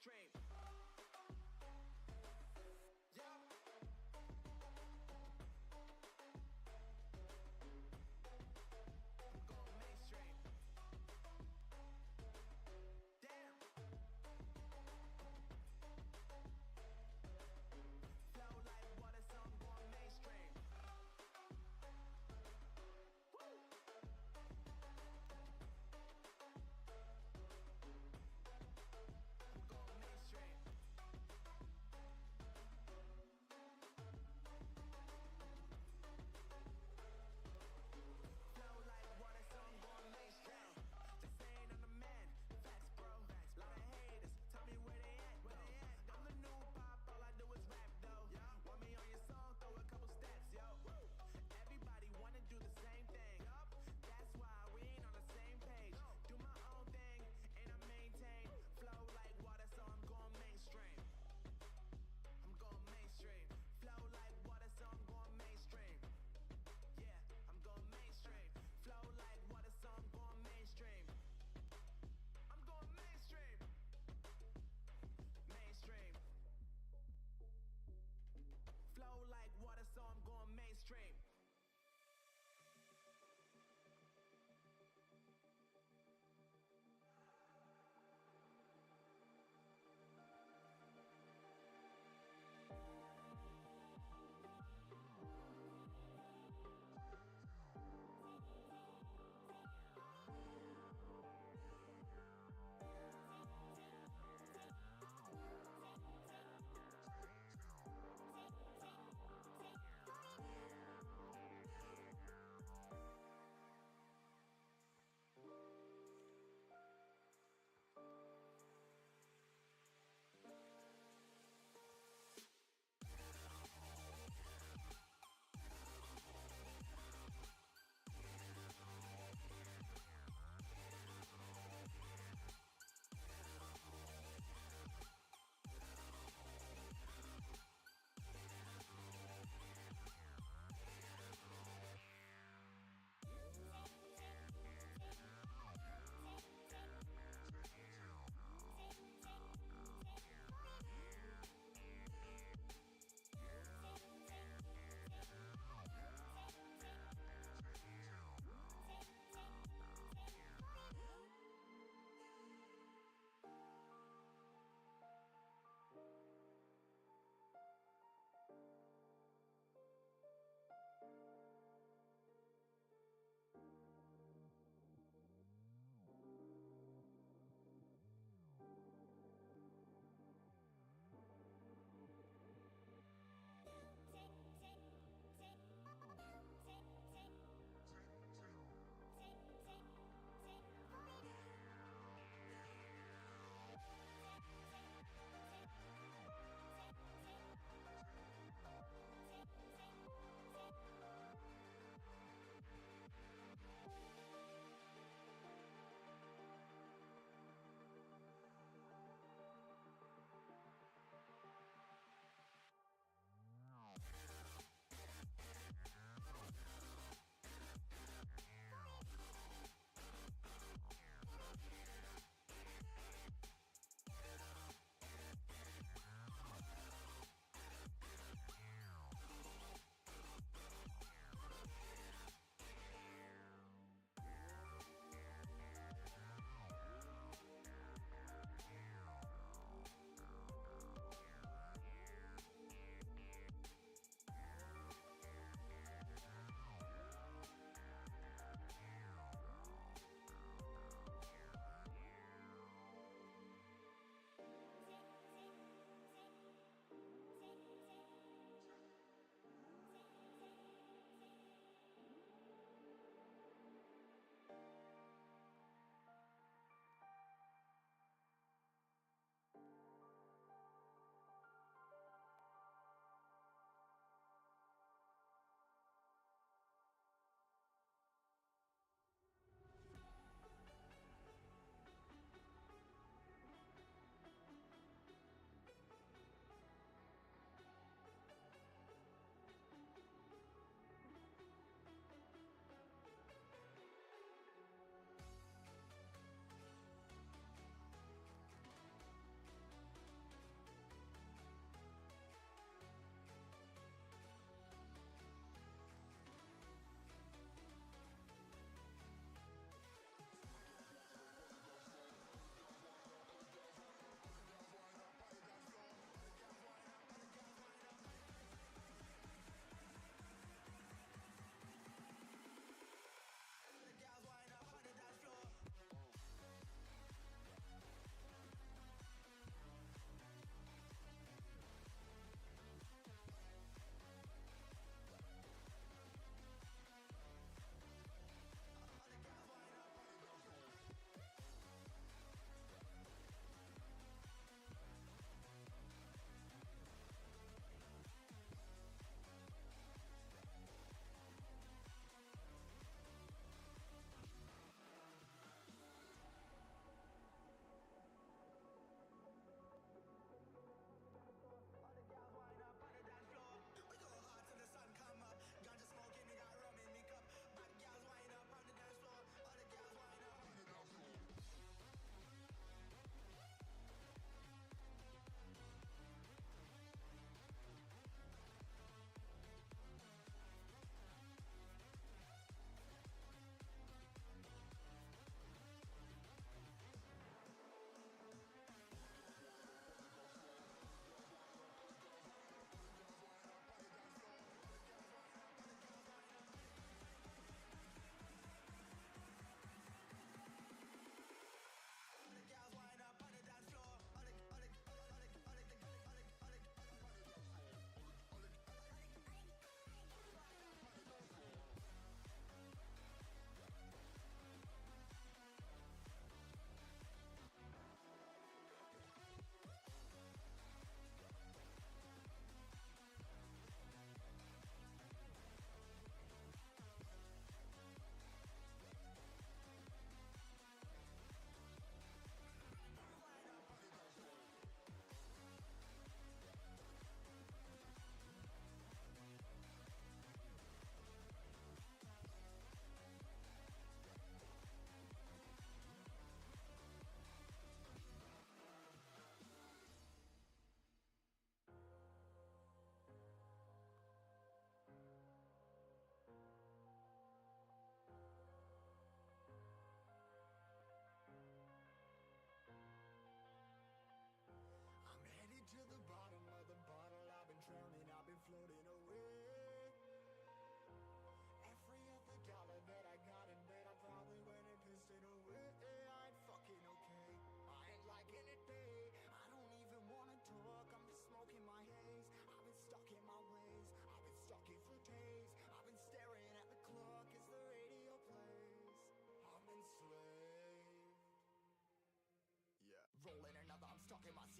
mainstream. Yeah. I'm going mainstream. Damn. Flow like water, so I'm going mainstream. Woo. I'm going mainstream.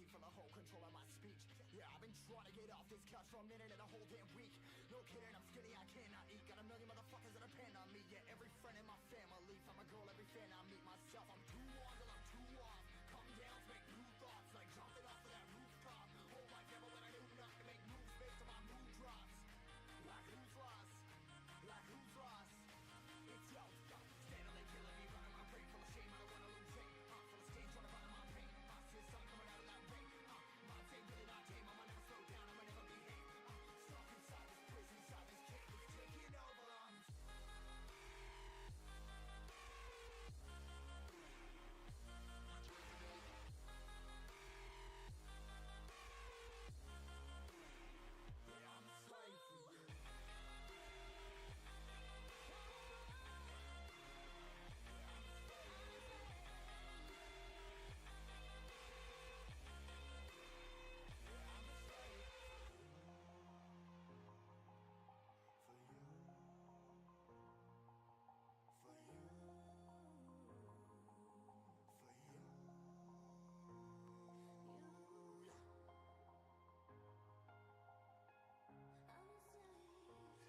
for the whole control of my speech. Yeah, I've been trying to get off this couch for a minute and a whole damn week. No kidding, I'm skinny, I cannot eat. Got a million motherfuckers that depend on me. Yeah, every friend in my family. From a girl, every fan I meet myself. I'm too on till I'm too off. Come down, make new thoughts, like jumping off of that rooftop. Whole life never when I do nothing, make moves based on my mood drops. Like who's lost? Like who's lost? It's yo, steadily killing me, running my brain full of shame. I don't wanna lose it. Full of stage, trying to run my pain. I see the sun coming out of that rain. My team really not tame. I'ma never slow down. I'ma never behave. Stuck inside this prison, inside this cage, it's taking over.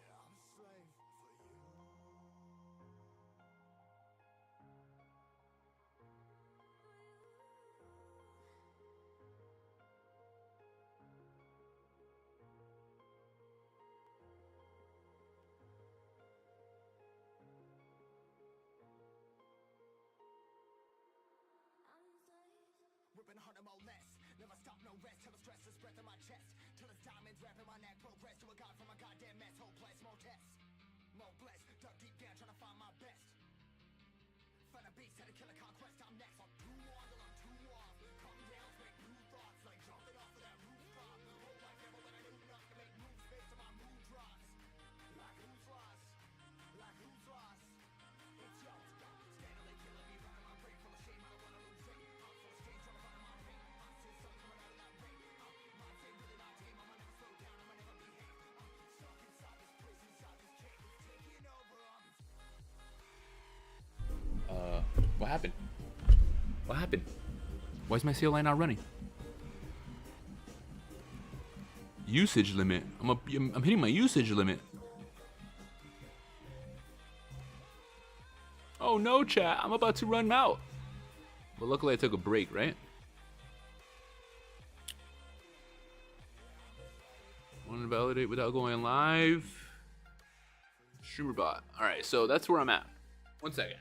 Yeah, I'm a slave for you. I'm a slave for you. Ripping harder, more less. Never stop, no rest. Till the stress is breath in my chest. Till it's diamonds wrapping my neck. Progress to a god from a goddamn mess. Hopeless, more tests. More blessed. Dug deep down, trying to find my best. Find a beast, had to kill a conquest. I'm next. I'm too on till I'm too off. Come down, make new thoughts. Like jumping off of that rooftop. Whole life never when I do nothing. Make moves based on my mood drops. Like who's lost? Like who's lost? It's yo, steadily killing me, running my brain full of shame. I don't wanna lose it. Full of stage, trying to run my pain. I see the sun coming out of that rain. My team really not tame. I'ma never slow down. I'ma never behave. Stuck inside this prison, inside this cage, it's taking over. What happened? What happened? Why is my CLI not running? Usage limit. I'm hitting my usage limit. Oh no, chat. I'm about to run out. But luckily I took a break, right? Want to validate without going live. Streamer bot. Alright, so that's where I'm at. 1 second.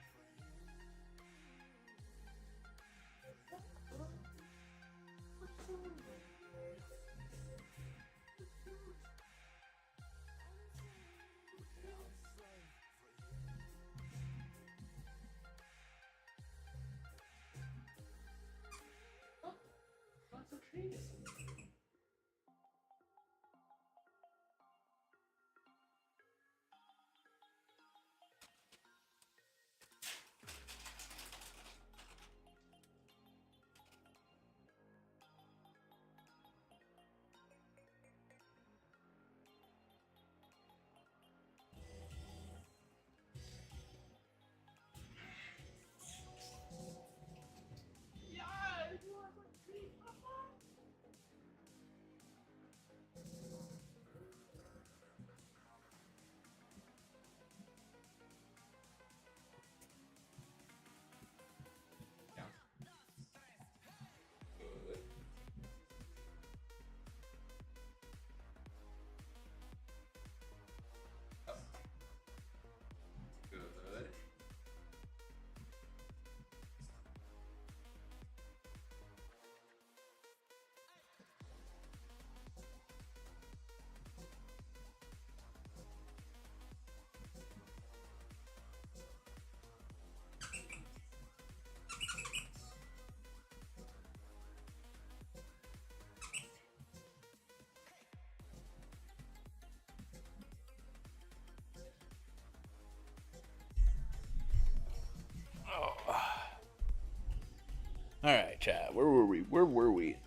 Alright, chat. Where were we?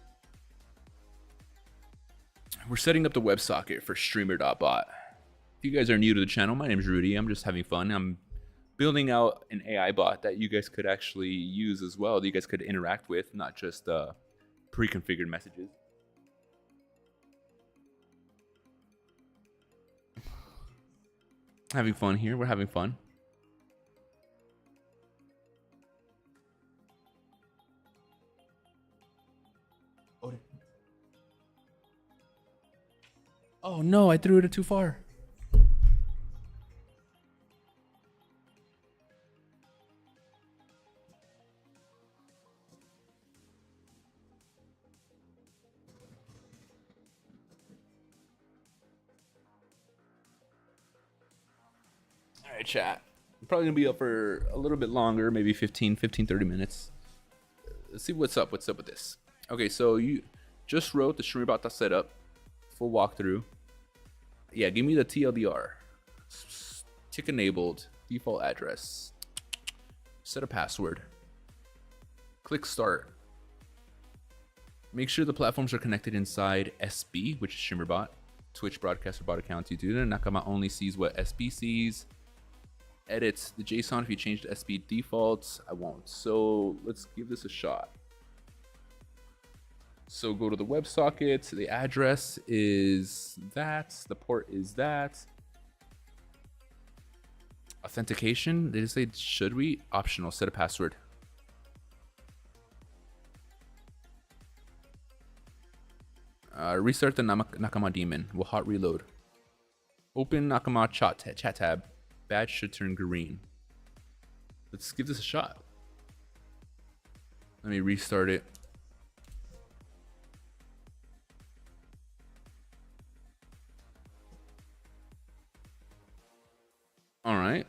We're setting up the WebSocket for streamer.bot. If you guys are new to the channel, my name is Rudy. I'm just having fun. I'm building out an AI bot that you guys could actually use as well, that you guys could interact with, not just pre-configured messages. Having fun here. We're having fun. Oh no, I threw it too far. All right, chat. I'm probably gonna be up for a little bit longer, maybe 15, 30 minutes. Let's see what's up with this. Okay, so you just wrote the StreamerBot.setup full walkthrough. Yeah, give me the TLDR. Tick enabled, default address. Set a password. Click start. Make sure the platforms are connected inside SB, which is StreamerBot. Twitch broadcaster bot account you do. Nakama only sees what SB sees. Edit the JSON if you change the SB defaults. I won't. So let's give this a shot. So go to the WebSocket. The address is that. The port is that. Authentication. They just say should we? Optional. Set a password. Restart the Nakama daemon. Will hot reload. Open Nakama chat tab. Badge should turn green. Let's give this a shot. Let me restart it. All right.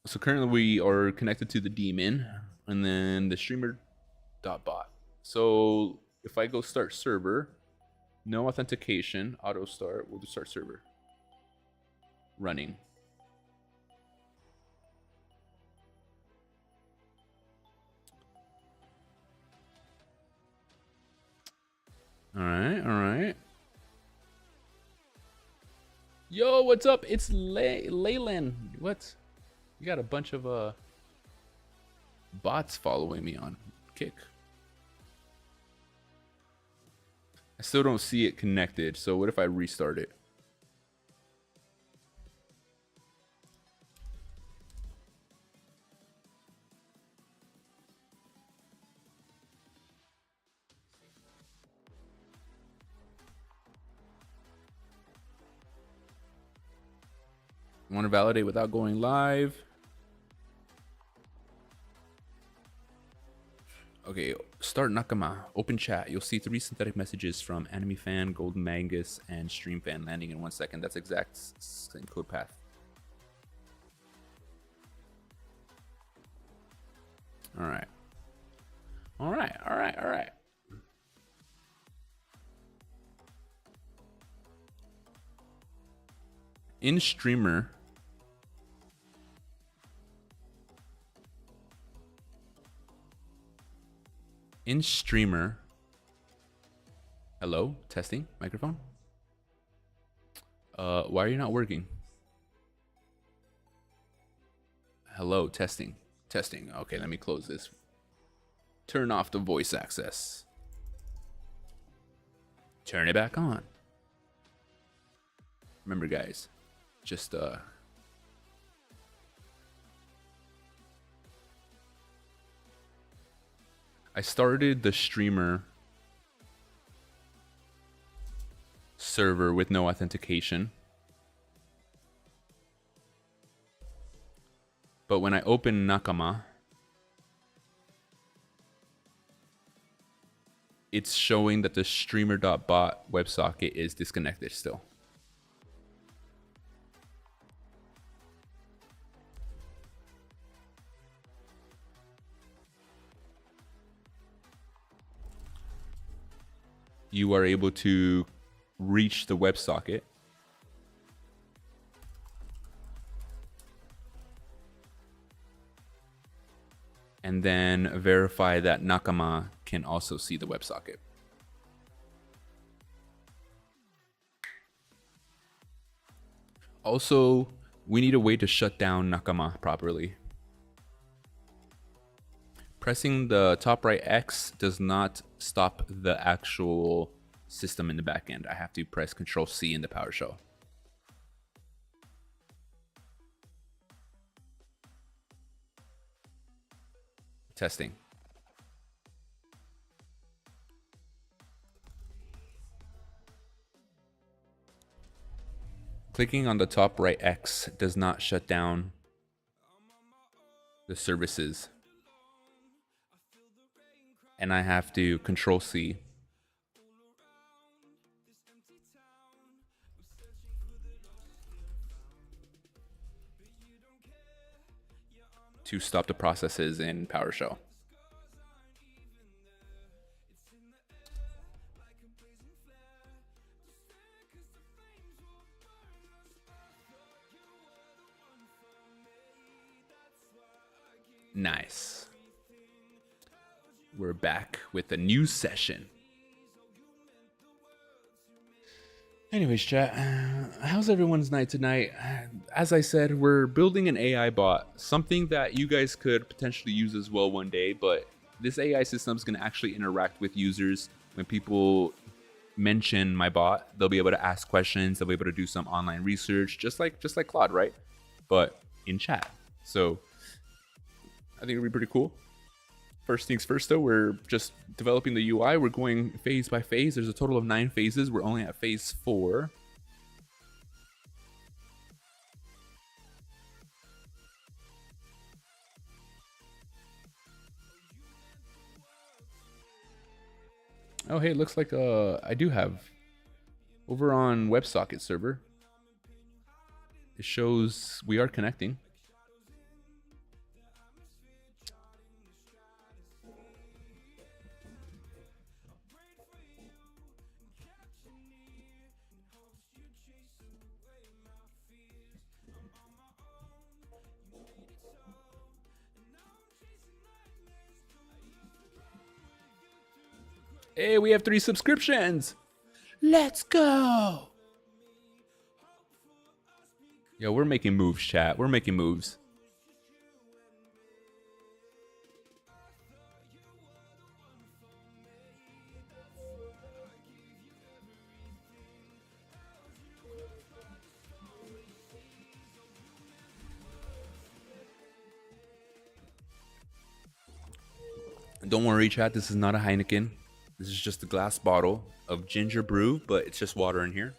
So currently we are connected to the daemon and then the streamer.bot. So if I go start server, no authentication, auto start, we'll just start server. Running. All right. Yo, what's up? It's Leyland. What? You got a bunch of bots following me on Kick. I still don't see it connected. So what if I restart it? Want to validate without going live. Okay, start Nakama. Open chat. You'll see 3 synthetic messages from Anime Fan, Golden Mangus, and Stream Fan landing in 1 second. That's exact same code path. All right. In streamer, hello, testing, microphone. Why are you not working? Hello, testing. Okay, let me close this. Turn off the voice access. Turn it back on. Remember, guys, just I started the streamer server with no authentication. But when I open Nakama, it's showing that the streamer.bot WebSocket is disconnected still. You are able to reach the WebSocket and then verify that Nakama can also see the WebSocket. Also, we need a way to shut down Nakama properly. Pressing the top right X does not stop the actual system in the back end. I have to press Control C in the PowerShell. Testing. Clicking on the top right X does not shut down the services. And I have to Control C. To stop the processes in PowerShell. Nice. We're back with a new session. Anyways, chat, how's everyone's night tonight? As I said, we're building an AI bot, something that you guys could potentially use as well one day, but this AI system is going to actually interact with users. When people mention my bot, they'll be able to ask questions, they'll be able to do some online research, just like Claude, right? But in chat. So I think it'll be pretty cool. First things first, though, we're just developing the UI. We're going phase by phase. There's a total of 9 phases. We're only at phase 4. Oh, hey, it looks like I do have over on WebSocket server. It shows we are connecting. Hey, we have 3 subscriptions. Let's go. Yo, we're making moves, chat. We're making moves. Don't worry, chat. This is not a Heineken. This is just a glass bottle of ginger brew, but it's just water in here.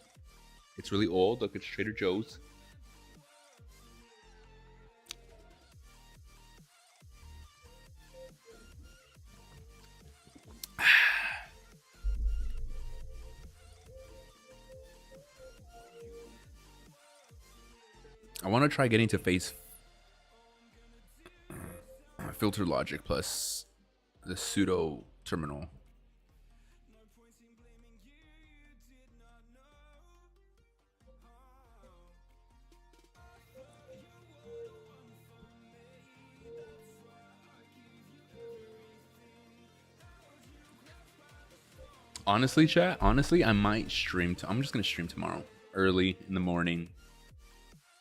It's really old. Look, it's Trader Joe's. I want to try getting to phase filter logic plus the pseudo terminal. Honestly, chat, I might stream. I'm just going to stream tomorrow, early in the morning.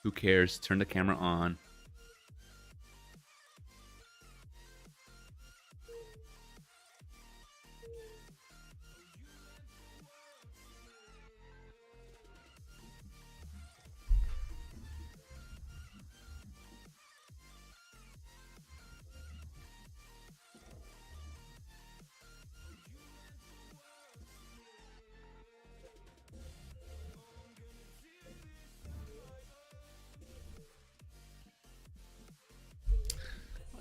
Who cares? Turn the camera on.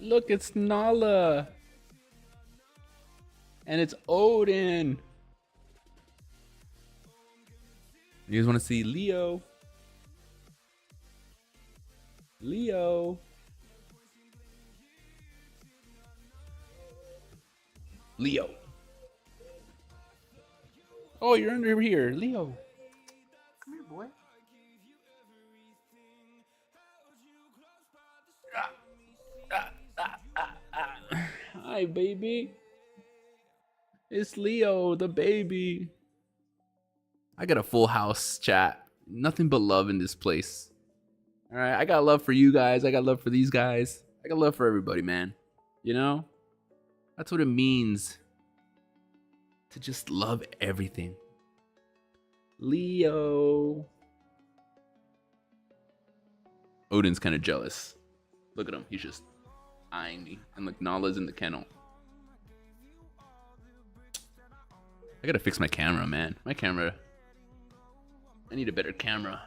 Look, it's Nala. And it's Odin. You guys want to see Leo? Leo. Leo. Oh, you're under here. Leo. Come here, boy. Hi, baby. It's Leo, the baby. I got a full house, chat. Nothing but love in this place. All right, I got love for you guys. I got love for these guys. I got love for everybody, man. You know? That's what it means to just love everything. Leo. Odin's kind of jealous. Look at him. He's just eyeing me. And like Nala's in the kennel. I gotta fix my camera, man. My camera. I need a better camera.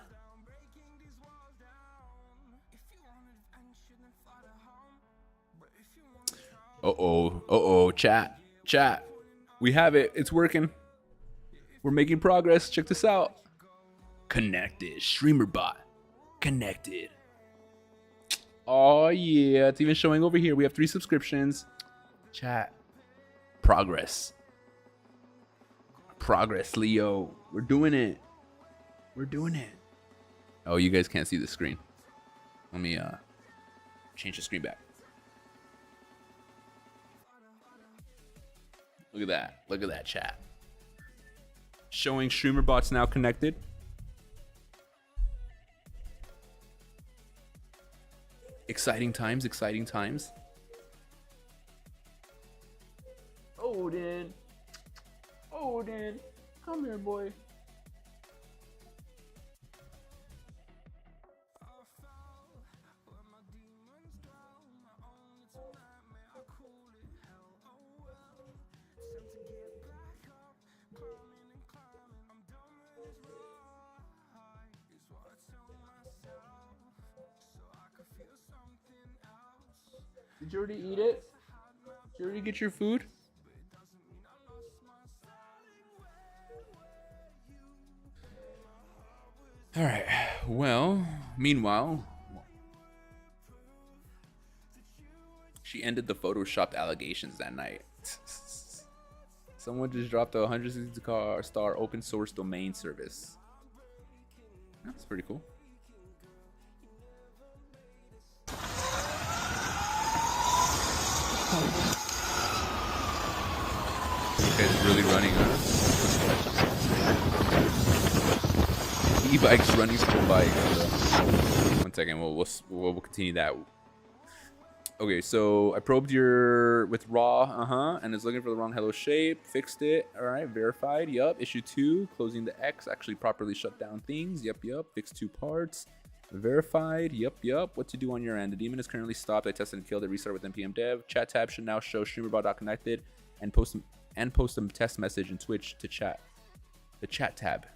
Uh-oh, chat. We have it. It's working. We're making progress. Check this out. Connected. Streamer bot. Connected. Oh, yeah. It's even showing over here. We have 3 subscriptions. Chat. Progress. Progress, Leo. We're doing it. Oh, you guys can't see the screen. Let me change the screen back. Look at that. Look at that, chat. Showing streamer bots now connected. Exciting times, exciting times. Odin. Come here, boy. Did you already eat it? Did you already get your food? All right. Well, meanwhile, she ended the photoshopped allegations that night. Someone just dropped a 160-star open source domain service. That's pretty cool. It's really running, huh? E-bikes running school bike. 1 second, we'll continue that. Okay, so I probed your with raw, and it's looking for the wrong hello shape. Fixed it. All right, verified. Yup. Issue 2, closing the X actually properly shut down things. Yup. Fixed 2 parts. Verified. Yup. What to do on your end? The demon is currently stopped. I tested and killed it. Restarted with npm dev. Chat tab should now show streamerbot.connected and post a test message in Twitch to chat. The chat tab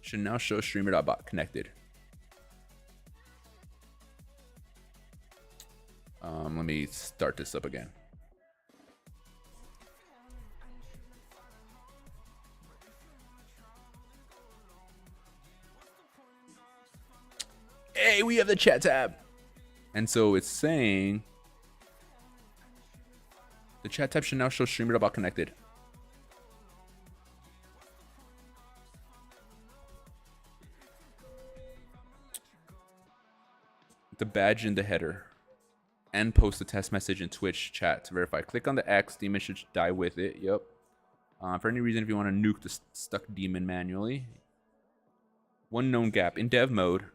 should now show streamer.bot connected. Let me start this up again. Hey, we have the chat tab. And so it's saying the chat tab should now show streamer.bot connected. The badge in the header. And post a test message in Twitch chat to verify. Click on the X. Demon should die with it. Yep. For any reason, if you want to nuke the stuck demon manually. One known gap. In dev mode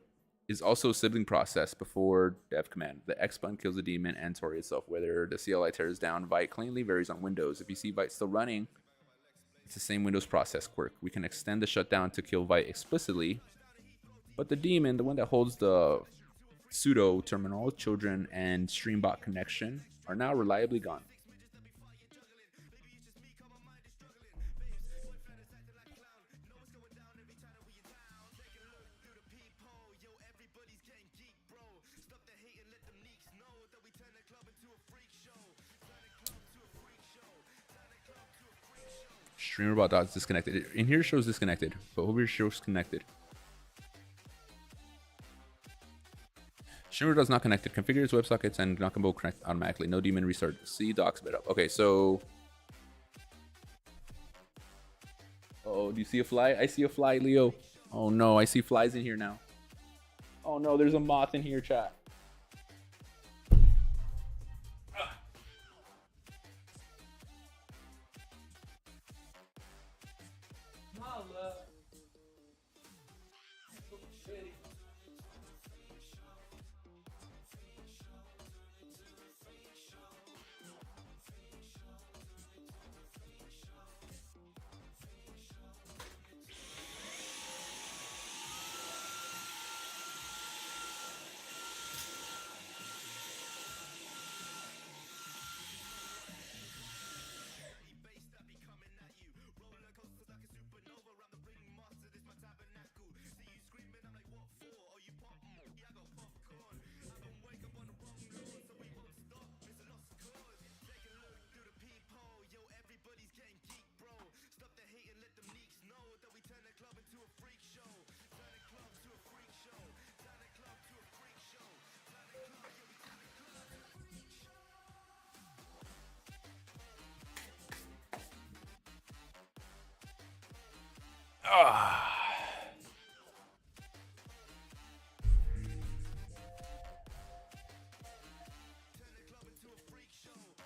is also a sibling process before dev command. The X button kills the demon and Tori itself. Whether the CLI tears down Vite cleanly varies on Windows. If you see Vite still running, it's the same Windows process quirk. We can extend the shutdown to kill Vite explicitly. But the demon, the one that holds the pseudo terminal, children, and streambot connection are now reliably gone. Streamerbot dot disconnected. In here shows disconnected, but over here shows connected. Streamer does not connected. Configures WebSockets and Knockable connect automatically. No demon restart. See docs bit up. Okay, so. Oh, do you see a fly? I see a fly, Leo. Oh no, I see flies in here now. Oh no, there's a moth in here, chat.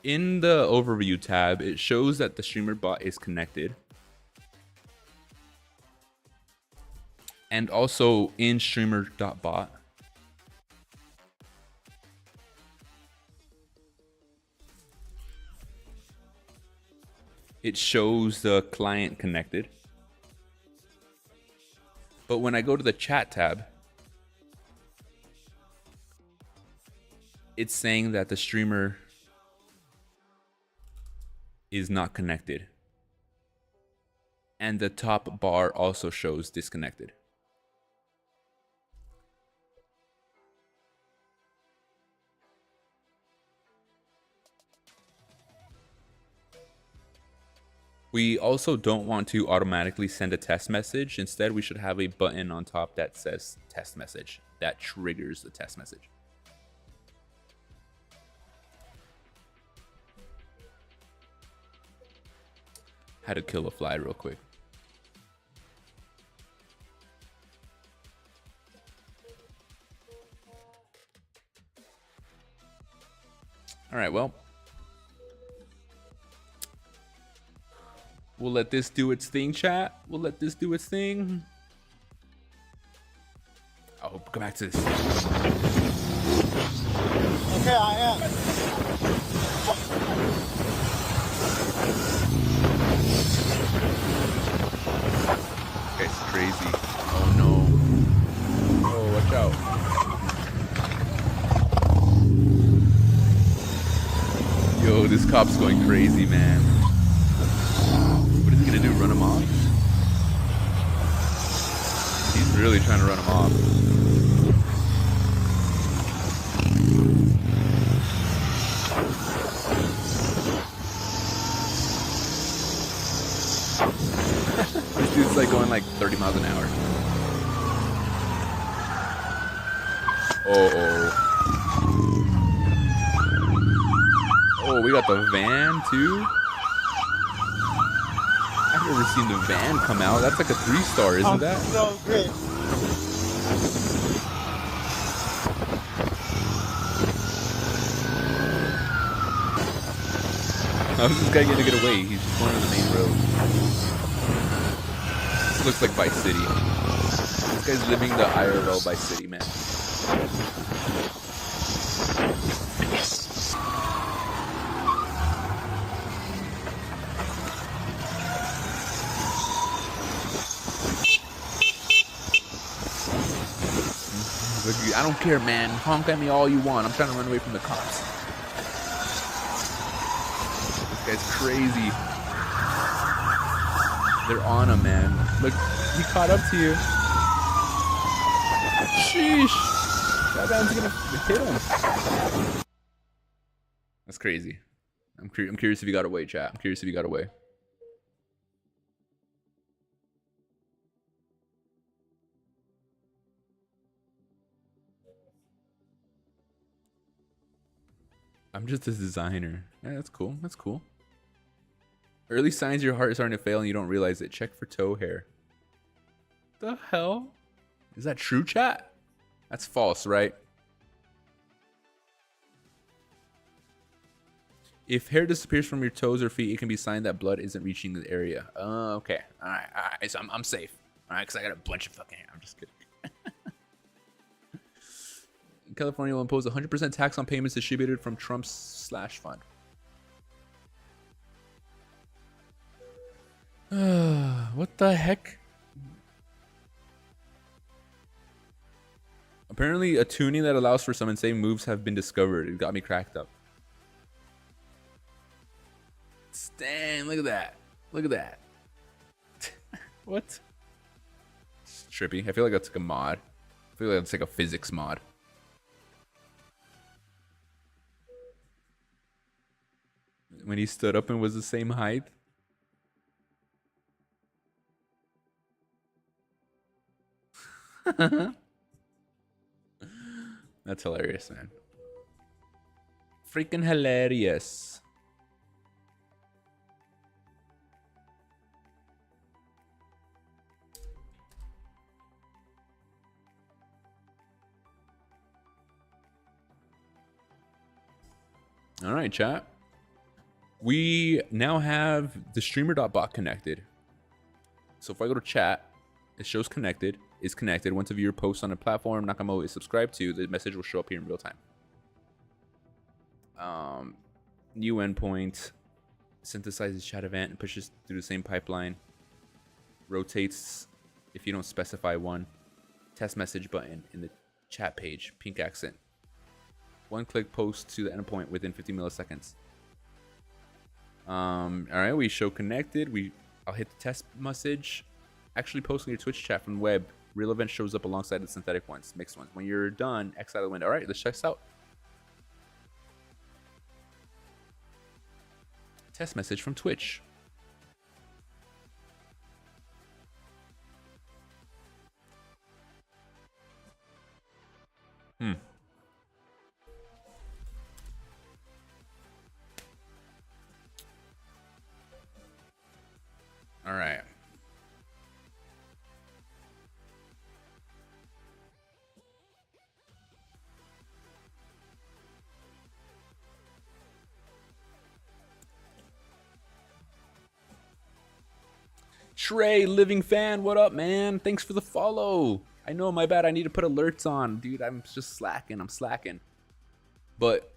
In the overview tab, it shows that the streamer bot is connected. And also in streamer.bot, it shows the client connected. But when I go to the chat tab, it's saying that the streamer is not connected. And the top bar also shows disconnected. We also don't want to automatically send a test message. Instead, we should have a button on top that says test message. That triggers the test message. Had to kill a fly real quick. All right, well. We'll let this do its thing, chat. We'll let this do its thing. Oh, go back to this. Okay, I am. It's crazy. Oh no. Oh, watch out. Yo, this cop's going crazy, man. What is he gonna do? Run him off? He's really trying to run him off. This dude's like going like 30 miles an hour. Oh, we got the van too. I've never seen the van come out. That's like a 3-star, isn't that? So great. How's this guy gonna get away? He's just going on the main road. This looks like Vice City. This guy's living the IRL Vice City, man. Look, I don't care, man. Honk at me all you want. I'm trying to run away from the cops. This guy's crazy. They're on him, man. Look, he caught up to you. Sheesh. That man's gonna hit him. That's crazy. I'm curious if he got away, chat. I'm curious if he got away. I'm just a designer. Yeah, that's cool. That's cool. Early signs your heart is starting to fail and you don't realize it. Check for toe hair. The hell? Is that true, chat? That's false, right? If hair disappears from your toes or feet, it can be a sign that blood isn't reaching the area. Oh, okay. All right. So I'm safe. All right, because I got a bunch of fucking hair. I'm just kidding. California will impose 100% tax on payments distributed from Trump's slash fund. What the heck? Apparently, a tuning that allows for some insane moves have been discovered. It got me cracked up. Damn, look at that. Look at that. What? It's trippy. I feel like that's like a mod. I feel like that's like a physics mod. When he stood up and was the same height. That's hilarious, man. Freaking hilarious. All right, chat. We now have the streamer.bot connected. So if I go to chat, it shows connected, is connected. Once a viewer posts on a platform Nakamo is subscribed to, the message will show up here in real time. New endpoint, synthesizes chat event and pushes through the same pipeline. Rotates if you don't specify one. Test message button in the chat page, pink accent. One click post to the endpoint within 50 milliseconds. All right, we show connected. I'll hit the test message. Actually posting your Twitch chat from the web. Real event shows up alongside the synthetic ones, mixed ones. When you're done, X out of the window. All right, let's check this out. Test message from Twitch. All right. Trey, living fan, what up, man? Thanks for the follow. I know, my bad. I need to put alerts on. Dude, I'm just slacking. I'm slacking. But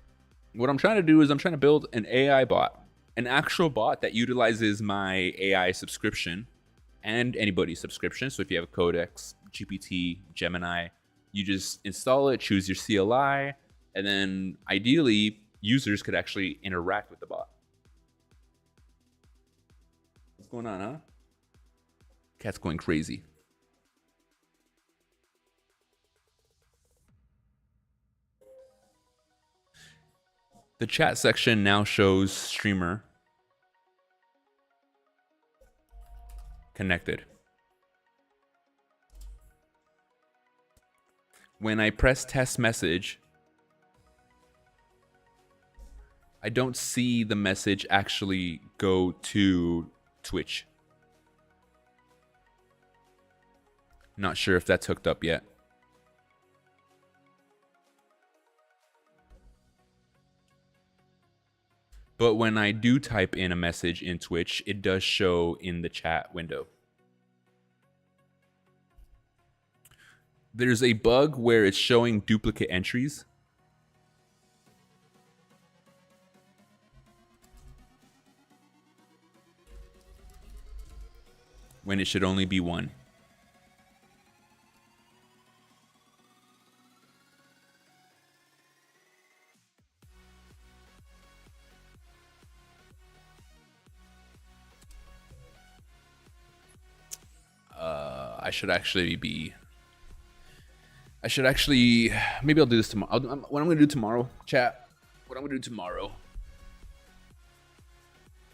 what I'm trying to do is I'm trying to build an AI bot. An actual bot that utilizes my AI subscription and anybody's subscription. So if you have a Codex, GPT, Gemini, you just install it, choose your CLI, and then ideally users could actually interact with the bot. What's going on, huh? Cat's going crazy. The chat section now shows streamer connected. When I press test message, I don't see the message actually go to Twitch. Not sure if that's hooked up yet. But when I do type in a message in Twitch, it does show in the chat window. There's a bug where it's showing duplicate entries. When it should only be one. I should actually, maybe I'll do this tomorrow. What I'm going to do tomorrow, chat, what I'm going to do tomorrow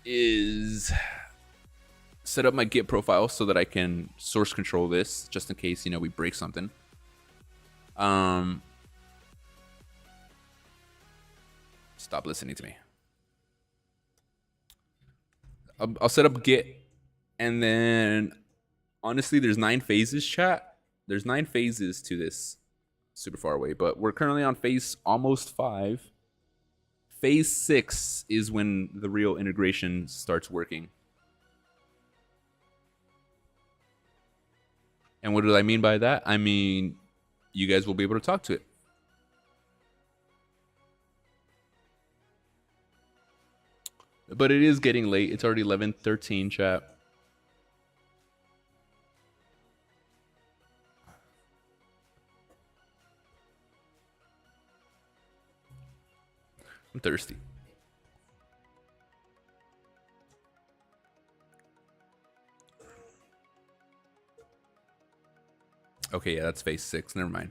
is set up my Git profile so that I can source control this just in case, we break something. Stop listening to me. I'll set up Git, and then honestly, there's 9 phases, chat. There's 9 phases to this. Super far away, but we're currently on phase almost 5. Phase 6 is when the real integration starts working. And what do I mean by that? I mean, you guys will be able to talk to it. But it is getting late. It's already 11:13, chat. I'm thirsty. Okay, yeah, that's phase 6. Never mind.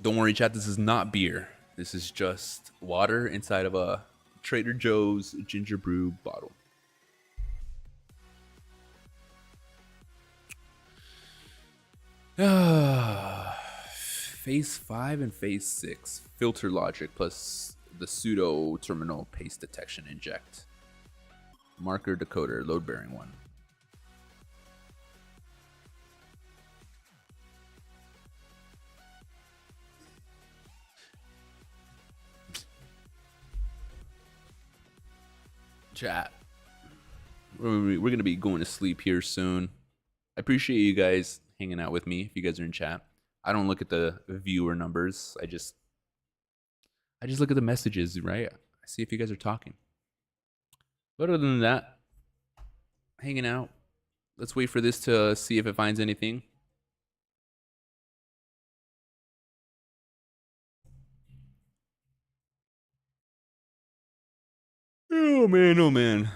Don't worry, chat. This is not beer. This is just water inside of a Trader Joe's ginger brew bottle. Phase 5 and phase 6. Filter logic plus the pseudo terminal paste detection inject. Marker decoder, load bearing one. Chat. We're gonna be going to sleep here soon. I appreciate you guys hanging out with me. If you guys are in chat, I don't look at the viewer numbers. I just look at the messages, right? I see if you guys are talking. But other than that, hanging out. Let's wait for this to see if it finds anything. Oh man, oh man.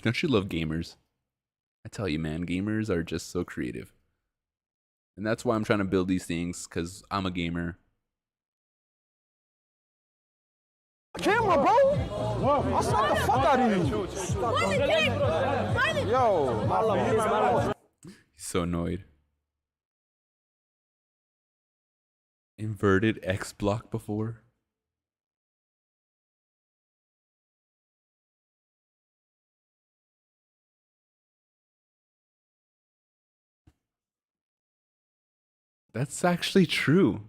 Don't you love gamers? I tell you, man, gamers are just so creative. And that's why I'm trying to build these things, because I'm a gamer. Camera, bro. Whoa. I slapped the fuck out of you. Yo, He's so annoyed. Inverted X block before. That's actually true.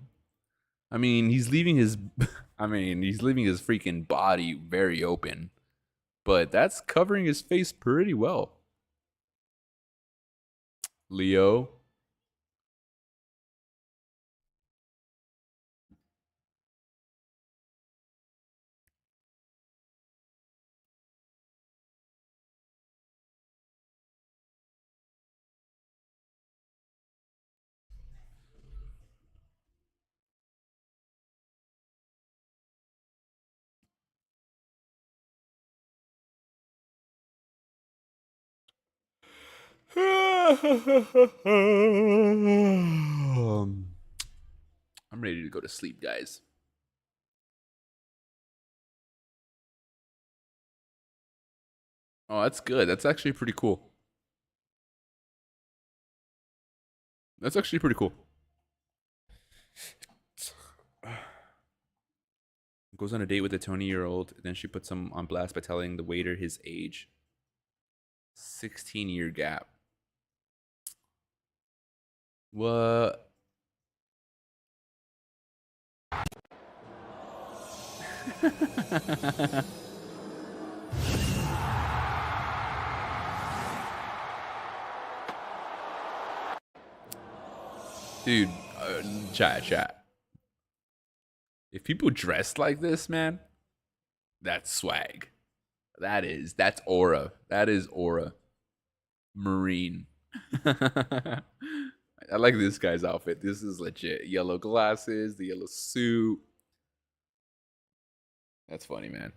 I mean, he's leaving his he's leaving his freaking body very open. But that's covering his face pretty well. Leo. I'm ready to go to sleep, guys. Oh, that's good. That's actually pretty cool. That's actually pretty cool. Goes on a date with a 20-year-old, then she puts him on blast by telling the waiter his age. 16-year gap. What? Dude, chat. If people dress like this, man, that's swag. That's aura. That is aura. Marine. I like this guy's outfit. This is legit. Yellow glasses, the yellow suit. That's funny, man.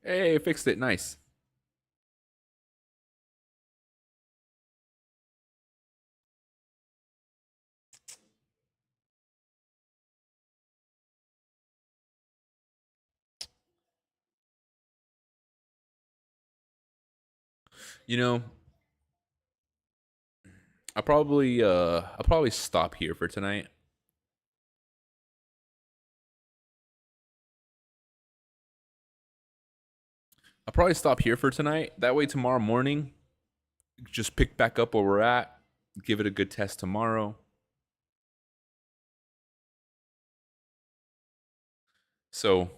Hey, fixed it. Nice. You know, I'll probably stop here for tonight. I'll probably stop here for tonight. That way tomorrow morning, just pick back up where we're at. Give it a good test tomorrow. So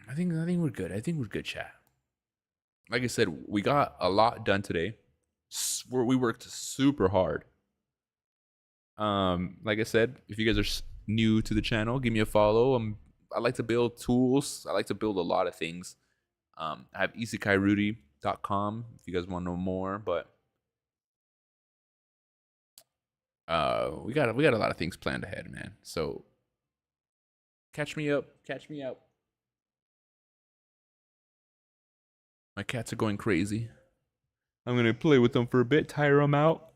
I think we're good. I think we're good, chat. Like I said, we got a lot done today. We worked super hard. Like I said, if you guys are new to the channel, give me a follow. I like to build tools. I like to build a lot of things. I have isekairudy.com if you guys want to know more, but we got a lot of things planned ahead, man. So catch me up. My cats are going crazy. I'm gonna play with them for a bit, tire them out.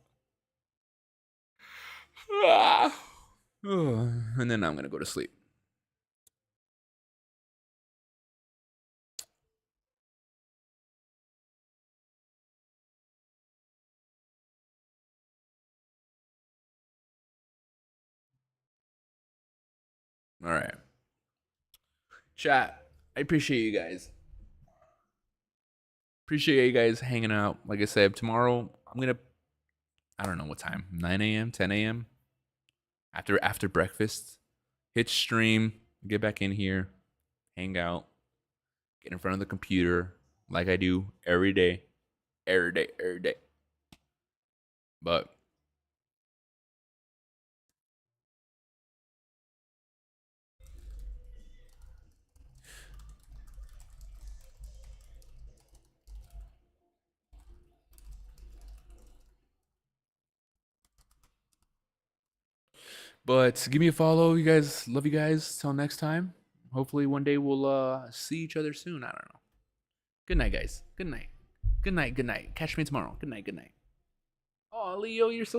And then I'm gonna go to sleep. All right. Chat. I appreciate you guys. Appreciate you guys hanging out. Like I said, tomorrow I'm gonna, I don't know what time, 9 a.m., 10 a.m. After breakfast. Hit stream, get back in here, hang out, get in front of the computer like I do every day. Every day, every day. But give me a follow, you guys. Love you guys. Till next time. Hopefully one day we'll see each other soon. I don't know. Good night, guys. Good night. Good night. Good night. Catch me tomorrow. Good night. Good night. Oh, Leo, you're so